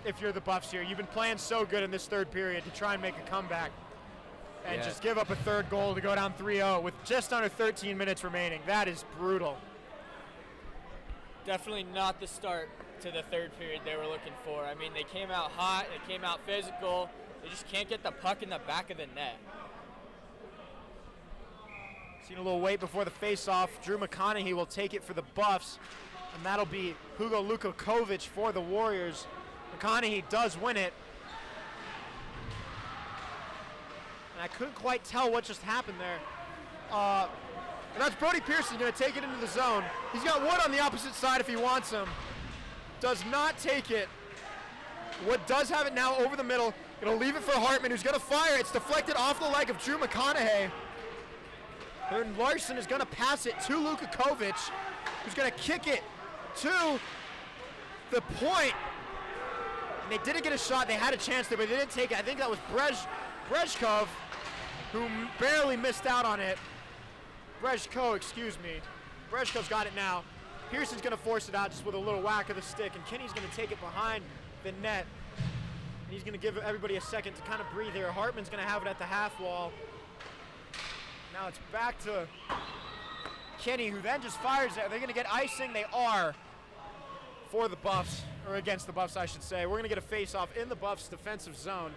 Speaker 5: if you're the Buffs here. You've been playing so good in this third period to try and make a comeback and just give up a third goal to go down 3-0 with just under 13 minutes remaining. That is brutal.
Speaker 3: Definitely not the start to the third period they were looking for. I mean, they came out hot, they came out physical. They just can't get the puck in the back of the net.
Speaker 5: Seen a little wait before the face-off. Drew McConaughey will take it for the Buffs, and that'll be Hugo Lukakovic for the Warriors. McConaughey does win it. And I couldn't quite tell what just happened there. And that's Brody Pearson going to take it into the zone. He's got Wood on the opposite side if he wants him. Does not take it. Wood does have it now over the middle. Going to leave it for Hartman, who's going to fire. It's deflected off the leg of Drew McConaughey. And Larson is going to pass it to Lukakovic, who's going to kick it to the point, and they didn't get a shot. They had a chance there, but they didn't take it. I think that was Brezhkov, who barely missed out on it. Brezhko, excuse me. Brezhkov's got it now. Pearson's going to force it out just with a little whack of the stick, and Kinney's going to take it behind the net. And he's going to give everybody a second to kind of breathe here. Hartman's going to have it at the half wall. Now it's back to Kinney, who then just fires it. Are they going to get icing? They are, for the Buffs, or against the Buffs, I should say. We're going to get a face-off in the Buffs' defensive zone.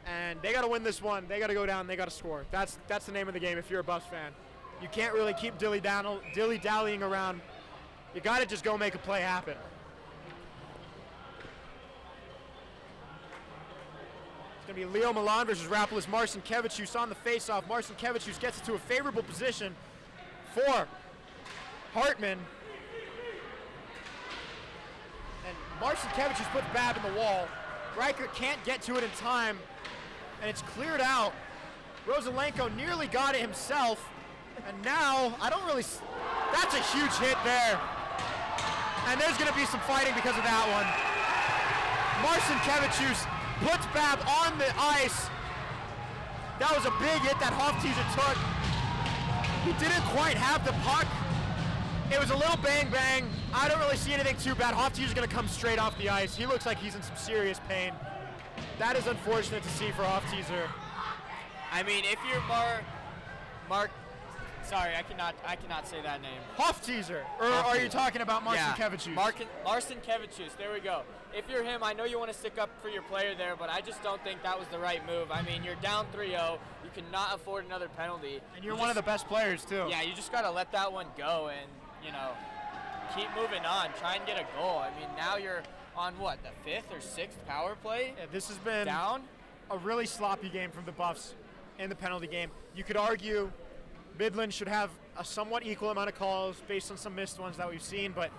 Speaker 5: And they got to win this one. They got to go down. They got to score. That's the name of the game if you're a Buffs fan. You can't really keep dilly-dallying around. You got to just go make a play happen. It's going to be Leo Milan versus Rapolis Marcinkevičius on the face-off. Marcinkevičius gets it to a favorable position for Hartman. And Marcinkevičius puts Babb in the wall. Riker can't get to it in time, and it's cleared out. Rosalenko nearly got it himself, and now, that's a huge hit there. And there's going to be some fighting because of that one. Marcinkevičius puts Babb on the ice. That was a big hit that Hofteaser took. He didn't quite have the puck. It was a little bang-bang. I don't really see anything too bad. Hofteaser's going to come straight off the ice. He looks like he's in some serious pain. That is unfortunate to see for Hofteaser.
Speaker 3: I mean, if you're Mark, sorry, I cannot say that name.
Speaker 5: Hofteaser, or are you talking about Marcinkevičius?
Speaker 3: Marcinkevičius, there we go. If you're him, I know you want to stick up for your player there, but I just don't think that was the right move. I mean, you're down 3-0. You cannot afford another penalty.
Speaker 5: And you're one of the best players, too.
Speaker 3: Yeah, you just got to let that one go and, keep moving on. Try and get a goal. I mean, now you're on, the 5th or 6th power play?
Speaker 5: Yeah, this has been
Speaker 3: down
Speaker 5: a really sloppy game from the Buffs in the penalty game. You could argue Midland should have a somewhat equal amount of calls based on some missed ones that we've seen, but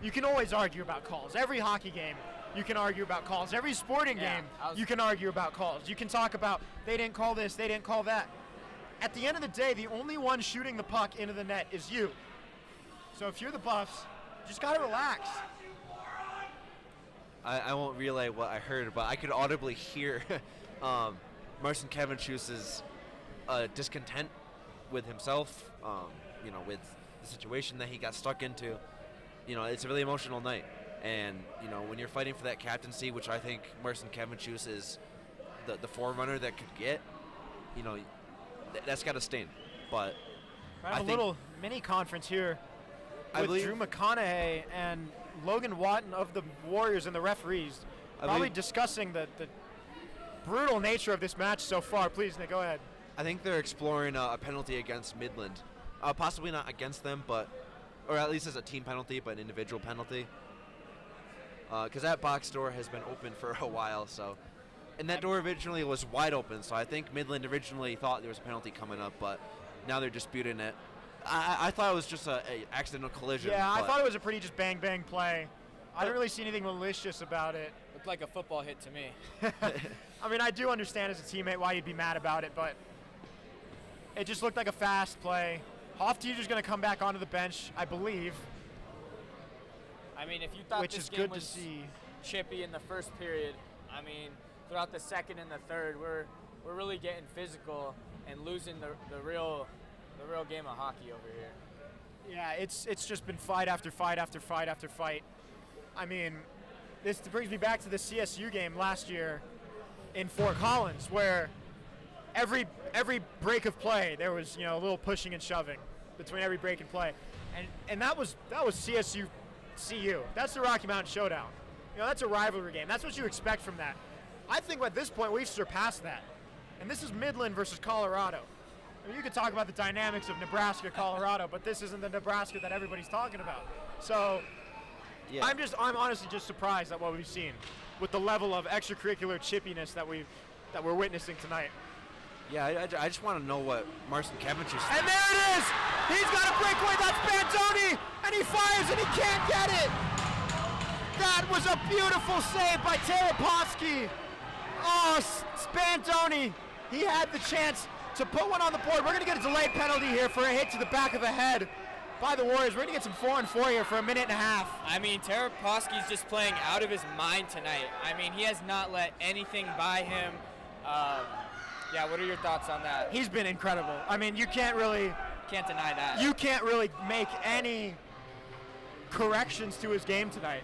Speaker 5: you can always argue about calls. Every hockey game, you can argue about calls. Every sporting game, you can argue about calls. You can talk about they didn't call this, they didn't call that. At the end of the day, the only one shooting the puck into the net is you. So if you're the Buffs, you just got to relax.
Speaker 2: I won't relay what I heard, but I could audibly hear Marcinkevičius's discontent with himself, with the situation that he got stuck into. It's a really emotional night. And, when you're fighting for that captaincy, which I think Marcinkevičius is the forerunner that could get, that's got to sting. But
Speaker 5: I think a little mini conference here with Drew McConaughey and Logan Watton of the Warriors and the referees, probably discussing the brutal nature of this match so far. Please, Nick, go ahead.
Speaker 2: I think they're exploring a penalty against Midland. Possibly not against them, or at least as a team penalty, but an individual penalty. Because that box door has been open for a while, and that door originally was wide open, so I think Midland originally thought there was a penalty coming up, but now they're disputing it. I thought it was just an accidental collision.
Speaker 5: Yeah, I thought it was a pretty just bang-bang play. I didn't really see anything malicious about it.
Speaker 3: Looked like a football hit to me.
Speaker 5: I mean, I do understand as a teammate why you'd be mad about it, but it just looked like a fast play. Hofteaser's going to come back onto the bench, I believe.
Speaker 3: I mean, if you thought
Speaker 5: which
Speaker 3: this
Speaker 5: is
Speaker 3: game
Speaker 5: good
Speaker 3: was
Speaker 5: to see.
Speaker 3: chippy in the first period, I mean, throughout the second and the third, we're really getting physical and losing the real game of hockey over here.
Speaker 5: Yeah, it's just been fight after fight after fight after fight. I mean, this brings me back to the CSU game last year in Fort Collins, where every break of play there was a little pushing and shoving between every break and play, and that was CSU CU. That's the Rocky Mountain Showdown. That's a rivalry game. That's what you expect from that. I think at this point we've surpassed that, and this is Midland versus Colorado. I mean, you could talk about the dynamics of Nebraska, Colorado, but this isn't the Nebraska that everybody's talking about. So, yeah. I'm honestly just surprised at what we've seen with the level of extracurricular chippiness that we're witnessing tonight.
Speaker 2: Yeah, I just want to know what Marcinkevičius.
Speaker 5: And there it is! He's got a breakaway. That's Bantoni, and he fires and he can't get it. That was a beautiful save by Tarapovsky. Oh, Spantoni, he had the chance to put one on the board. We're going to get a delayed penalty here for a hit to the back of the head. by the Warriors. We're going to get some 4-on-4 here for a minute and a half.
Speaker 3: I mean, Taraposki's just playing out of his mind tonight. I mean, he has not let anything by him. Yeah, what are your thoughts on that?
Speaker 5: He's been incredible. I mean, you can't
Speaker 3: deny that.
Speaker 5: You can't really make any corrections to his game tonight.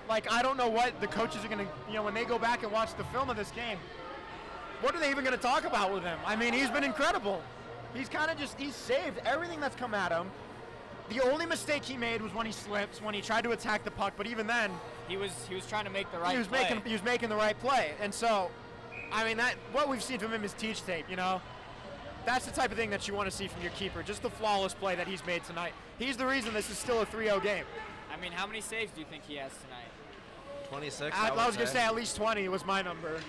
Speaker 5: Like, I don't know what the coaches are going to, when they go back and watch the film of this game, what are they even going to talk about with him? I mean, he's been incredible. He's he's saved everything that's come at him. The only mistake he made was when he slipped, when he tried to attack the puck, but even then,
Speaker 3: he was trying to make the right play.
Speaker 5: He was making the right play. And so, I mean, what we've seen from him is teach tape, That's the type of thing that you want to see from your keeper, just the flawless play that he's made tonight. He's the reason this is still a 3-0 game.
Speaker 3: I mean, how many saves do you think he has tonight?
Speaker 2: 26.
Speaker 5: I was going to say at least 20 was my number.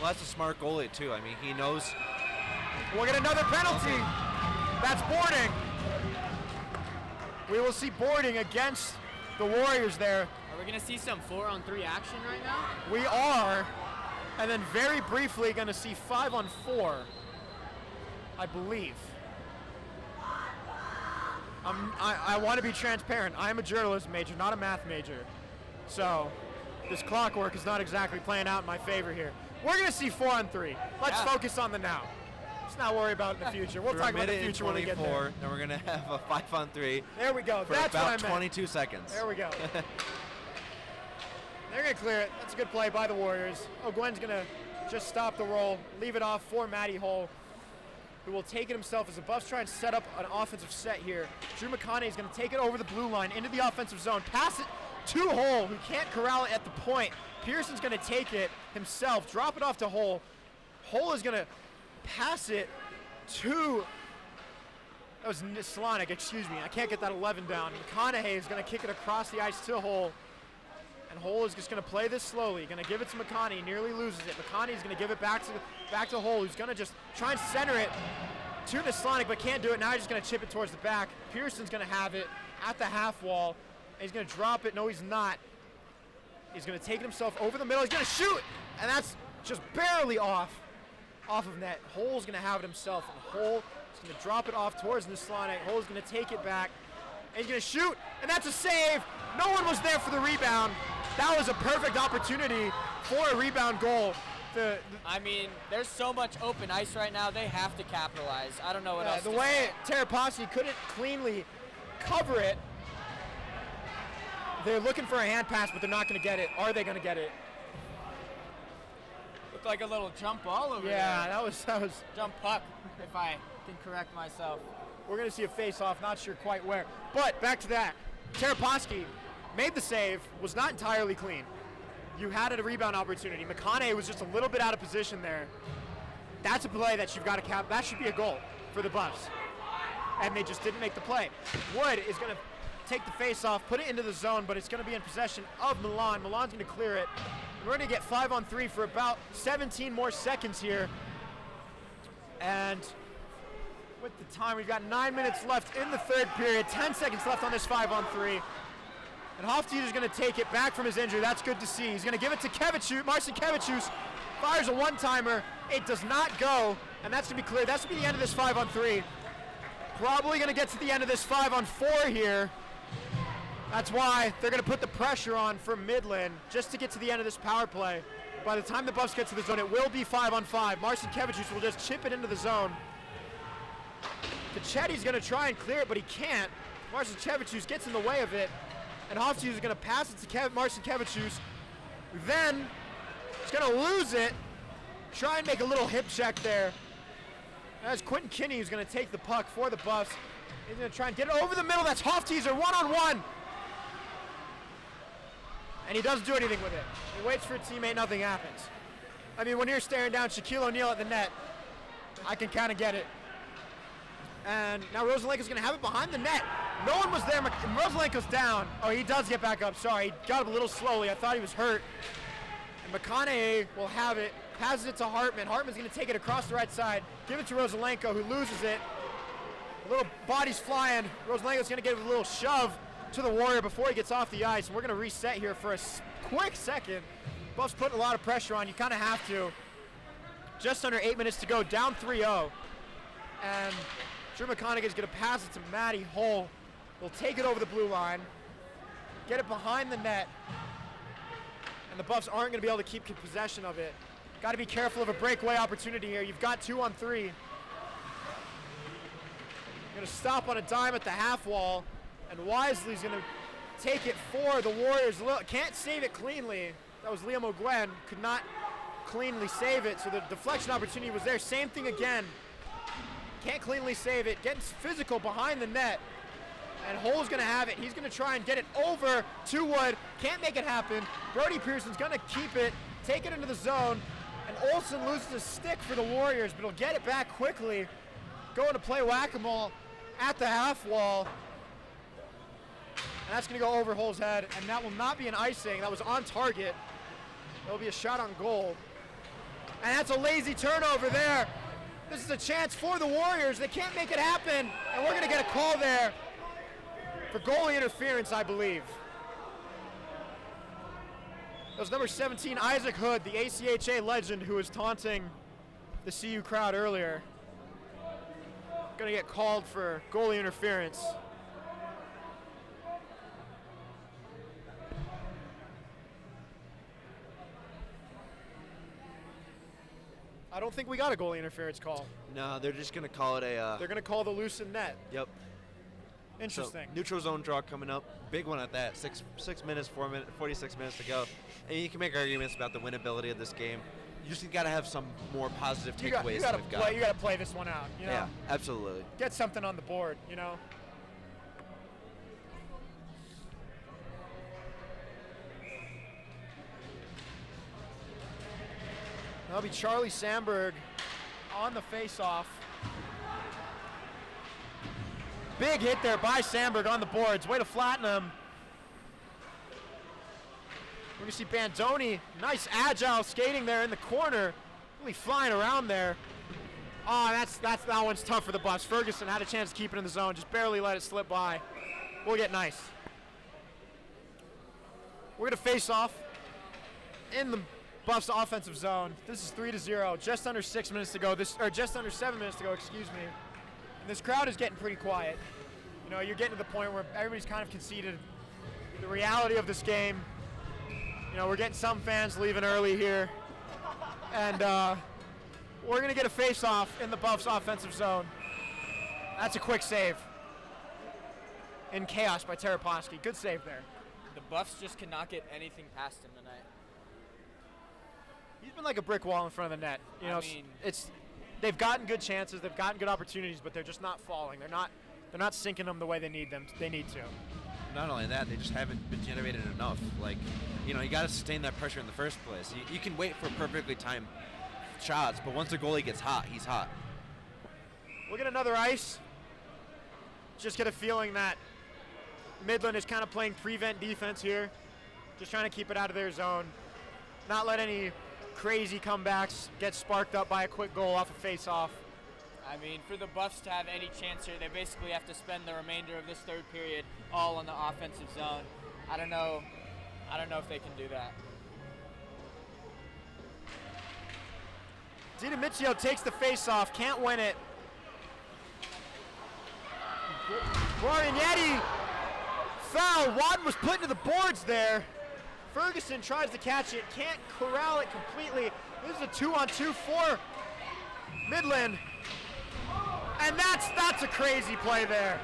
Speaker 2: Well, that's a smart goalie, too. I mean, he knows.
Speaker 5: We'll get another penalty. That's boarding. We will see boarding against the Warriors there.
Speaker 3: Are we going to see some 4-on-3 action right now?
Speaker 5: We are. And then very briefly going to see 5-on-4, I believe. I want to be transparent. I am a journalism major, not a math major. So this clockwork is not exactly playing out in my favor here. We're going to see 4-on-3. Let's focus on the now. Let's not worry about the future. We'll talk about the future when we get there.
Speaker 2: Then we're going to have a 5-on-3.
Speaker 5: There we go.
Speaker 2: For
Speaker 5: That's what I
Speaker 2: about
Speaker 5: meant.
Speaker 2: 22 seconds.
Speaker 5: There we go. They're going to clear it. That's a good play by the Warriors. Oh, Gwen's going to just stop the roll, leave it off for Matty Hull, who will take it himself as the Buffs try and set up an offensive set here. Drew McConaughey is going to take it over the blue line into the offensive zone, pass it to Hull, who can't corral it at the point. Pearson's going to take it himself, drop it off to Hull. Hull is going to pass it to, that was Slonic, excuse me. I can't get that 11 down. McConaughey is going to kick it across the ice to Hull. And Hull is just going to play this slowly. Going to give it to McConaughey. Nearly loses it. McConaughey is going to give it back to Hull, who's going to just try and center it to Naslanic, but can't do it. Now he's just going to chip it towards the back. Pearson's going to have it at the half wall. And he's going to drop it. No, he's not. He's going to take it himself over the middle. He's going to shoot, and that's just barely off of net. Hull's going to have it himself, and Hull is going to drop it off towards Naslanic. Hull's going to take it back, and he's going to shoot, and that's a save. No one was there for the rebound. That was a perfect opportunity for a rebound goal.
Speaker 3: I mean, there's so much open ice right now. They have to capitalize. I don't know what else.
Speaker 5: The way Taraposki couldn't cleanly cover it. They're looking for a hand pass, but they're not going to get it. Are they going to get it?
Speaker 3: Looked like a little jump ball over there.
Speaker 5: Yeah, that was
Speaker 3: jump puck, if I can correct myself.
Speaker 5: We're going to see a face-off, not sure quite where. But back to that. Taraposki made the save, was not entirely clean. You had a rebound opportunity. McConaughey was just a little bit out of position there. That's a play that you've got to cap. That should be a goal for the Buffs. And they just didn't make the play. Wood is going to take the face-off, put it into the zone, but it's going to be in possession of Milan. Milan's going to clear it. We're going to get 5-on-3 for about 17 more seconds here. And with the time, we've got 9 minutes left in the third period, 10 seconds left on this 5-on-3. And Hofstede is going to take it back from his injury. That's good to see. He's going to give it to Kevichus. Marcin Kevichus fires a one-timer. It does not go, and that's going to be clear. That's going to be the end of this 5-on-3. Probably going to get to the end of this 5-on-4 here. That's why they're going to put the pressure on for Midland just to get to the end of this power play. By the time the Buffs get to the zone, it will be 5-on-5. Marcin Kevichus will just chip it into the zone. Cachetti's going to try and clear it, but he can't. Marcin Kevichus gets in the way of it. And Hofstede is going to pass it to Marcin Kevichus. Then he's going to lose it. Try and make a little hip check there. As Quentin Kinney is going to take the puck for the Buffs. He's going to try and get it over the middle. That's Hofstede, one-on-one. And he doesn't do anything with it. He waits for a teammate, nothing happens. I mean, when you're staring down Shaquille O'Neal at the net, I can kind of get it. And now Rosalenko's going to have it behind the net. No one was there. Rosalenko's down. Oh, he does get back up. Sorry, he got up a little slowly. I thought he was hurt. And McConaughey will have it. Passes it to Hartman. Hartman's going to take it across the right side. Give it to Rosalenko, who loses it. A little body's flying. Rosalenko's going to give it a little shove to the Warrior before he gets off the ice. And we're going to reset here for a quick second. Buffs putting a lot of pressure on. You kind of have to. Just under 8 minutes to go. Down 3-0. And Drew McConaughey is going to pass it to Matty Hull. He'll take it over the blue line, get it behind the net, and the Buffs aren't going to be able to keep possession of it. Got to be careful of a breakaway opportunity here. You've got 2-on-3. You're going to stop on a dime at the half wall, and Wisely's going to take it for the Warriors. Can't save it cleanly. That was Liam O'Gwen. Could not cleanly save it, so the deflection opportunity was there. Same thing again. Can't cleanly save it. Getting physical behind the net. And Hull's going to have it. He's going to try and get it over to Wood. Can't make it happen. Brody Pearson's going to keep it, take it into the zone, and Olsen loses his stick for the Warriors, but he'll get it back quickly. Going to play whack-a-mole at the half wall. And that's going to go over Hull's head, and that will not be an icing. That was on target. That'll be a shot on goal. And that's a lazy turnover there. This is a chance for the Warriors. They can't make it happen, and we're going to get a call there for goalie interference, I believe. That was number 17, Isaac Hood, the ACHA legend who was taunting the CU crowd earlier. Going to get called for goalie interference. I don't think we got a goalie interference call.
Speaker 2: No, they're just going to call it a...
Speaker 5: They're going to call the loosened net.
Speaker 2: Yep.
Speaker 5: Interesting.
Speaker 2: So, neutral zone draw coming up. Big one at that. 6 minutes, 46 minutes to go. And you can make arguments about the winnability of this game. You just got to have some more positive takeaways than we've got.
Speaker 5: You got to play this one out. You know?
Speaker 2: Yeah, absolutely.
Speaker 5: Get something on the board, you know? That'll be Charlie Sandberg on the face-off. Big hit there by Sandberg on the boards. Way to flatten him. We're going to see Bandoni. Nice agile skating there in the corner. Really flying around there. Oh, that one's tough for the Buffs. Ferguson had a chance to keep it in the zone. Just barely let it slip by. We'll get nice. We're going to face off in the Buffs offensive zone. This is 3-0. Just under 6 minutes to go. Just under 7 minutes to go, excuse me. And this crowd is getting pretty quiet. You know, you're getting to the point where everybody's kind of conceded the reality of this game. You know, we're getting some fans leaving early here. And we're going to get a face-off in the Buffs offensive zone. That's a quick save. In chaos by Taraposky. Good save there.
Speaker 3: The Buffs just cannot get anything past him tonight.
Speaker 5: He's been like a brick wall in front of the net. You know, they've gotten good chances, they've gotten good opportunities, but they're just not falling. They're not sinking them the way they need to.
Speaker 2: Not only that, they just haven't been generated enough. Like, you know, you got to sustain that pressure in the first place. You can wait for perfectly timed shots, but once the goalie gets hot, he's hot.
Speaker 5: We'll get another ice. Just get a feeling that Midland is kind of playing prevent defense here. Just trying to keep it out of their zone. Not let any crazy comebacks get sparked up by a quick goal off a face-off.
Speaker 3: I mean, for the Buffs to have any chance here, they basically have to spend the remainder of this third period all on the offensive zone. I don't know if they can do that.
Speaker 5: DiDomizio takes the face-off, can't win it. Guarignetti foul. Wadden was put into the boards there. Ferguson tries to catch it, can't corral it completely. This is a 2-on-2 for Midland. And that's a crazy play there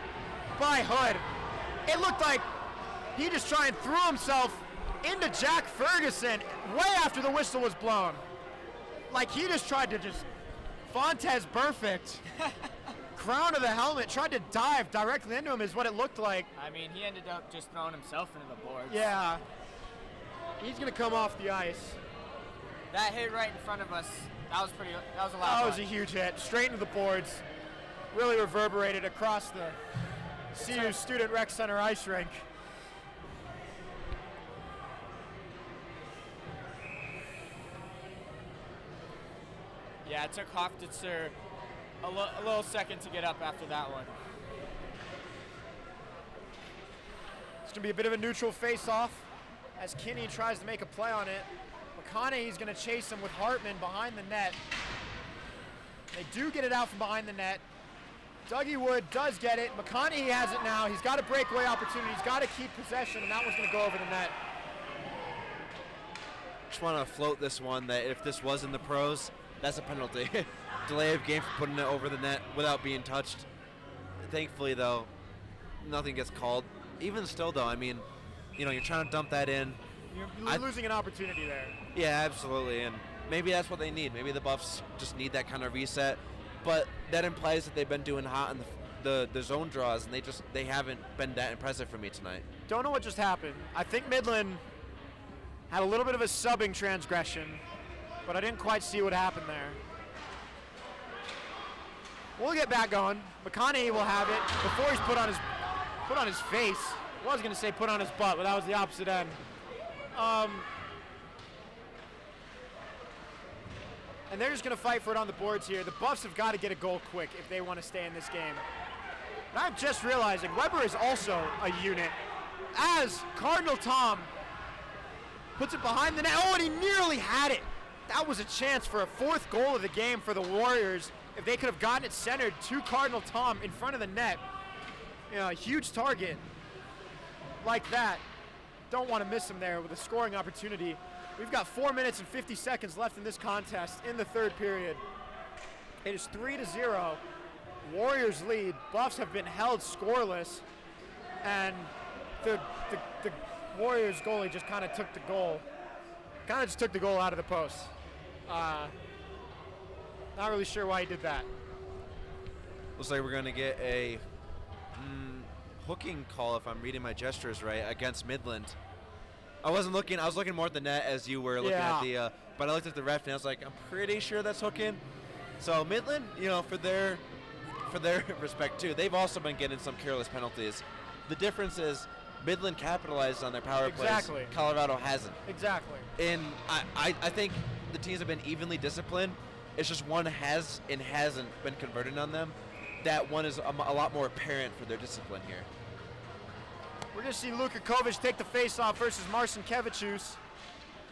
Speaker 5: by Hood. It looked like he just tried and threw himself into Jack Ferguson way after the whistle was blown. Like he just tried to Fontes perfect. Crown of the helmet, tried to dive directly into him is what it looked like.
Speaker 3: I mean, he ended up just throwing himself into the boards.
Speaker 5: Yeah. He's going to come off the ice.
Speaker 3: That hit right in front of us, that was a lot.
Speaker 5: That was a huge hit, straight into the boards. Really reverberated across the CU Student Rec Center ice rink.
Speaker 3: Yeah, it took Hoftitzer a little second to get up after that one.
Speaker 5: It's going to be a bit of a neutral face-off as Kinney tries to make a play on it. McConaughey's going to chase him with Hartman behind the net. They do get it out from behind the net. Dougie Wood does get it. McConaughey has it now. He's got a breakaway opportunity. He's got to keep possession, and that one's going to go over the net.
Speaker 2: Just want to float this one that if this was in the pros, that's a penalty. Delay of game for putting it over the net without being touched. Thankfully, though, nothing gets called. Even still, though, I mean, you're trying to dump that in.
Speaker 5: You're losing an opportunity there.
Speaker 2: Yeah, absolutely, and maybe that's what they need. Maybe the Buffs just need that kind of reset. But that implies that they've been doing hot in the zone draws, and they haven't been that impressive for me tonight.
Speaker 5: Don't know what just happened. I think Midland had a little bit of a subbing transgression, but I didn't quite see what happened there. We'll get back going. McConaughey will have it before he's put on his face. I was going to say put on his butt, but that was the opposite end. And they're just going to fight for it on the boards here. The Buffs have got to get a goal quick if they want to stay in this game. And I'm just realizing Weber is also a unit. As Cardinal Tom puts it behind the net. Oh, and he nearly had it. That was a chance for a fourth goal of the game for the Warriors. If they could have gotten it centered to Cardinal Tom in front of the net. A huge target like that. Don't want to miss him there with a scoring opportunity. We've got 4 minutes and 50 seconds left in this contest in the third period. It is 3-0. Warriors lead. Buffs have been held scoreless. And the Warriors goalie just kind of took the goal. Kind of just took the goal out of the post. Not really sure why he did that.
Speaker 2: Looks like we're going to get a hooking call, if I'm reading my gestures right, against Midland. I was looking more at the net as you were looking at the, but I looked at the ref and I was like, I'm pretty sure that's hooking. So Midland, for their respect too, they've also been getting some careless penalties. The difference is Midland capitalized on their power plays.
Speaker 5: Exactly.
Speaker 2: Colorado hasn't.
Speaker 5: Exactly.
Speaker 2: And I think the teams have been evenly disciplined. It's just one has and hasn't been converted on them. That one is a lot more apparent for their discipline here.
Speaker 5: We're going to see Luka Kovic take the face-off versus Marcin Kevicius.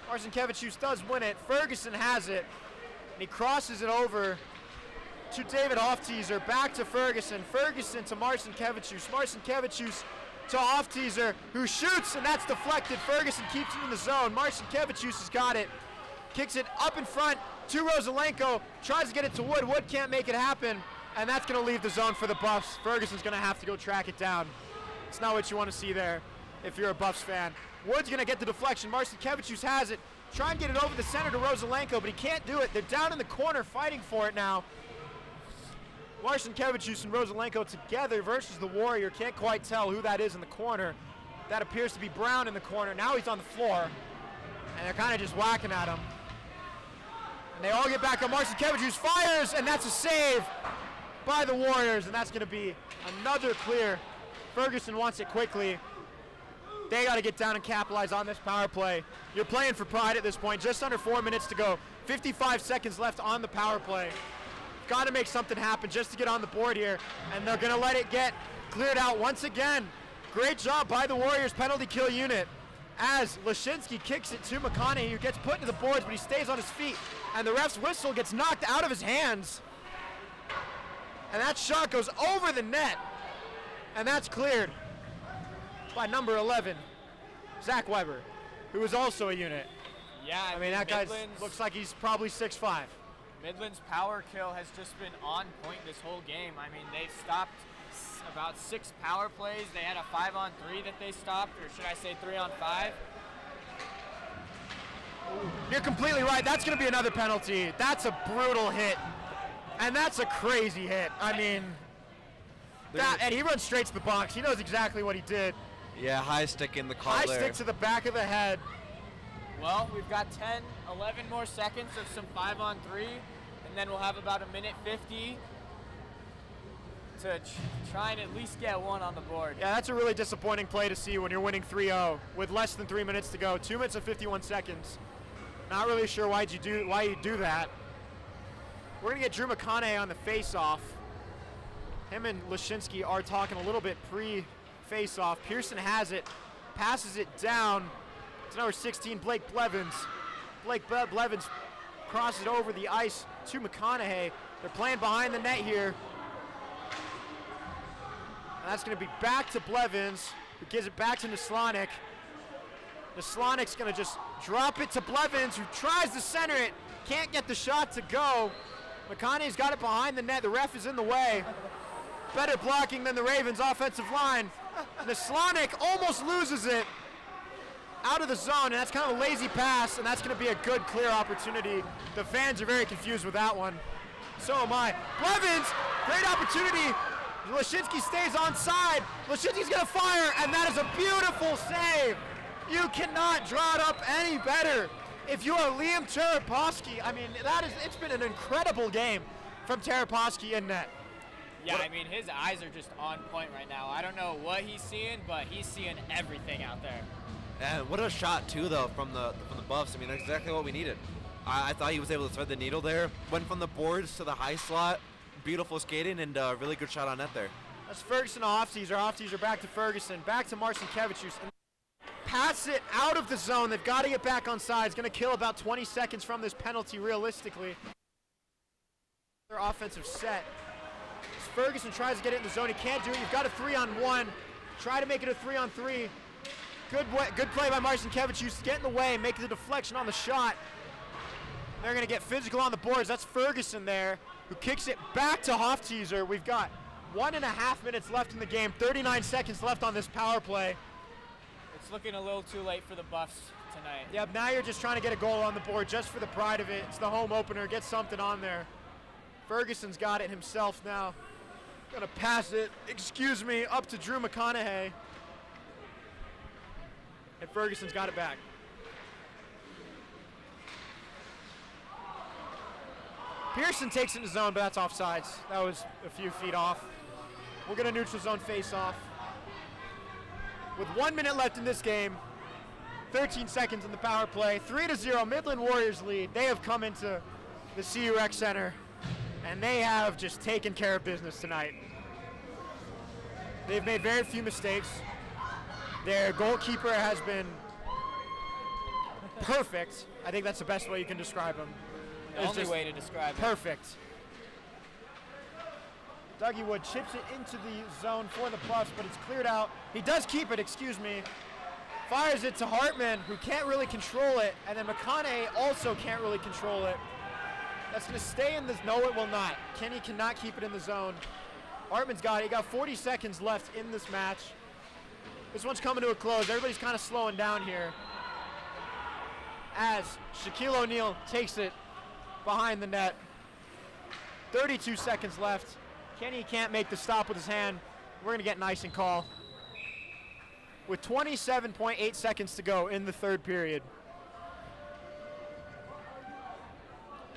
Speaker 5: Marcin Kevicius does win it. Ferguson has it. And he crosses it over to David Hofteaser. Back to Ferguson. Ferguson to Marcin Kevicius. Marcin Kevicius to Hofteaser, who shoots, and that's deflected. Ferguson keeps it in the zone. Marcin Kevicius has got it. Kicks it up in front to Rosalenko. Tries to get it to Wood. Wood can't make it happen. And that's going to leave the zone for the Buffs. Ferguson's going to have to go track it down. It's not what you want to see there if you're a Buffs fan. Wood's going to get the deflection. Marcin Kevicius has it. Try and get it over the center to Rosalenko, but he can't do it. They're down in the corner fighting for it now. Marcin Kevicius and Rosalenko together versus the Warrior. Can't quite tell who that is in the corner. That appears to be Brown in the corner. Now he's on the floor, and they're kind of just whacking at him. And they all get back on. Marcin Kevicius fires, and that's a save by the Warriors, and that's going to be another clear. Ferguson wants it quickly. They got to get down and capitalize on this power play. You're playing for pride at this point. Just under 4 minutes to go. 55 seconds left on the power play. Got to make something happen just to get on the board here, and they're going to let it get cleared out once again. Great job by the Warriors penalty kill unit as Lashinsky kicks it to McConaughey, who gets put to the boards, but he stays on his feet, and the ref's whistle gets knocked out of his hands. And that shot goes over the net, and that's cleared by number 11, Zach Weber, who is also a unit.
Speaker 3: Yeah,
Speaker 5: I mean that guy
Speaker 3: Midland's-
Speaker 5: looks like he's probably 6'5".
Speaker 3: Midland's power kill has just been on point this whole game. I mean, they've stopped about 6 power plays. They had a 5-on-3 that they stopped, or should I say 3-on-5?
Speaker 5: You're completely right. That's going to be another penalty. That's a brutal hit, and that's a crazy hit. I mean, and he runs straight to the box. He knows exactly what he did.
Speaker 2: Yeah, high stick in the call
Speaker 5: High
Speaker 2: there.
Speaker 5: stick to the back of the head.
Speaker 3: Well, we've got 10, 11 more seconds of some 5-on-3, and then we'll have about a minute 50 to try and at least get one on the board.
Speaker 5: Yeah, that's a really disappointing play to see when you're winning 3-0 with less than 3 minutes to go. 2 minutes and 51 seconds. Not really sure why you do that. We're gonna get Drew McConaughey on the face-off. Him and Lashinsky are talking a little bit pre-face-off. Pearson has it, passes it down to number 16, Blake Blevins. Blevins crosses it over the ice to McConaughey. They're playing behind the net here. And that's going to be back to Blevins, who gives it back to Naslanik. Naslanik's going to just drop it to Blevins, who tries to center it, can't get the shot to go. McConaughey's got it behind the net. The ref is in the way. Better blocking than the Ravens' offensive line. Naslanik almost loses it out of the zone, and that's kind of a lazy pass, and that's going to be a good, clear opportunity. The fans are very confused with that one. So am I. Blevins, great opportunity. Lashinsky stays onside. Lashinsky's going to fire, and that is a beautiful save. You cannot draw it up any better. If you are Liam Taraposky, I mean, it's been an incredible game from Taraposky in net.
Speaker 3: Yeah, I mean, his eyes are just on point right now. I don't know what he's seeing, but he's seeing everything out there.
Speaker 2: And what a shot too, though, from the Buffs. I mean, that's exactly what we needed. I thought he was able to thread the needle there. Went from the boards to the high slot. Beautiful skating and a really good shot on net there.
Speaker 5: That's Ferguson off-teaser. Off-teaser back to Ferguson. Back to Marcinkevičius. Pass it out of the zone. They've got to get back on side. It's going to kill about 20 seconds from this penalty, realistically. Their offensive set. As Ferguson tries to get it in the zone. He can't do it. You've got a 3-on-1. Try to make it a 3-on-3. Good play by Marcinkevičius. Get in the way, make the deflection on the shot. They're going to get physical on the boards. That's Ferguson there, who kicks it back to Hofteaser. We've got 1.5 minutes left in the game, 39 seconds left on this power play.
Speaker 3: It's looking a little too late for the Buffs tonight.
Speaker 5: Yep, now you're just trying to get a goal on the board just for the pride of it. It's the home opener. Get something on there. Ferguson's got it himself now. Gonna pass it, excuse me, up to Drew McConaughey. And Ferguson's got it back. Pearson takes it in the zone, but that's offsides. That was a few feet off. We're gonna neutral zone face off. With 1 minute left in this game, 13 seconds in the power play, 3-0, Midland Warriors lead. They have come into the CU Rec Center, and they have just taken care of business tonight. They've made very few mistakes. Their goalkeeper has been perfect. I think that's the best way you can describe him.
Speaker 3: The only way to describe it.
Speaker 5: Perfect. Dougie Wood chips it into the zone for the Buffs, but it's cleared out. He does keep it, excuse me. Fires it to Hartman, who can't really control it, and then McConaughey also can't really control it. That's going to stay in this. No, it will not. Kenny cannot keep it in the zone. Hartman's got it. He got 40 seconds left in this match. This one's coming to a close. Everybody's kind of slowing down here as Shaquille O'Neal takes it behind the net. 32 seconds left. Kenny can't make the stop with his hand. We're going to get an icing call with 27.8 seconds to go in the third period.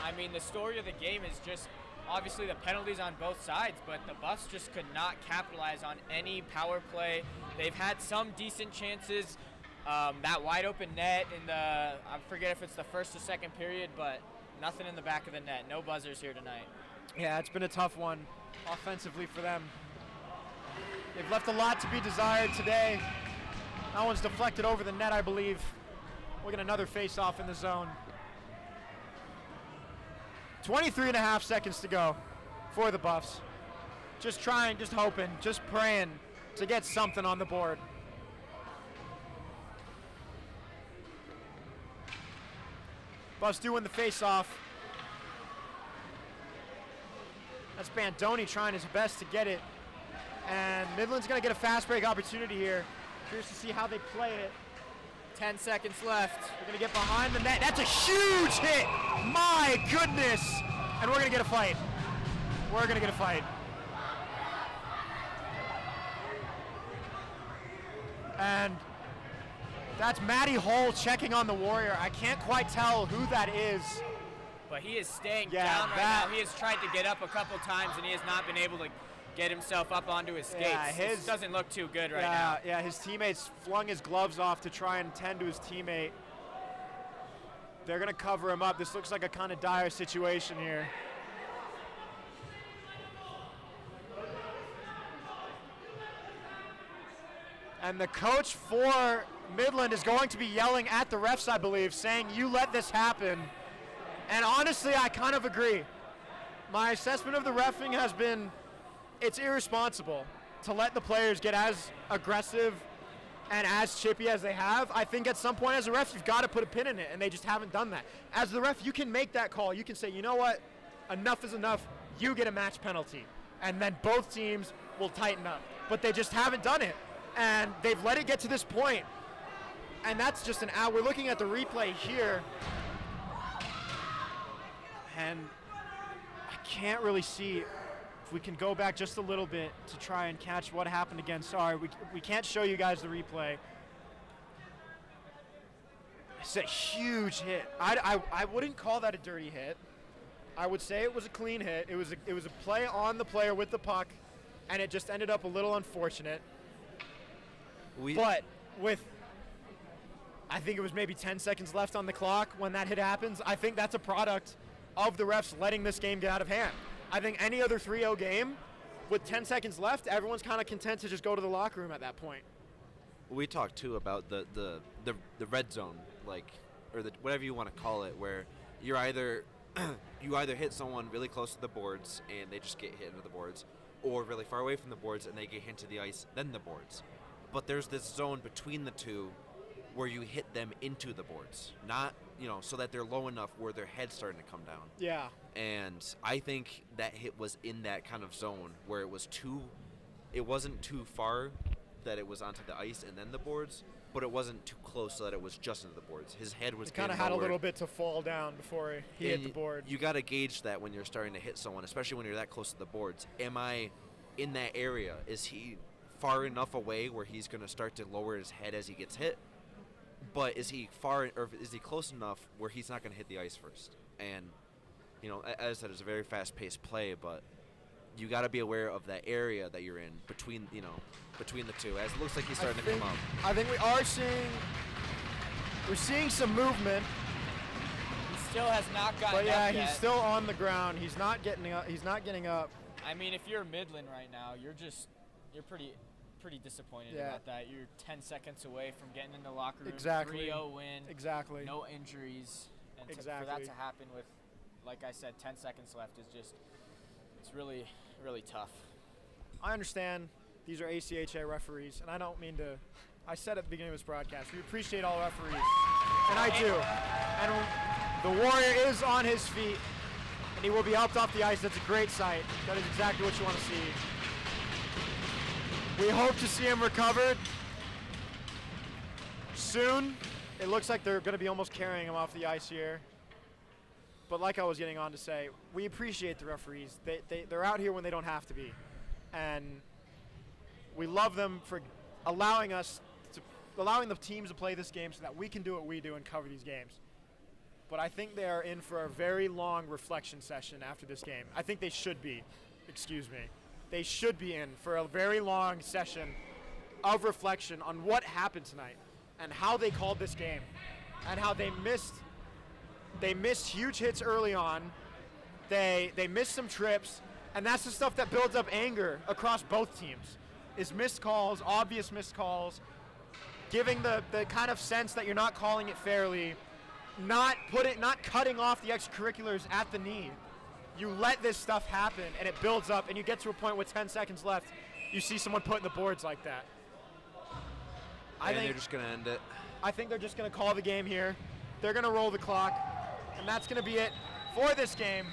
Speaker 3: I mean, the story of the game is just obviously the penalties on both sides, but the Buffs just could not capitalize on any power play. They've had some decent chances. That wide open net in the, I forget if it's the first or second period, but nothing in the back of the net. No buzzers here tonight.
Speaker 5: Yeah, it's been a tough one offensively for them. They've left a lot to be desired today. That one's deflected over the net, I believe. We'll get another face-off in the zone. 23.5 seconds to go for the Buffs. Just trying, just hoping, just praying to get something on the board. Buffs doing the face-off. That's Bandoni trying his best to get it. And Midland's going to get a fast break opportunity here. Curious to see how they play it.
Speaker 3: 10 seconds left.
Speaker 5: We're going to get behind the net. That's a huge hit. My goodness. And we're going to get a fight. We're going to get a fight. And that's Matty Hull checking on the Warrior. I can't quite tell who that is.
Speaker 3: But he is staying down right now. He has tried to get up a couple times, and he has not been able to get himself up onto his skates.
Speaker 5: Yeah,
Speaker 3: This doesn't look too good right now.
Speaker 5: Yeah, his teammates flung his gloves off to try and tend to his teammate. They're going to cover him up. This looks like a kind of dire situation here. And the coach for Midland is going to be yelling at the refs, I believe, saying, "You let this happen." And honestly, I kind of agree. My assessment of the reffing has been, it's irresponsible. to let the players get as aggressive and as chippy as they have. I think at some point as a ref, you've got to put a pin in it, and they just haven't done that. As the ref, you can make that call. You can say, you know what, enough is enough. You get a match penalty. And then both teams will tighten up. But they just haven't done it. And they've let it get to this point. And that's just an out. We're looking at the replay here. And I can't really see if we can go back just a little bit to try and catch what happened again. Sorry, we can't show you guys the replay. It's a huge hit. I wouldn't call that a dirty hit. I would say it was a clean hit. It was a play on the player with the puck, and it just ended up a little unfortunate. But with, I think it was maybe 10 seconds left on the clock when that hit happens, I think that's a product of the refs letting this game get out of hand. I think any other 3-0 game, with 10 seconds left, everyone's kind of content to just go to the locker room at that point.
Speaker 4: We talked too about the red zone, like, or the whatever you want to call it, where you're either you either hit someone really close to the boards and they just get hit into the boards, or really far away from the boards and they get hit to the ice, then the boards. But there's this zone between the two where you hit them into the boards, not, so that they're low enough where their head's starting to come down.
Speaker 5: Yeah.
Speaker 4: And I think that hit was in that kind of zone where it wasn't too far that it was onto the ice and then the boards, but it wasn't too close so that it was just into the boards. His head was
Speaker 5: kind of had a little bit to fall down before he hit the board.
Speaker 4: You got to gauge that when you're starting to hit someone, especially when you're that close to the boards. Am I in that area? Is he far enough away where he's going to start to lower his head as he gets hit? But is he close enough where he's not going to hit the ice first? And, as I said, it's a very fast-paced play, but you got to be aware of that area that you're in between the two. As it looks like he's starting to come up.
Speaker 5: I think we're seeing some movement.
Speaker 3: He still has not gotten
Speaker 5: But yeah,
Speaker 3: up yet.
Speaker 5: he's still on the ground. He's not getting up. He's not getting up.
Speaker 3: I mean, if you're Midland right now, you're pretty disappointed about that. You're 10 seconds away from getting in the locker room.
Speaker 5: Exactly.
Speaker 3: 3-0 win.
Speaker 5: Exactly.
Speaker 3: No injuries. And for that to happen with, like I said, 10 seconds left is just, it's really, really tough.
Speaker 5: I understand these are ACHA referees, and I don't mean to. I said at the beginning of this broadcast, we appreciate all referees, and I do. And the Warrior is on his feet, and he will be helped off the ice. That's a great sight. That is exactly what you want to see. We hope to see him recovered soon. It looks like they're going to be almost carrying him off the ice here. But like I was getting on to say, we appreciate the referees. They're out here when they don't have to be. And we love them for allowing the teams to play this game so that we can do what we do and cover these games. But I think they are in for a very long reflection session after this game. I think they should be. Excuse me. They should be in for a very long session of reflection on what happened tonight and how they called this game and how they missed huge hits early on. They missed some trips, and that's the stuff that builds up anger across both teams, is missed calls, obvious missed calls, giving the kind of sense that you're not calling it fairly, not cutting off the extracurriculars at the knee. You let this stuff happen, and it builds up, and you get to a point with 10 seconds left, you see someone putting the boards like that.
Speaker 4: I think they're just going to end it.
Speaker 5: I think they're just going to call the game here. They're going to roll the clock, and that's going to be it for this game.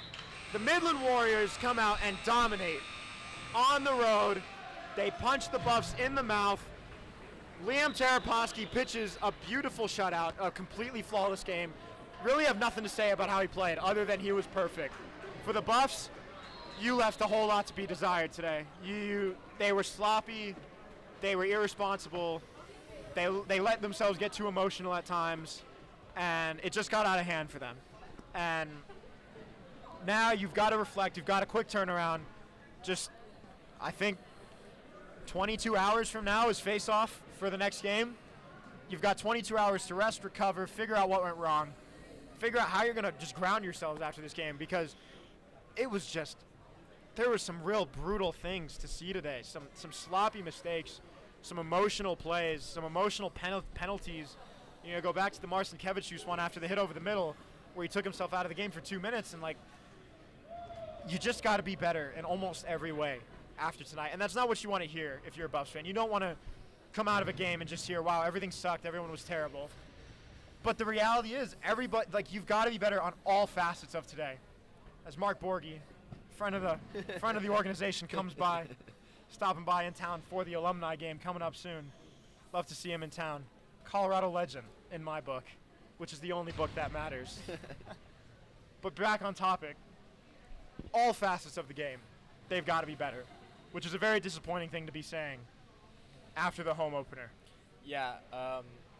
Speaker 5: The Midland Warriors come out and dominate on the road. They punch the Buffs in the mouth. Liam Taraposky pitches a beautiful shutout, a completely flawless game. Really have nothing to say about how he played other than he was perfect. For the Buffs, you left a whole lot to be desired today. They were sloppy. They were irresponsible. They let themselves get too emotional at times, and it just got out of hand for them. And now you've got to reflect. You've got a quick turnaround. Just, I think, 22 hours from now is face-off for the next game. You've got 22 hours to rest, recover, figure out what went wrong, figure out how you're going to just ground yourselves after this game, because it was just, there were some real brutal things to see today. Some sloppy mistakes, some emotional plays, some emotional penalties. Go back to the Marcinkiewicz one after the hit over the middle where he took himself out of the game for 2 minutes, and you just got to be better in almost every way. after tonight, and that's not what you want to hear if you're a Buffs fan. You don't want to come out of a game and just hear, wow, everything sucked, everyone was terrible. But the reality is, everybody, like, you've got to be better on all facets of today. As Mark Borgie, friend of the organization, comes by, stopping by in town for the alumni game coming up soon. Love to see him in town. Colorado legend in my book, which is the only book that matters. But back on topic, all facets of the game, they've got to be better, which is a very disappointing thing to be saying after the home opener.
Speaker 3: Yeah,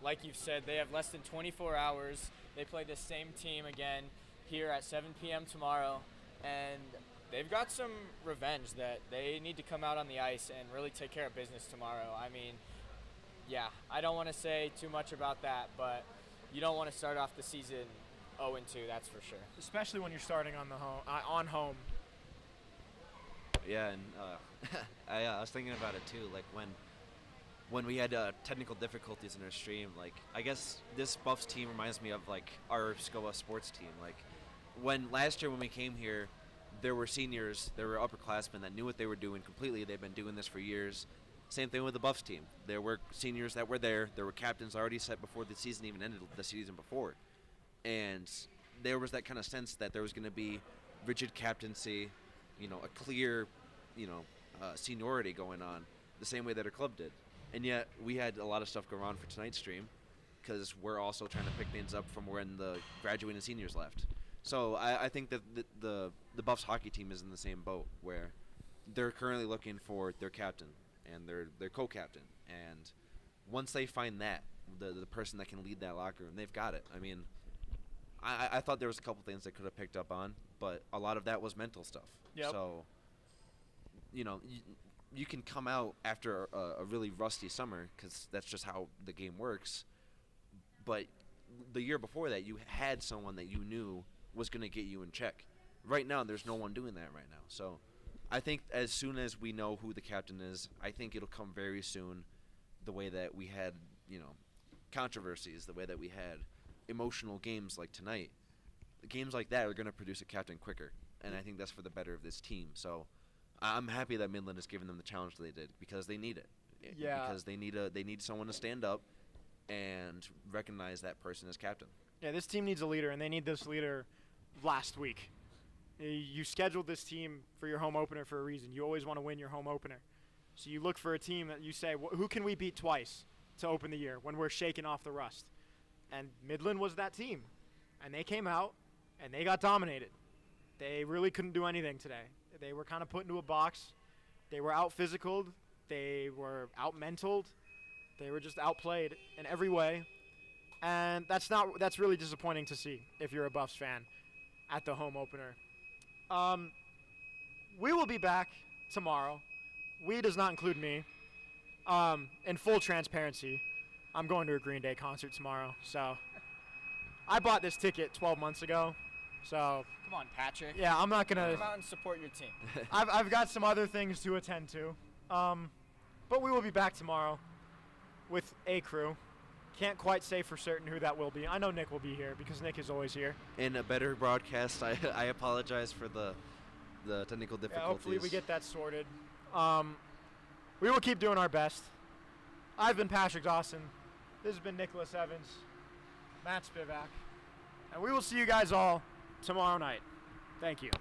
Speaker 3: like you've said, they have less than 24 hours. They play the same team again here at 7 p.m. tomorrow, and they've got some revenge that they need to come out on the ice and really take care of business tomorrow. I mean, yeah, I don't want to say too much about that, but you don't want to start off the season 0-2, that's for sure.
Speaker 5: Especially when you're starting on home.
Speaker 4: Yeah, and I was thinking about it too. Like when we had technical difficulties in our stream, like I guess this Buffs team reminds me of like our SCOA sports team. Like when last year when we came here, there were seniors, there were upperclassmen that knew what they were doing completely. They've been doing this for years. Same thing with the Buffs team. There were seniors that were there. There were captains already set before the season even ended, the season before. And there was that kind of sense that there was going to be rigid captaincy, a clear, seniority going on, the same way that our club did. And yet we had a lot of stuff going on for tonight's stream because we're also trying to pick things up from when the graduating seniors left. So I think that the Buffs hockey team is in the same boat where they're currently looking for their captain and their co-captain. And once they find that, the person that can lead that locker room, they've got it. I mean, I thought there was a couple things they could have picked up on, but a lot of that was mental stuff.
Speaker 5: Yep.
Speaker 4: So, you can come out after a really rusty summer because that's just how the game works. But the year before that, you had someone that you knew was going to get you in check. Right now, there's no one doing that right now. So I think as soon as we know who the captain is, I think it'll come very soon, the way that we had, controversies, the way that we had emotional games like tonight. Games like that are going to produce a captain quicker, and I think that's for the better of this team. So I'm happy that Midland has given them the challenge that they did because they need it.
Speaker 5: Yeah.
Speaker 4: Because they need someone to stand up and recognize that person as captain.
Speaker 5: Yeah, this team needs a leader, and they need this leader last week. You scheduled this team for your home opener for a reason. You always want to win your home opener. So you look for a team that you say, who can we beat twice to open the year when we're shaking off the rust? And Midland was that team. And they came out, and they got dominated. They really couldn't do anything today. They were kind of put into a box. They were out-physicaled. They were out-mentaled. They were just outplayed in every way. And that's really disappointing to see if you're a Buffs fan at the home opener. We will be back tomorrow. We does not include me. In full transparency, I'm going to a Green Day concert tomorrow. So I bought this ticket 12 months ago. So
Speaker 3: Come on, Patrick.
Speaker 5: yeah, I'm not gonna.
Speaker 3: Come out and support your team.
Speaker 5: I've got some other things to attend to. But we will be back tomorrow with a crew. Can't quite say for certain who that will be. I know Nick will be here because Nick is always here.
Speaker 4: In a better broadcast, I apologize for the technical difficulties.
Speaker 5: Yeah, hopefully we get that sorted. We will keep doing our best. I've been Patrick Dawson. This has been Nicholas Evans, Matt Spivak, and we will see you guys all tomorrow night. Thank you.